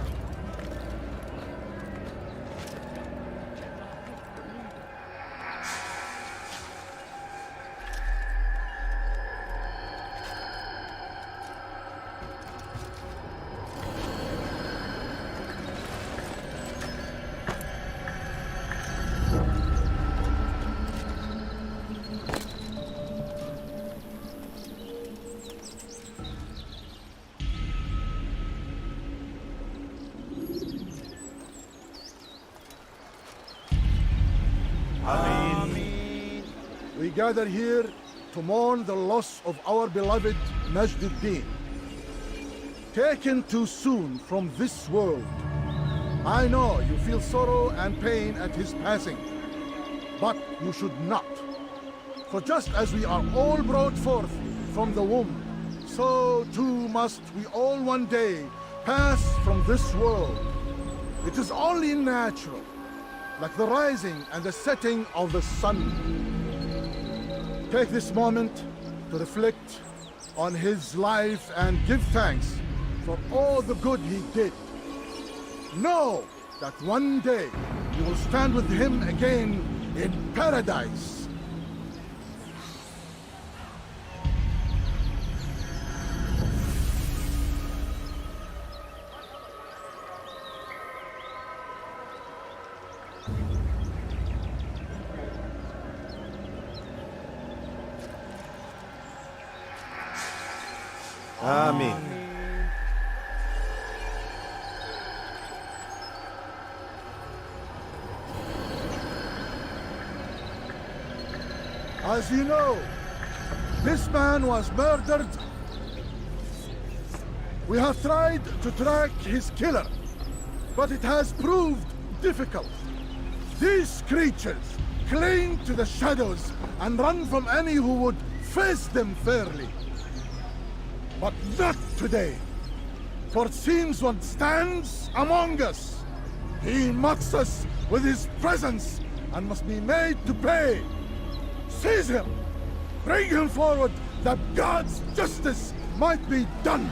gather here to mourn the loss of our beloved Majd-ad-Din. Taken too soon from this world. I know you feel sorrow and pain at his passing, but you should not. For just as we are all brought forth from the womb, so too must we all one day pass from this world. It is only natural, like the rising and the setting of the sun. Take this moment to reflect on his life and give thanks for all the good he did. Know that one day you will stand with him again in paradise. Amen. As you know, this man was murdered. We have tried to track his killer, but it has proved difficult. These creatures cling to the shadows and run from any who would face them fairly. But not today, for it seems one stands among us. He mocks us with his presence and must be made to pay. Seize him! Bring him forward that God's justice might be done!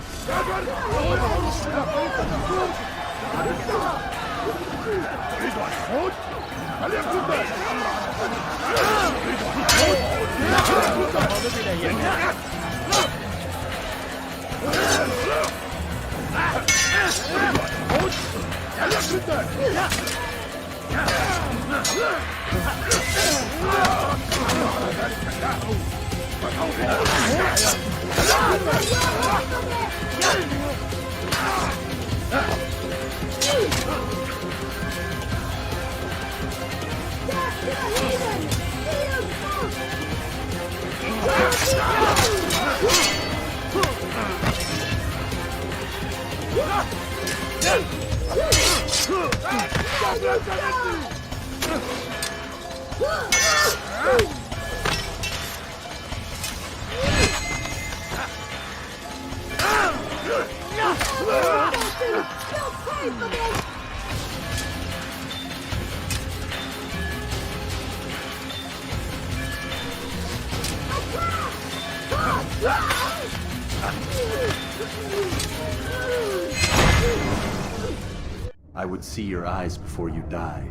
I would see your eyes before you die.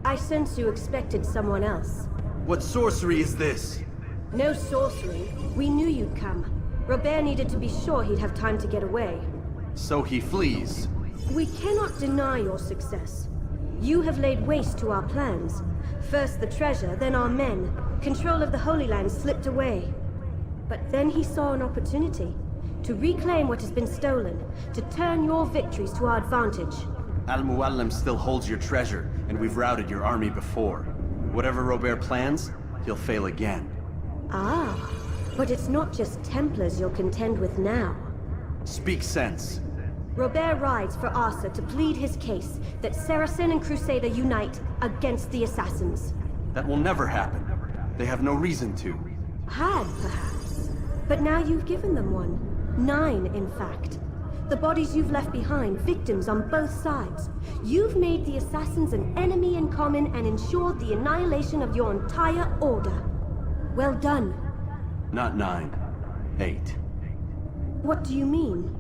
I sense you expected someone else. What sorcery is this? No sorcery. We knew you'd come. Robert needed to be sure he'd have time to get away. So he flees. We cannot deny your success. You have laid waste to our plans. First the treasure, then our men. Control of the Holy Land slipped away. But then he saw an opportunity to reclaim what has been stolen, to turn your victories to our advantage. Al-Muallim still holds your treasure, and we've routed your army before. Whatever Robert plans, he'll fail again. Ah, but it's not just Templars you'll contend with now. Speak sense. Robert rides for Asa to plead his case that Saracen and Crusader unite against the Assassins. That will never happen. They have no reason to. Had, perhaps. But now you've given them one. 9, in fact. The bodies you've left behind, victims on both sides. You've made the Assassins an enemy in common and ensured the annihilation of your entire order. Well done. Not 9. 8. What do you mean?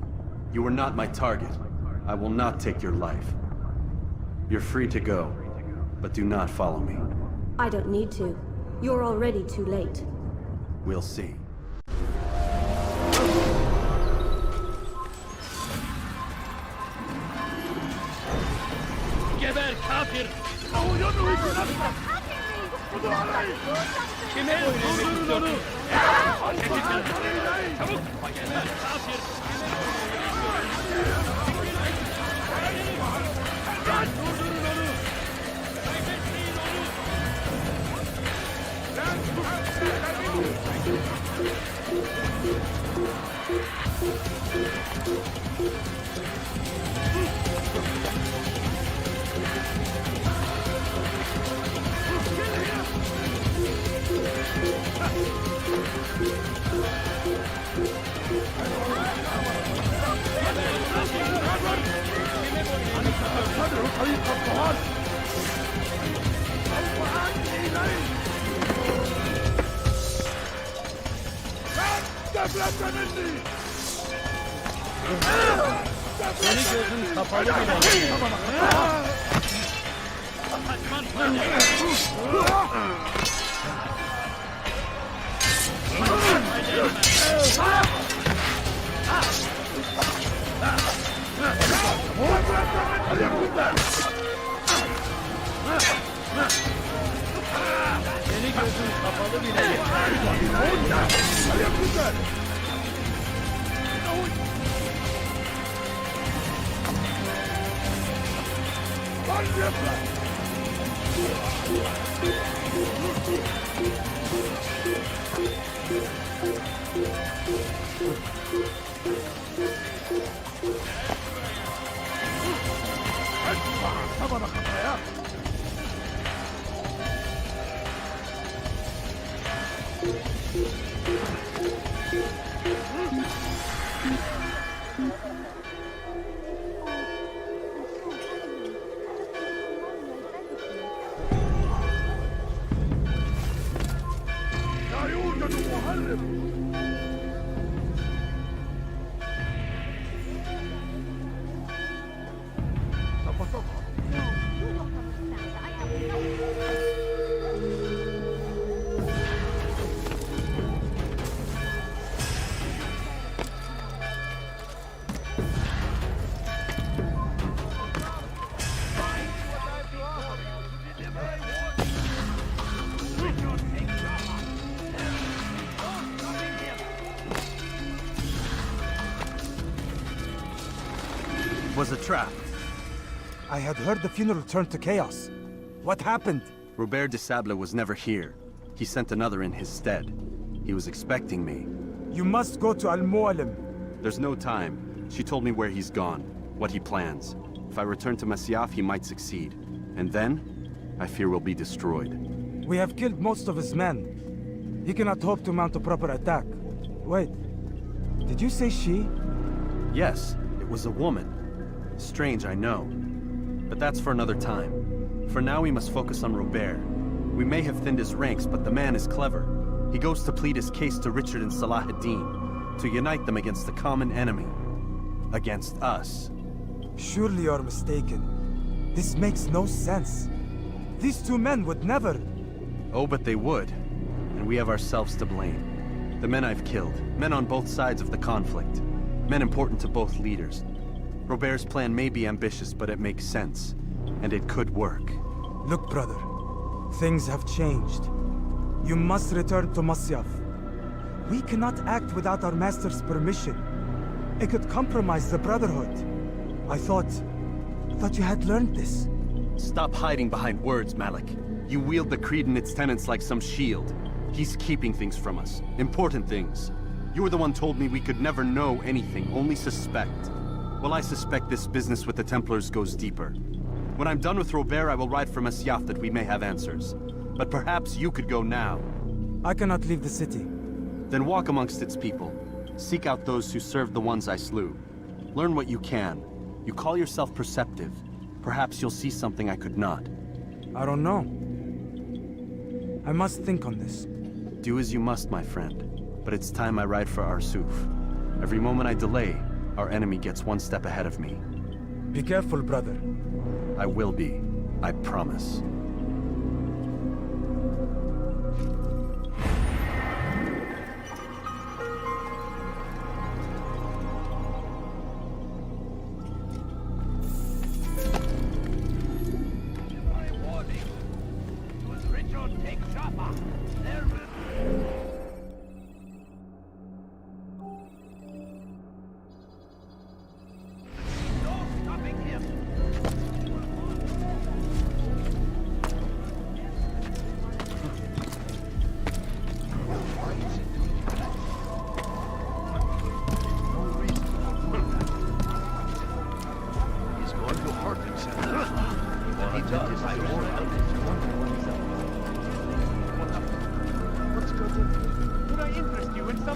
You are not my target. I will not take your life. You're free to go, but do not follow me. I don't need to. You're already too late. We'll see. Geber kafir! Kimel durdurun onu! Çabuk! Geber kafir! Durdurun onu! Kaybetmeyin onu! Seni gözün kapalı bile. Seni gözün kapalı bile. Was a trap. I had heard the funeral turned to chaos. What happened? Robert de Sable was never here. He sent another in his stead. He was expecting me. You must go to Al-Mu'alim. There's no time. She told me where he's gone, what he plans. If I return to Masyaf, he might succeed. And then, I fear we'll be destroyed. We have killed most of his men. He cannot hope to mount a proper attack. Wait, did you say she? Yes, it was a woman. Strange, I know. But that's for another time. For now, we must focus on Robert. We may have thinned his ranks, but the man is clever. He goes to plead his case to Richard and Salah ad-Din, to unite them against the common enemy. Against us. Surely you're mistaken. This makes no sense. These two men would never... Oh, but they would. And we have ourselves to blame. The men I've killed, men on both sides of the conflict. Men important to both leaders. Robert's plan may be ambitious, but it makes sense. And it could work. Look, brother. Things have changed. You must return to Masyaf. We cannot act without our master's permission. It could compromise the Brotherhood. I thought you had learned this. Stop hiding behind words, Malik. You wield the Creed and its tenets like some shield. He's keeping things from us. Important things. You were the one told me we could never know anything, only suspect. Well, I suspect this business with the Templars goes deeper. When I'm done with Robert, I will ride for Masyaf that we may have answers. But perhaps you could go now. I cannot leave the city. Then walk amongst its people. Seek out those who served the ones I slew. Learn what you can. You call yourself perceptive. Perhaps you'll see something I could not. I don't know. I must think on this. Do as you must, my friend. But it's time I ride for Arsuf. Every moment I delay, our enemy gets one step ahead of me. Be careful, brother. I will be. I promise.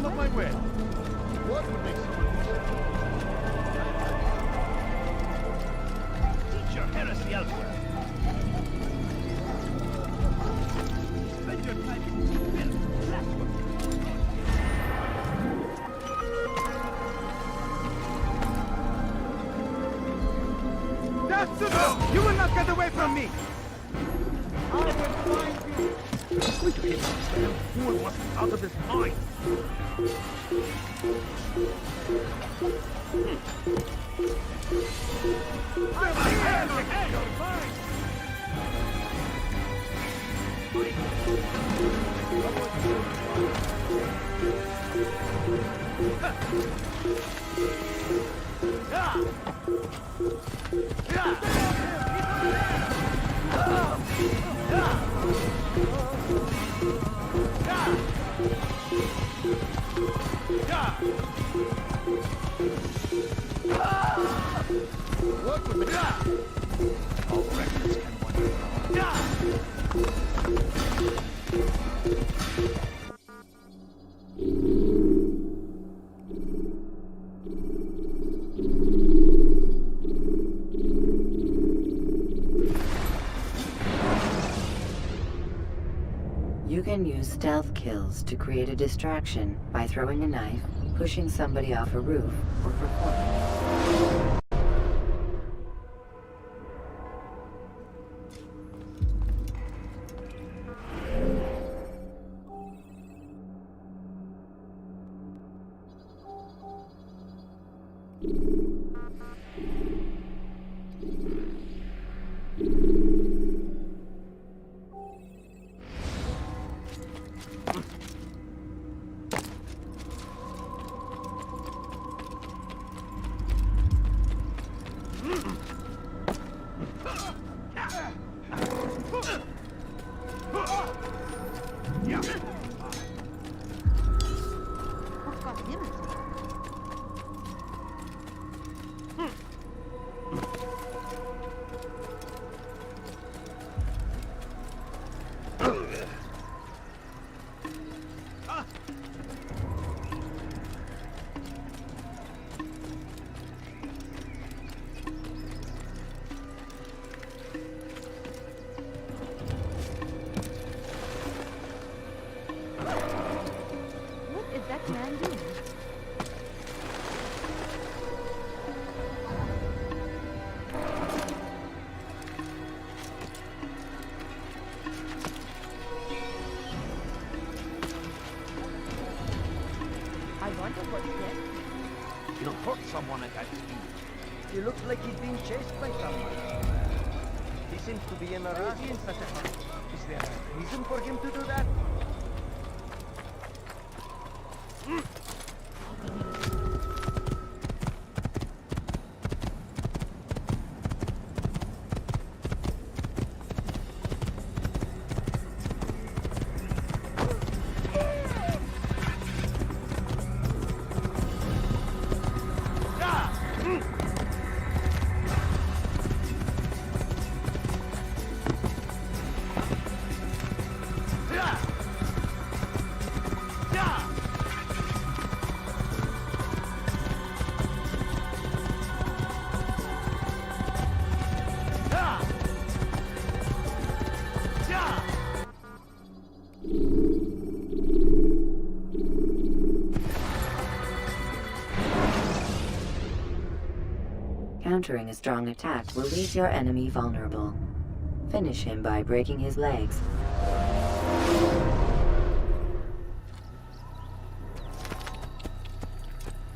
some of my way. What would make someone teach your heresy elsewhere? Spend your time in filth. That's what That's enough! You will not get away from me! I will find you! Look at him! The fool must be out of his mind! What would be that? All reckless can You can use stealth kills to create a distraction by throwing a knife, pushing somebody off a roof, or performing. He'll hurt someone at that speed. He looks like he's being chased by someone. He seems to be in a rush in such a hurry. Is there a reason for him to do that? Countering a strong attack will leave your enemy vulnerable. Finish him by breaking his legs.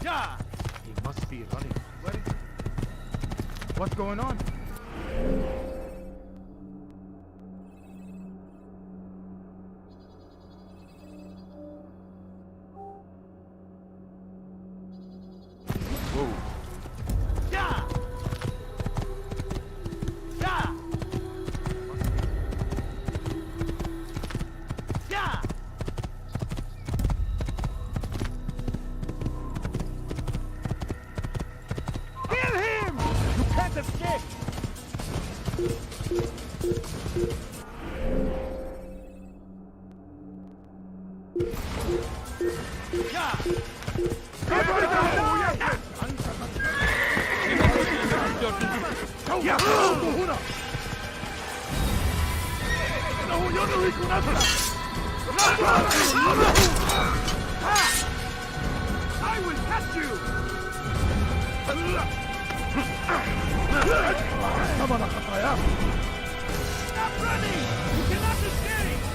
Yeah! He must be running. Where is he? What's going on? Escape! I will catch you! Stop running! You cannot escape!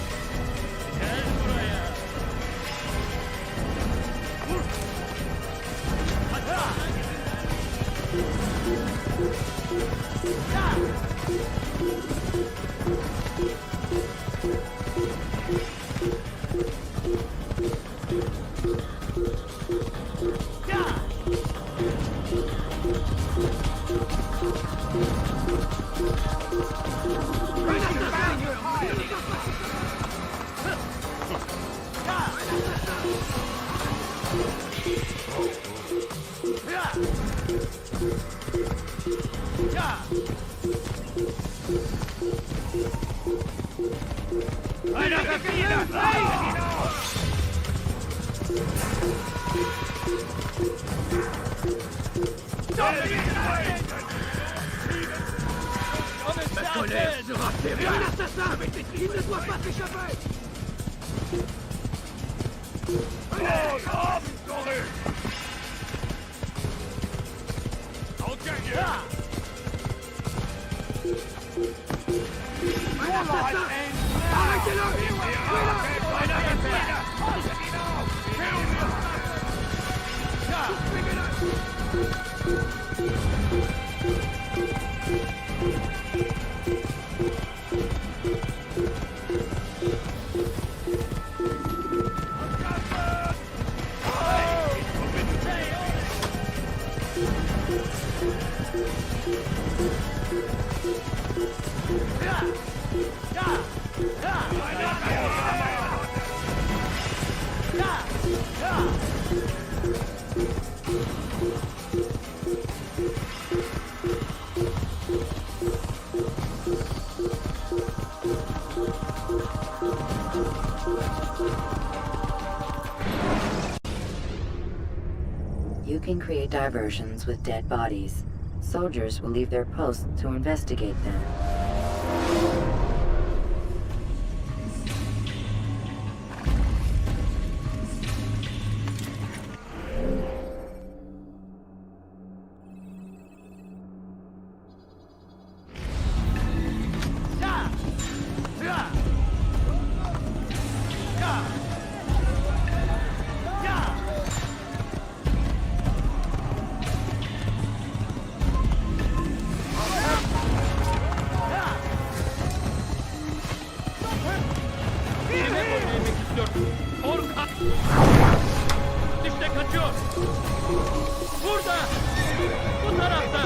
You can create diversions with dead bodies. Soldiers will leave their posts to investigate them. İşte kaçıyor. Burada. Bu tarafta.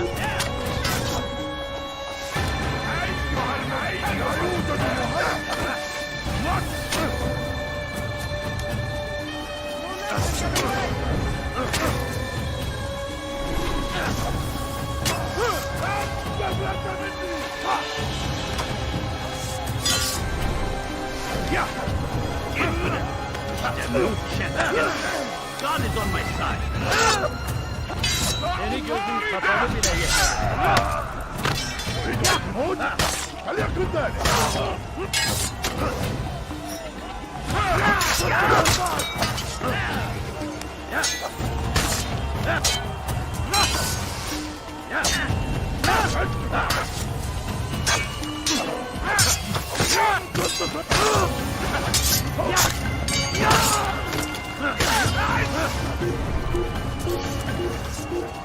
God is on my side. Seni gözün kapalı bile yeter. Hadi yakından!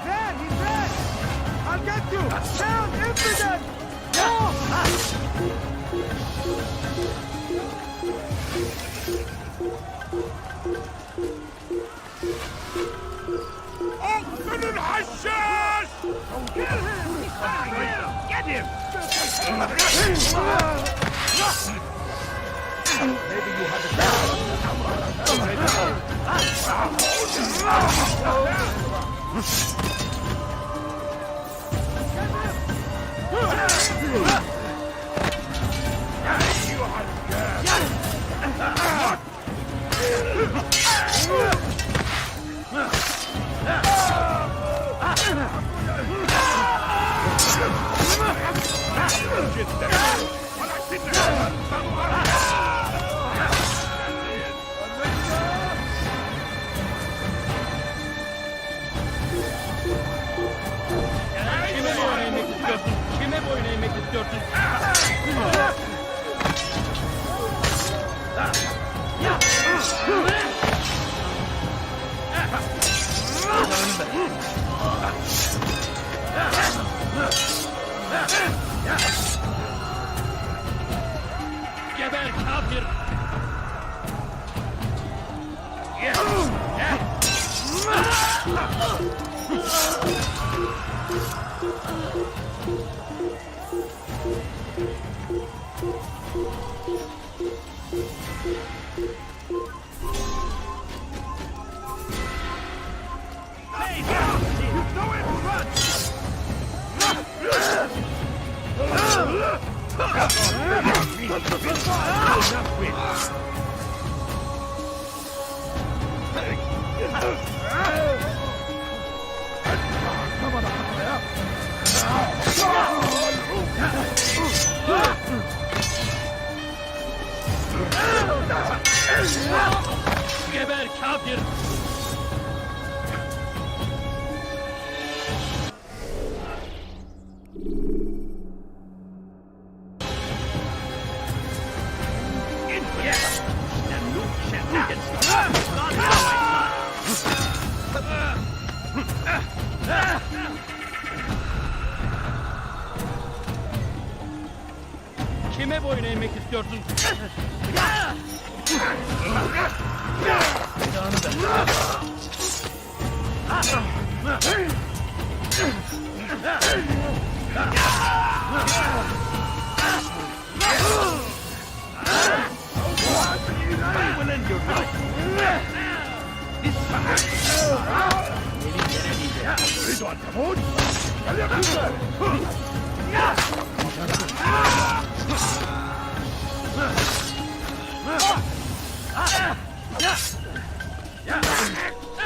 There, he's dead! I'll get you! Down, infidel! اقتل الحشاش! Get him! Maybe you have You istiyorsun? Geber kafir! Geber kafir! Kime boyun eğmek istiyorsun?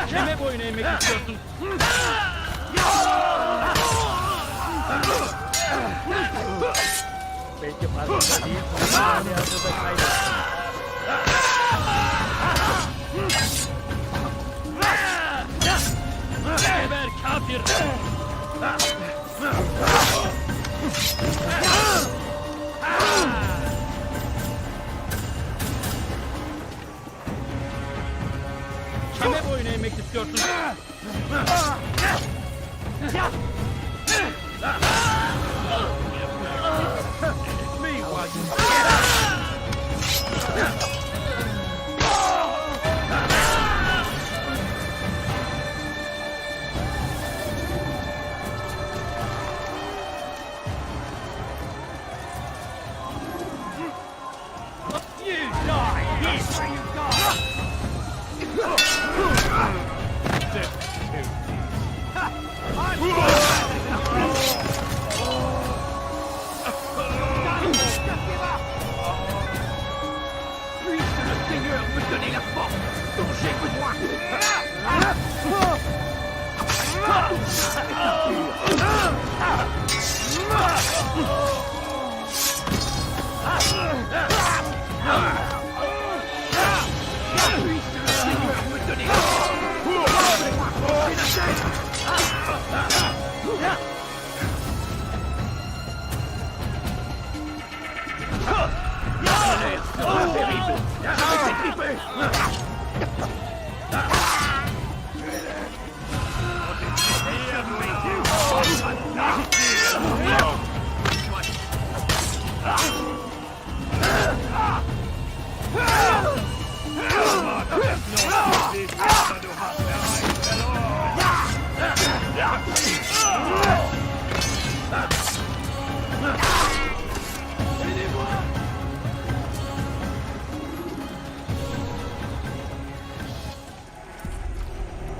Kime boyun eğmek istiyorsun? Belki fazla değil. Geber kafir! Kime boyun eğmek istiyorsun?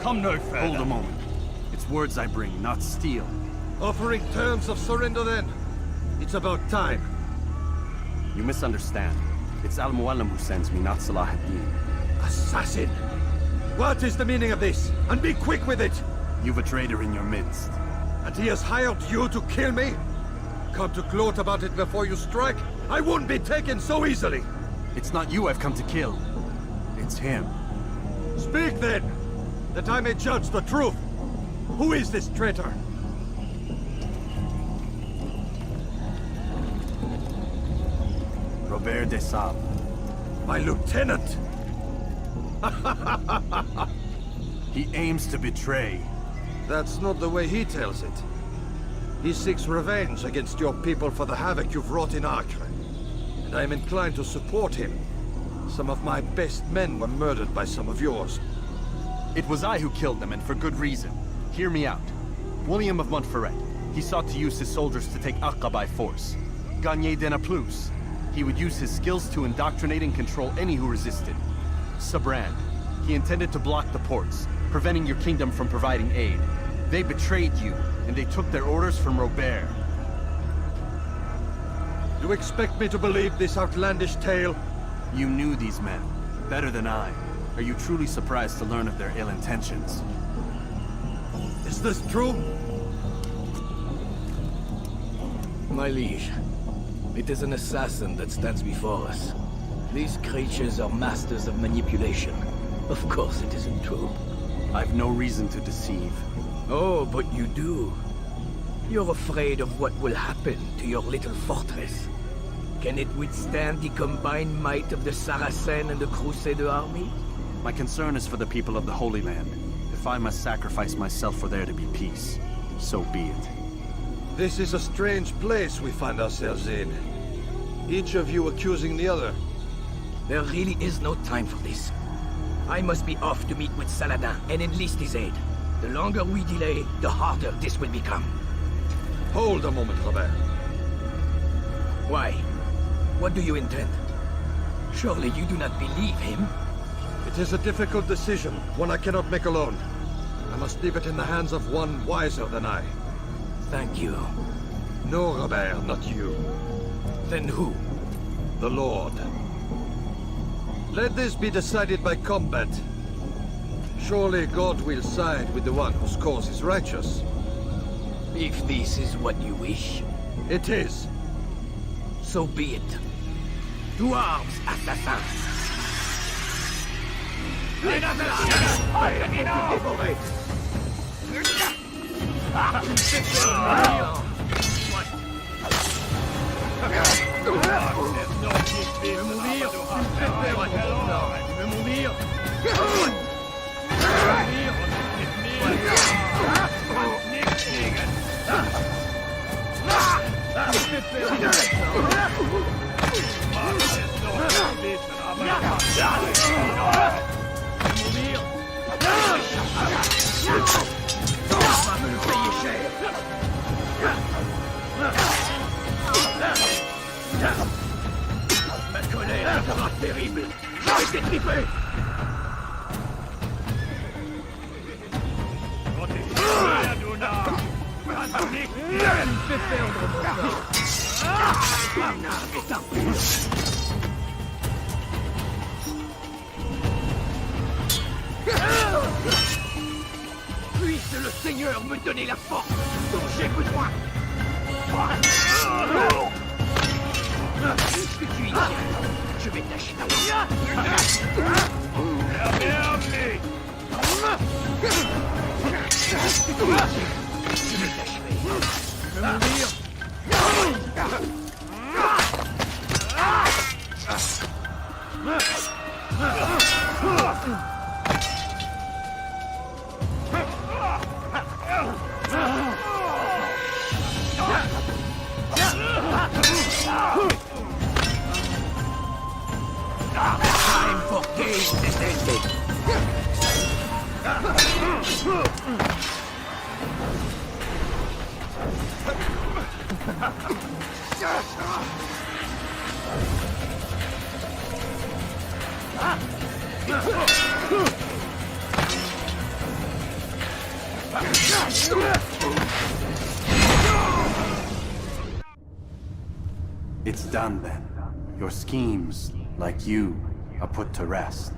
Come no further. Hold a moment. It's words I bring, not steel. Offering terms of surrender then? It's about time. You misunderstand. It's Al-Mualim who sends me, not Salah ad-Din. Assassin! What is the meaning of this? And be quick with it! You've a traitor in your midst. And he has hired you to kill me? Come to gloat about it before you strike? I won't be taken so easily! It's not you I've come to kill. It's him. Speak then, that I may judge the truth. Who is this traitor? Robert de Sable. My lieutenant! He aims to betray. That's not the way he tells it. He seeks revenge against your people for the havoc you've wrought in Acre. And I am inclined to support him. Some of my best men were murdered by some of yours. It was I who killed them, and for good reason. Hear me out. William of Montferrat. He sought to use his soldiers to take Acre by force. Gagné de Naplouse. He would use his skills to indoctrinate and control any who resisted. Sabrand. He intended to block the ports, preventing your kingdom from providing aid. They betrayed you, and they took their orders from Robert. You expect me to believe this outlandish tale? You knew these men, better than I. Are you truly surprised to learn of their ill intentions? Is this true? My liege, it is an assassin that stands before us. These creatures are masters of manipulation. Of course it isn't true. I've no reason to deceive. Oh, but you do. You're afraid of what will happen to your little fortress. Can it withstand the combined might of the Saracen and the Crusader army? My concern is for the people of the Holy Land. If I must sacrifice myself for there to be peace, so be it. This is a strange place we find ourselves in. Each of you accusing the other. There really is no time for this. I must be off to meet with Saladin and enlist his aid. The longer we delay, the harder this will become. Hold a moment, Robert. Why? What do you intend? Surely you do not believe him? It is a difficult decision, one I cannot make alone. I must leave it in the hands of one wiser than I. Thank you. No, Robert, not you. Then who? The Lord. Let this be decided by combat. Surely God will side with the one whose cause is righteous. If this is what you wish. It is. So be it. To arms, assassins! Ma colère sera terrible. Je vais t'étriper. Fais perdre mon temps. Puisse le Seigneur me donner la force dont j'ai besoin. Puisque tu y tiens, je vais t'achever. Je vais t'achever. Je vais mourir. Time for games is ended. It's done then. Your schemes, like you, are put to rest.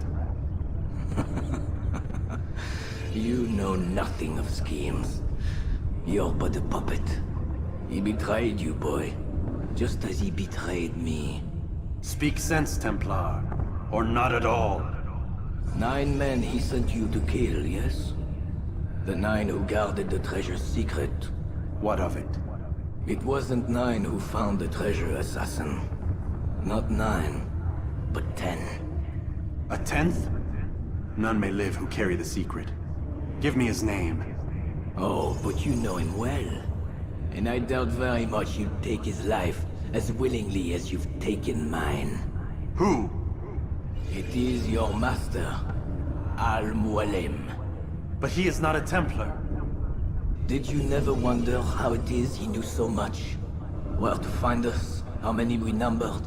You know nothing of schemes. You're but a puppet. He betrayed you, boy. Just as he betrayed me. Speak sense, Templar. Or not at all. 9 men he sent you to kill, yes? The 9 who guarded the treasure's secret. What of it? It wasn't 9 who found the treasure, assassin. Not 9, but 10. A 10th? None may live who carry the secret. Give me his name. Oh, but you know him well. And I doubt very much you'd take his life as willingly as you've taken mine. Who? It is your master, Al-Mualim. But he is not a Templar. Did you never wonder how it is he knew so much? Where to find us, how many we numbered,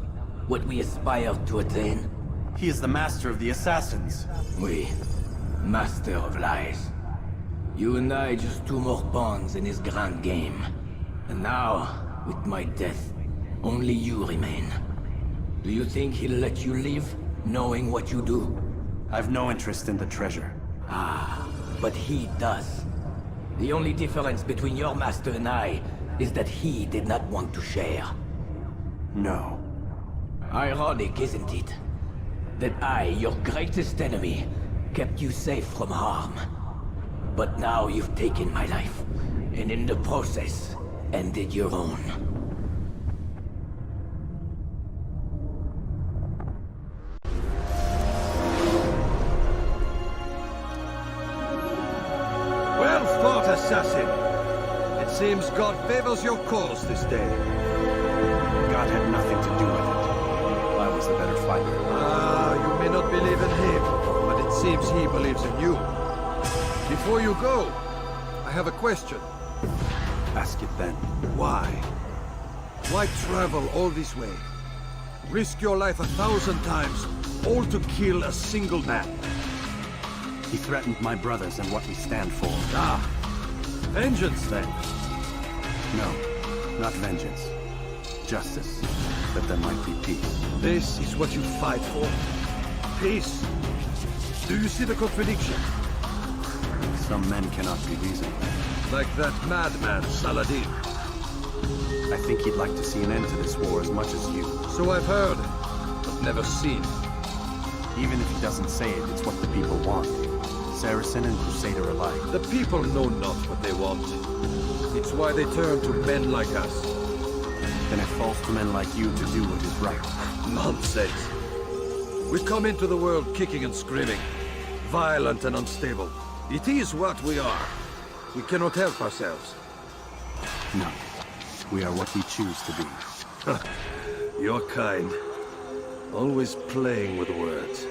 what we aspired to attain? He is the master of the assassins. Oui, master of lies. You and I just 2 more pawns in his grand game. And now, with my death, only you remain. Do you think he'll let you live, knowing what you do? I've no interest in the treasure. Ah, but he does. The only difference between your master and I is that he did not want to share. No. Ironic, isn't it? That I, your greatest enemy, kept you safe from harm. But now you've taken my life, and in the process, ended your own. Well fought, assassin. It seems God favors your cause this day. God had nothing to do with it. I was the better fighter. Ah, you may not believe in him, but it seems he believes in you. Before you go, I have a question. Ask it then. Why? Why travel all this way? Risk your life 1,000 times, all to kill a single man. He threatened my brothers and what we stand for. Ah, vengeance then? No, not vengeance. Justice, that there might be peace. This is what you fight for? Peace? Do you see the contradiction? Some men cannot be reasoned. Like that madman, Saladin. I think he'd like to see an end to this war as much as you. So I've heard, but never seen. Even if he doesn't say it, it's what the people want. Saracen and Crusader alike. The people know not what they want. It's why they turn to men like us. Then it falls to men like you to do what is right. Nonsense. We come into the world kicking and screaming, violent and unstable. It is what we are. We cannot help ourselves. No. We are what we choose to be. Your kind. Always playing with words.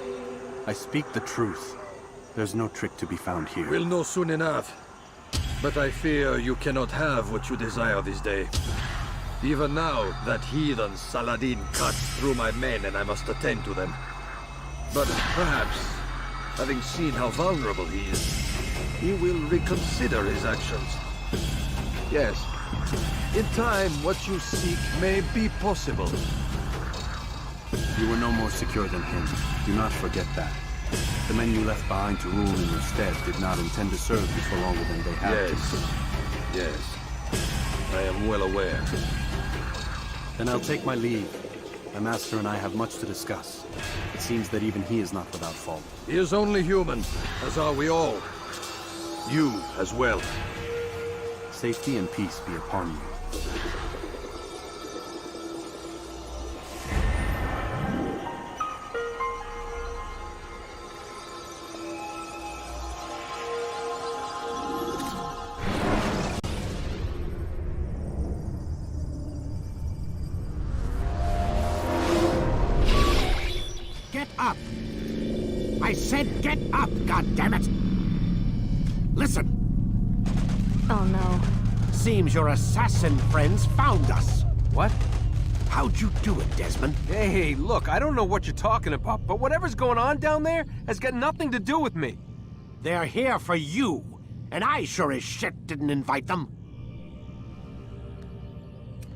I speak the truth. There's no trick to be found here. We'll know soon enough. But I fear you cannot have what you desire this day. Even now, that heathen Saladin cuts through my men and I must attend to them. But perhaps, having seen how vulnerable he is, he will reconsider his actions. Yes, in time, what you seek may be possible. You were no more secure than him. Do not forget that. The men you left behind to rule in your stead did not intend to serve you for longer than they had to. Yes. I am well aware. Then I'll take my leave. My master and I have much to discuss. It seems that even he is not without fault. He is only human, as are we all. You as well. Safety and peace be upon you. Get up! I said get up, goddammit! Listen! Oh no. Seems your assassin friends found us. What? How'd you do it, Desmond? Hey, look, I don't know what you're talking about, but whatever's going on down there has got nothing to do with me. They're here for you, and I sure as shit didn't invite them.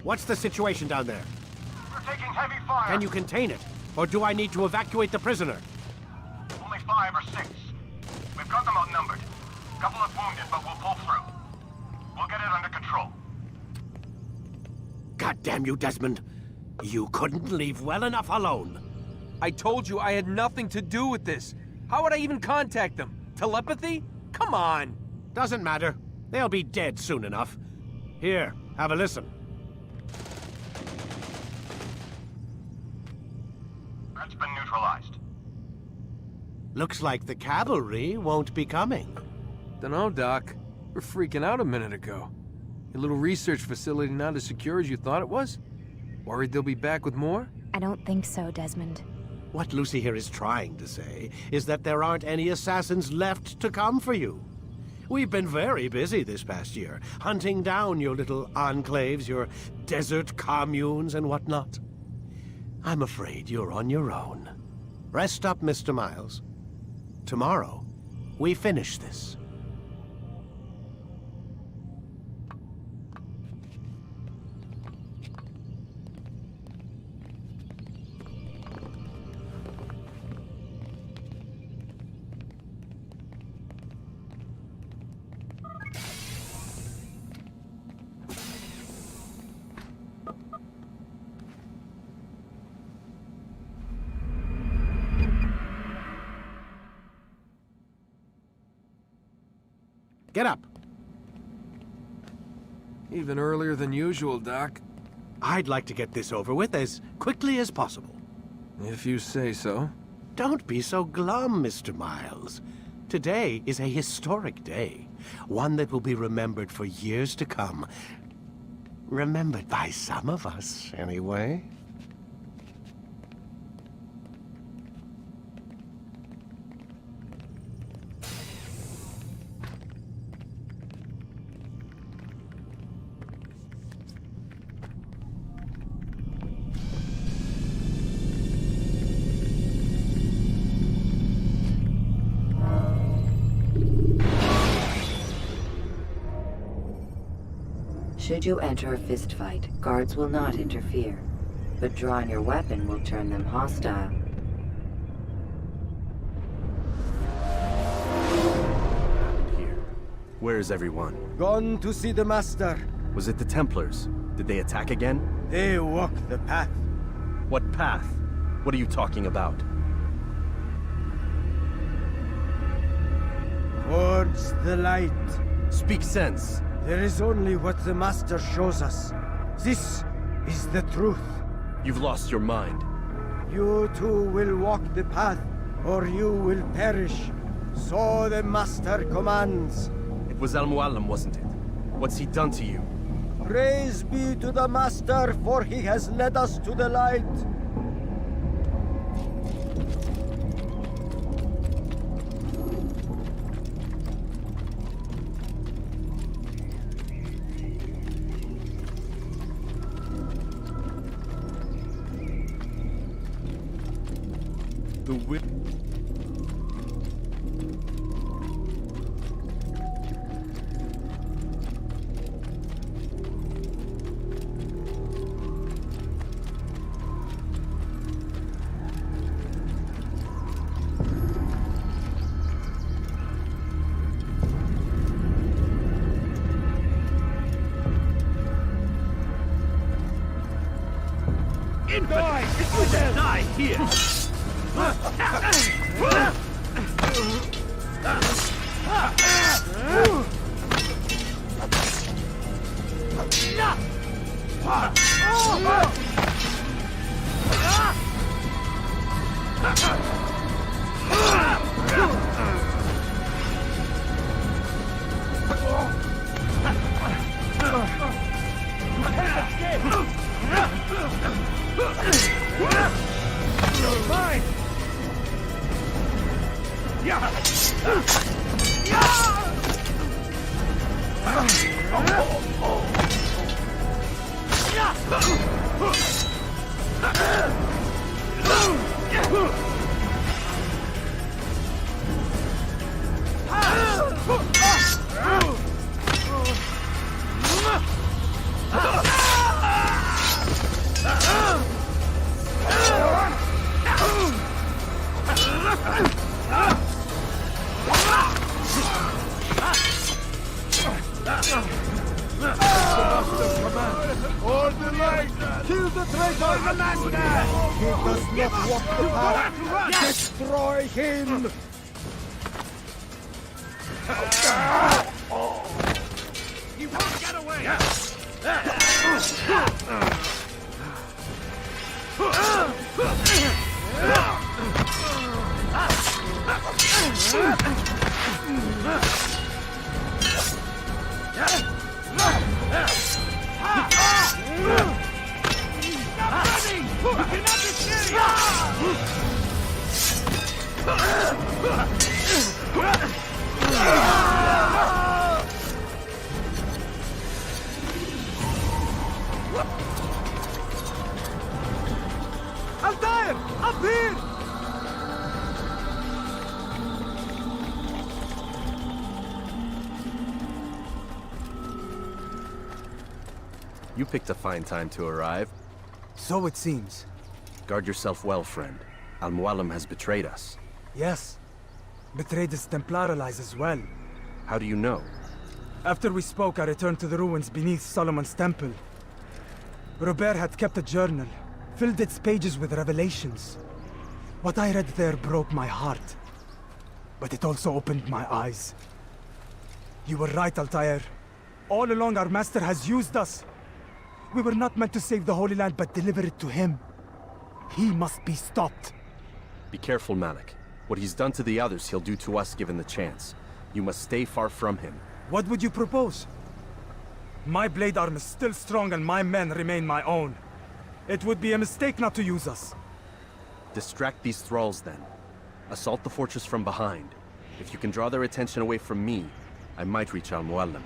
What's the situation down there? We're taking heavy fire. Can you contain it? Or do I need to evacuate the prisoner? Only 5 or 6. We've got them outnumbered. Couple of wounded, but we'll pull through. We'll get it under control. God damn you, Desmond. You couldn't leave well enough alone. I told you I had nothing to do with this. How would I even contact them? Telepathy? Come on. Doesn't matter. They'll be dead soon enough. Here, have a listen. neutralized. Looks like the cavalry won't be coming. Dunno, Doc. We're freaking out a minute ago. Your little research facility not as secure as you thought it was? Worried they'll be back with more? I don't think so, Desmond. What Lucy here is trying to say is that there aren't any assassins left to come for you. We've been very busy this past year, hunting down your little enclaves, your desert communes and whatnot. I'm afraid you're on your own. Rest up, Mr. Miles. Tomorrow, we finish this. Get up. Even earlier than usual, Doc. I'd like to get this over with as quickly as possible. If you say so. Don't be so glum, Mr. Miles. Today is a historic day. One that will be remembered for years to come. Remembered by some of us, anyway. Should you enter a fistfight, guards will not interfere, but drawing your weapon will turn them hostile. Where is everyone? Gone to see the Master. Was it the Templars? Did they attack again? They walk the path. What path? What are you talking about? Towards the light. Speak sense. There is only what the Master shows us. This is the truth. You've lost your mind. You too will walk the path, or you will perish. So the Master commands. It was Al-Mualim, wasn't it? What's he done to you? Praise be to the Master, for he has led us to the light. The whip. Infidel! You will die here! Fine! Kill the traitor! The Master! He does not walk the path! Destroy him! He won't get away! running! You cannot escape! Altair! Up here! You picked a fine time to arrive. So it seems. Guard yourself well, friend. Al-Mualim has betrayed us. Yes. Betrayed his Templar allies as well. How do you know? After we spoke, I returned to the ruins beneath Solomon's temple. Robert had kept a journal, filled its pages with revelations. What I read there broke my heart. But it also opened my eyes. You were right, Altair. All along our master has used us. We were not meant to save the Holy Land, but deliver it to him. He must be stopped. Be careful, Malik. What he's done to the others, he'll do to us given the chance. You must stay far from him. What would you propose? My blade arm is still strong and my men remain my own. It would be a mistake not to use us. Distract these thralls, then. Assault the fortress from behind. If you can draw their attention away from me, I might reach Al-Mualim.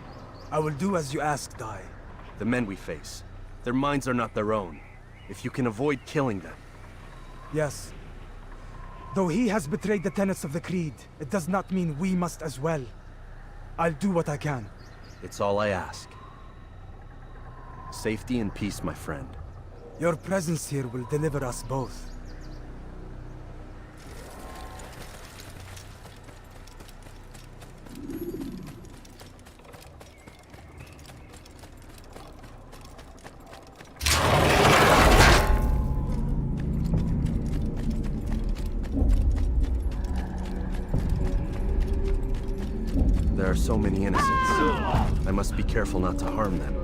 I will do as you ask, Dai. The men we face, their minds are not their own. If you can avoid killing them. Yes. Though he has betrayed the tenets of the Creed, it does not mean we must as well. I'll do what I can. It's all I ask. Safety and peace, my friend. Your presence here will deliver us both. There are so many innocents. I must be careful not to harm them.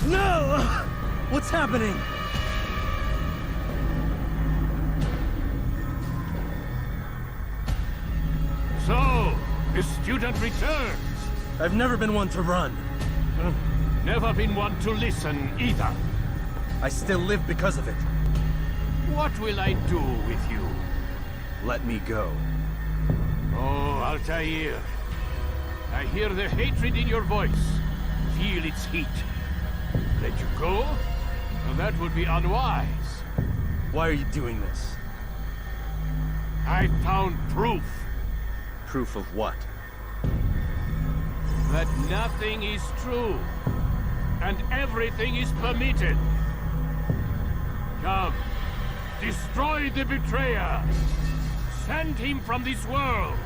No! What's happening? So, the student returns. I've never been one to run. Never been one to listen either. I still live because of it. What will I do with you? Let me go. Oh, Altair. I hear the hatred in your voice. Feel its heat. Let you go? Well, that would be unwise. Why are you doing this? I found proof. Proof of what? That nothing is true. And everything is permitted. Come. Destroy the betrayer. Send him from this world.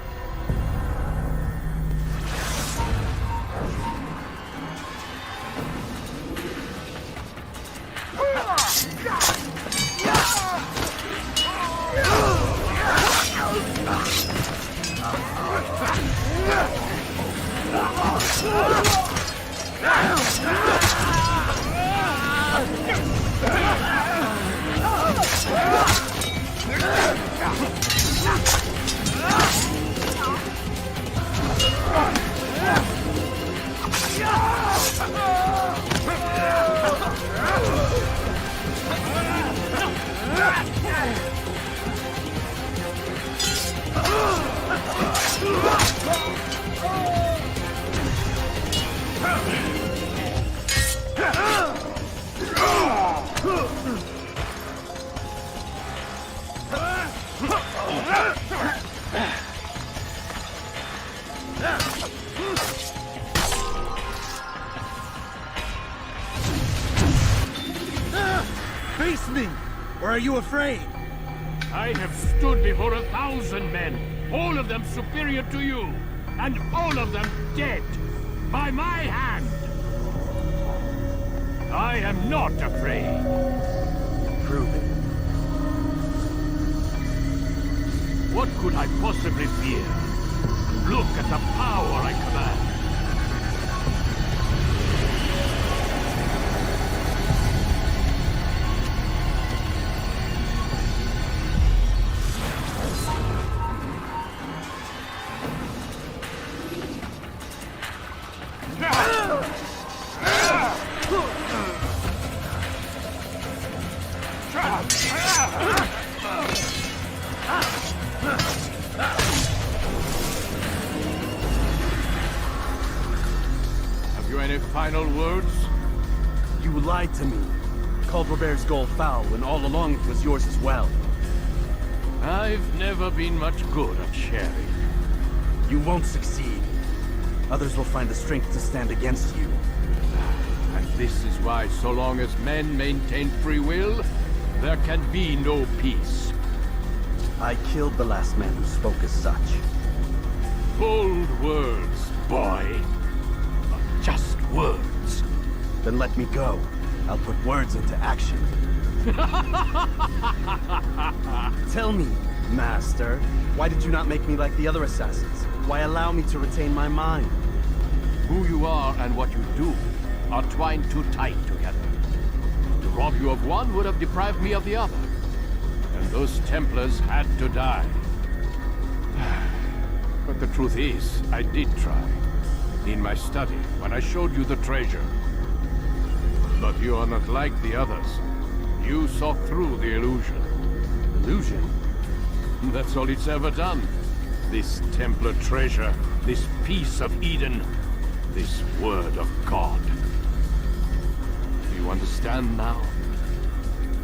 Face me! Or are you afraid? I have stood before 1,000 men all of them superior to you, and all of them dead, by my hand. I am not afraid. Prove it. What could I possibly fear? Look at the power I command. Final words? You lied to me. Called Robert's goal foul when all along it was yours as well. I've never been much good at sharing. You won't succeed. Others will find the strength to stand against you. And this is why, so long as men maintain free will, there can be no peace. I killed the last man who spoke as such. Bold words, boy. Just words. Then let me go. I'll put words into action. Tell me, Master, why did you not make me like the other assassins? Why allow me to retain my mind? Who you are and what you do are twined too tight together. To rob you of one would have deprived me of the other. And those Templars had to die. But the truth is, I did try. In my study, when I showed you the treasure. But you are not like the others. You saw through the illusion. Illusion? That's all it's ever done. This Templar treasure, this piece of Eden, this word of God. Do you understand now?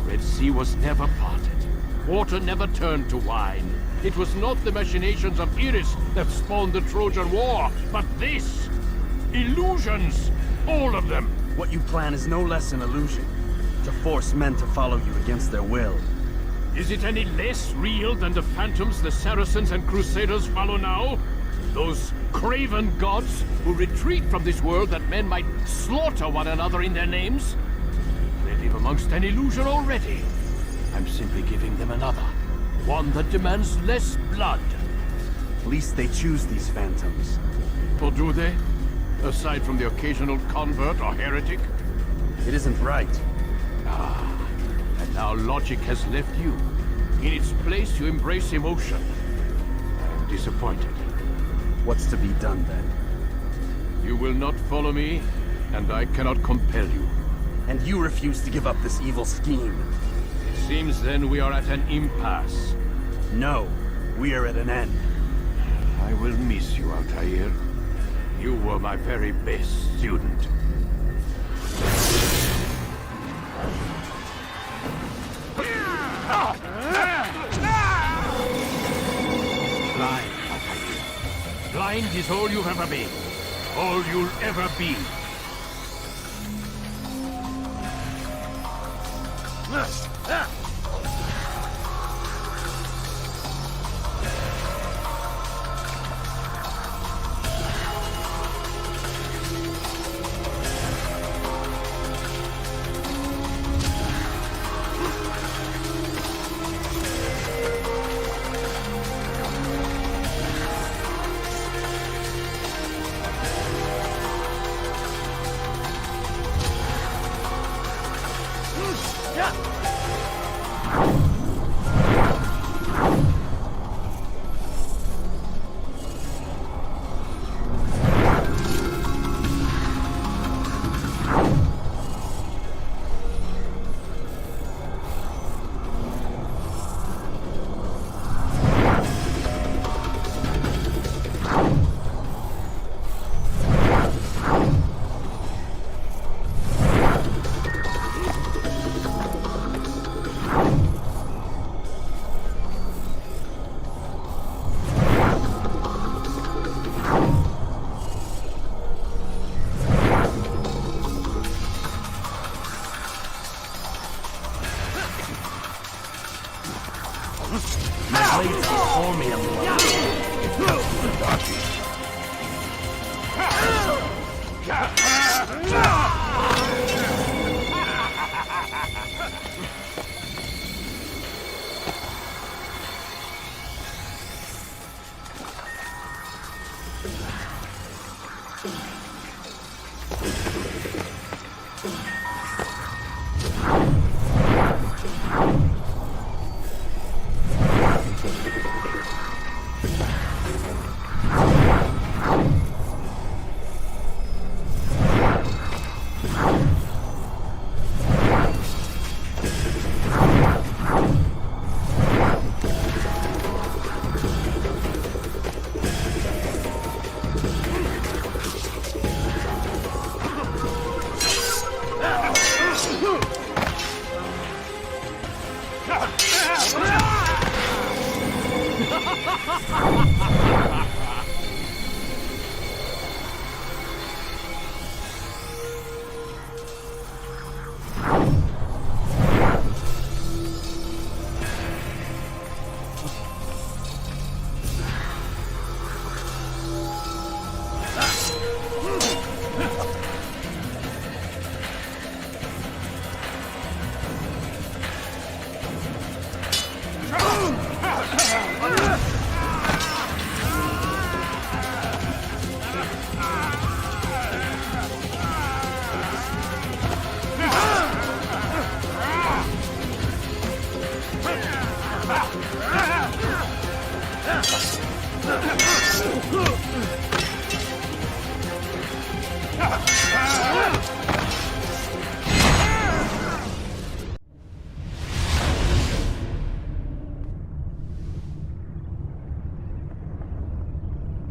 Red Sea was never parted. Water never turned to wine. It was not the machinations of Iris that spawned the Trojan War, but this! Illusions! All of them! What you plan is no less an illusion. To force men to follow you against their will. Is it any less real than the phantoms the Saracens and Crusaders follow now? Those craven gods who retreat from this world that men might slaughter one another in their names? They live amongst an illusion already. I'm simply giving them another. One that demands less blood. At least they choose these phantoms. Or do they? Aside from the occasional convert or heretic? It isn't right. Ah, and now logic has left you. In its place, you embrace emotion. I'm disappointed. What's to be done, then? You will not follow me, and I cannot compel you. And you refuse to give up this evil scheme. It seems then we are at an impasse. No, we are at an end. I will miss you, Altair. You were my very best student. Blind, Altair. Blind is all you've ever been. All you'll ever be.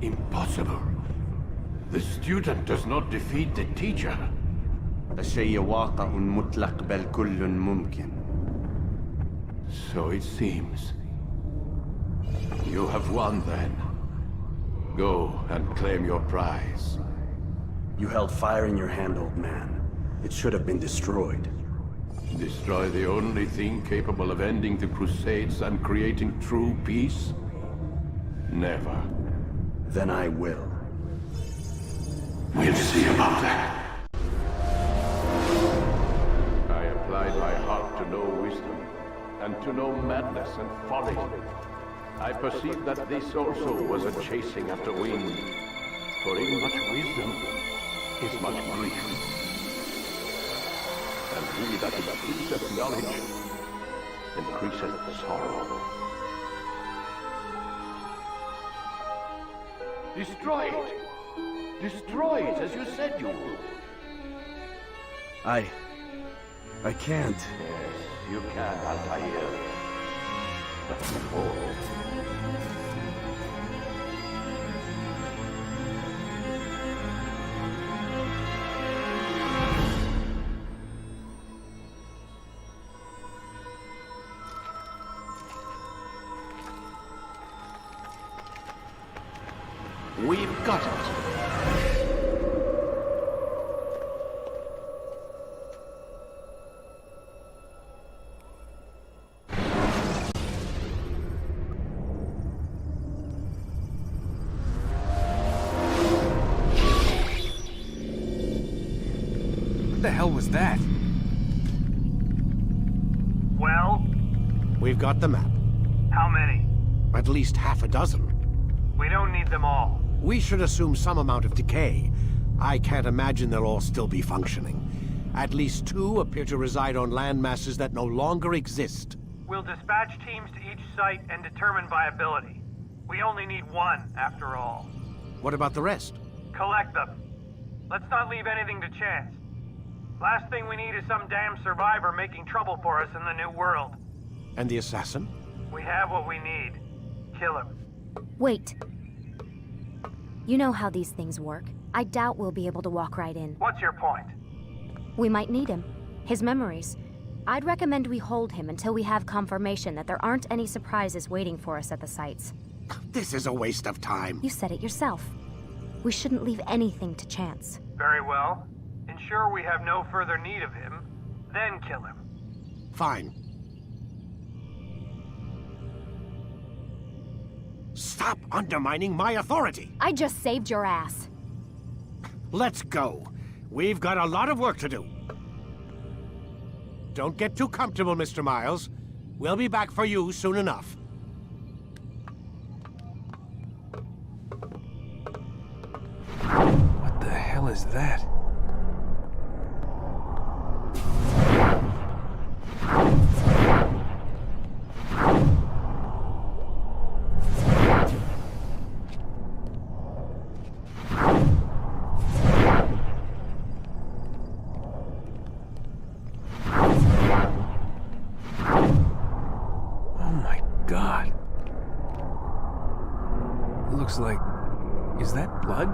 Impossible. The student does not defeat the teacher. الشيء واقع مطلق بل كل ممكن. So it seems. You have won then. Go and claim your prize. You held fire in your hand, old man. It should have been destroyed. Destroy the only thing capable of ending the Crusades and creating true peace? Never. Then I will. We'll see about that. I applied my heart to know wisdom, and to know madness and folly. I perceived that this also was a chasing after wind. For in much wisdom is much grief. And he that increaseth knowledge increaseth sorrow. Destroy it! Destroy it as you said you would. I can't. Yes, you can, Altair. But before... We've got it. What the hell was that? Well? We've got the map. How many? At least half a dozen. We don't need them all. We should assume some amount of decay. I can't imagine they'll all still be functioning. At least 2 appear to reside on land masses that no longer exist. We'll dispatch teams to each site and determine viability. We only need 1, after all. What about the rest? Collect them. Let's not leave anything to chance. Last thing we need is some damn survivor making trouble for us in the new world. And the assassin? We have what we need. Kill him. Wait. You know how these things work. I doubt we'll be able to walk right in. What's your point? We might need him. His memories. I'd recommend we hold him until we have confirmation that there aren't any surprises waiting for us at the sites. This is a waste of time. You said it yourself. We shouldn't leave anything to chance. Very well. Ensure we have no further need of him, then kill him. Fine. Stop undermining my authority! I just saved your ass. Let's go. We've got a lot of work to do. Don't get too comfortable, Mr. Miles. We'll be back for you soon enough. What the hell is that? Oh my God. It looks like... Is that blood?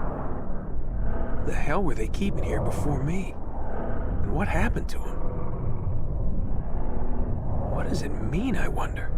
The hell were they keeping here before me? And what happened to him? What does it mean, I wonder?